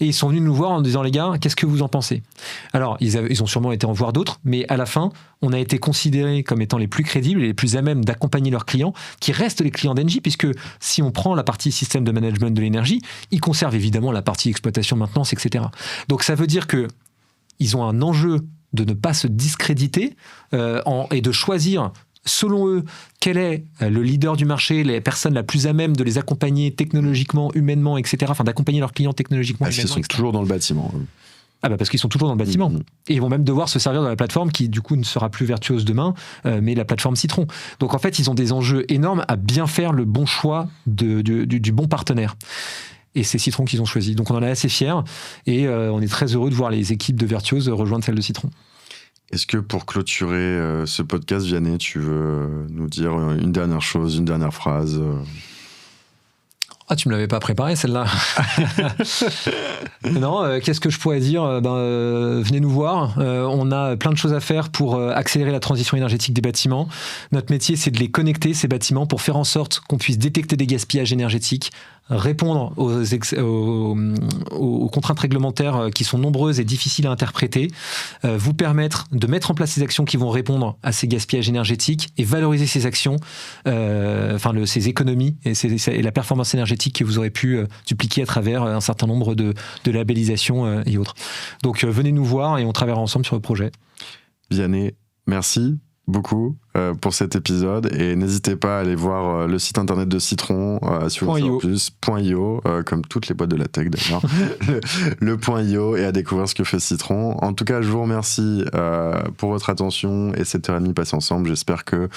et ils sont venus nous voir en disant les gars, qu'est-ce que vous en pensez? Alors ils ont sûrement été en voir d'autres, mais à la fin, on a été considérés comme étant les plus crédibles et les plus à même d'accompagner leurs clients, qui restent les clients d'Engie, puisque si on prend la partie système de management de l'énergie, ils conservent évidemment la partie exploitation, maintenance, etc. Donc ça veut dire que ils ont un enjeu de ne pas se discréditer et de choisir, selon eux, quel est le leader du marché, les personnes la plus à même de les accompagner technologiquement, humainement, etc. Enfin, d'accompagner leurs clients technologiquement, humainement. Parce qu'ils sont toujours dans le bâtiment. Parce qu'ils sont toujours dans le bâtiment. Et ils vont même devoir se servir de la plateforme qui, du coup, ne sera plus Virtuose demain, mais la plateforme Citron. Donc, en fait, ils ont des enjeux énormes à bien faire le bon choix du bon partenaire. Et c'est Citron qu'ils ont choisi. Donc, on en est assez fiers et on est très heureux de voir les équipes de Virtuose rejoindre celles de Citron. Est-ce que pour clôturer ce podcast, Vianney, tu veux nous dire une dernière chose, une dernière phrase Ah, tu me l'avais pas préparé celle-là. Non, qu'est-ce que je pourrais dire? Venez nous voir. On a plein de choses à faire pour accélérer la transition énergétique des bâtiments. Notre métier, c'est de les connecter, ces bâtiments, pour faire en sorte qu'on puisse détecter des gaspillages énergétiques, répondre aux contraintes réglementaires qui sont nombreuses et difficiles à interpréter, vous permettre de mettre en place ces actions qui vont répondre à ces gaspillages énergétiques et valoriser ces actions, ces économies et la performance énergétique que vous aurez pu dupliquer à travers un certain nombre de labellisations et autres. Donc venez nous voir et on travaillera ensemble sur le projet. Vianney, merci beaucoup pour cet épisode et n'hésitez pas à aller voir le site internet de Citron si vous voulez savoir plus, .io, comme toutes les boîtes de la tech d'ailleurs, le .io, et à découvrir ce que fait Citron. En tout cas, je vous remercie pour votre attention et cette heure et demie passée ensemble. J'espère que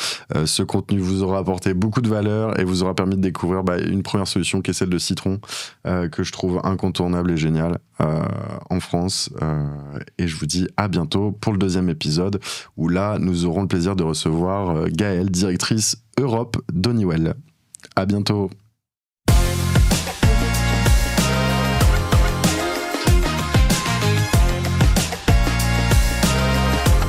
ce contenu vous aura apporté beaucoup de valeur et vous aura permis de découvrir une première solution qui est celle de Citron, que je trouve incontournable et géniale en France. Et je vous dis à bientôt pour le deuxième épisode où là, nous aurons le plaisir de recevoir Gaëlle, directrice Europe d'Honeywell. À bientôt.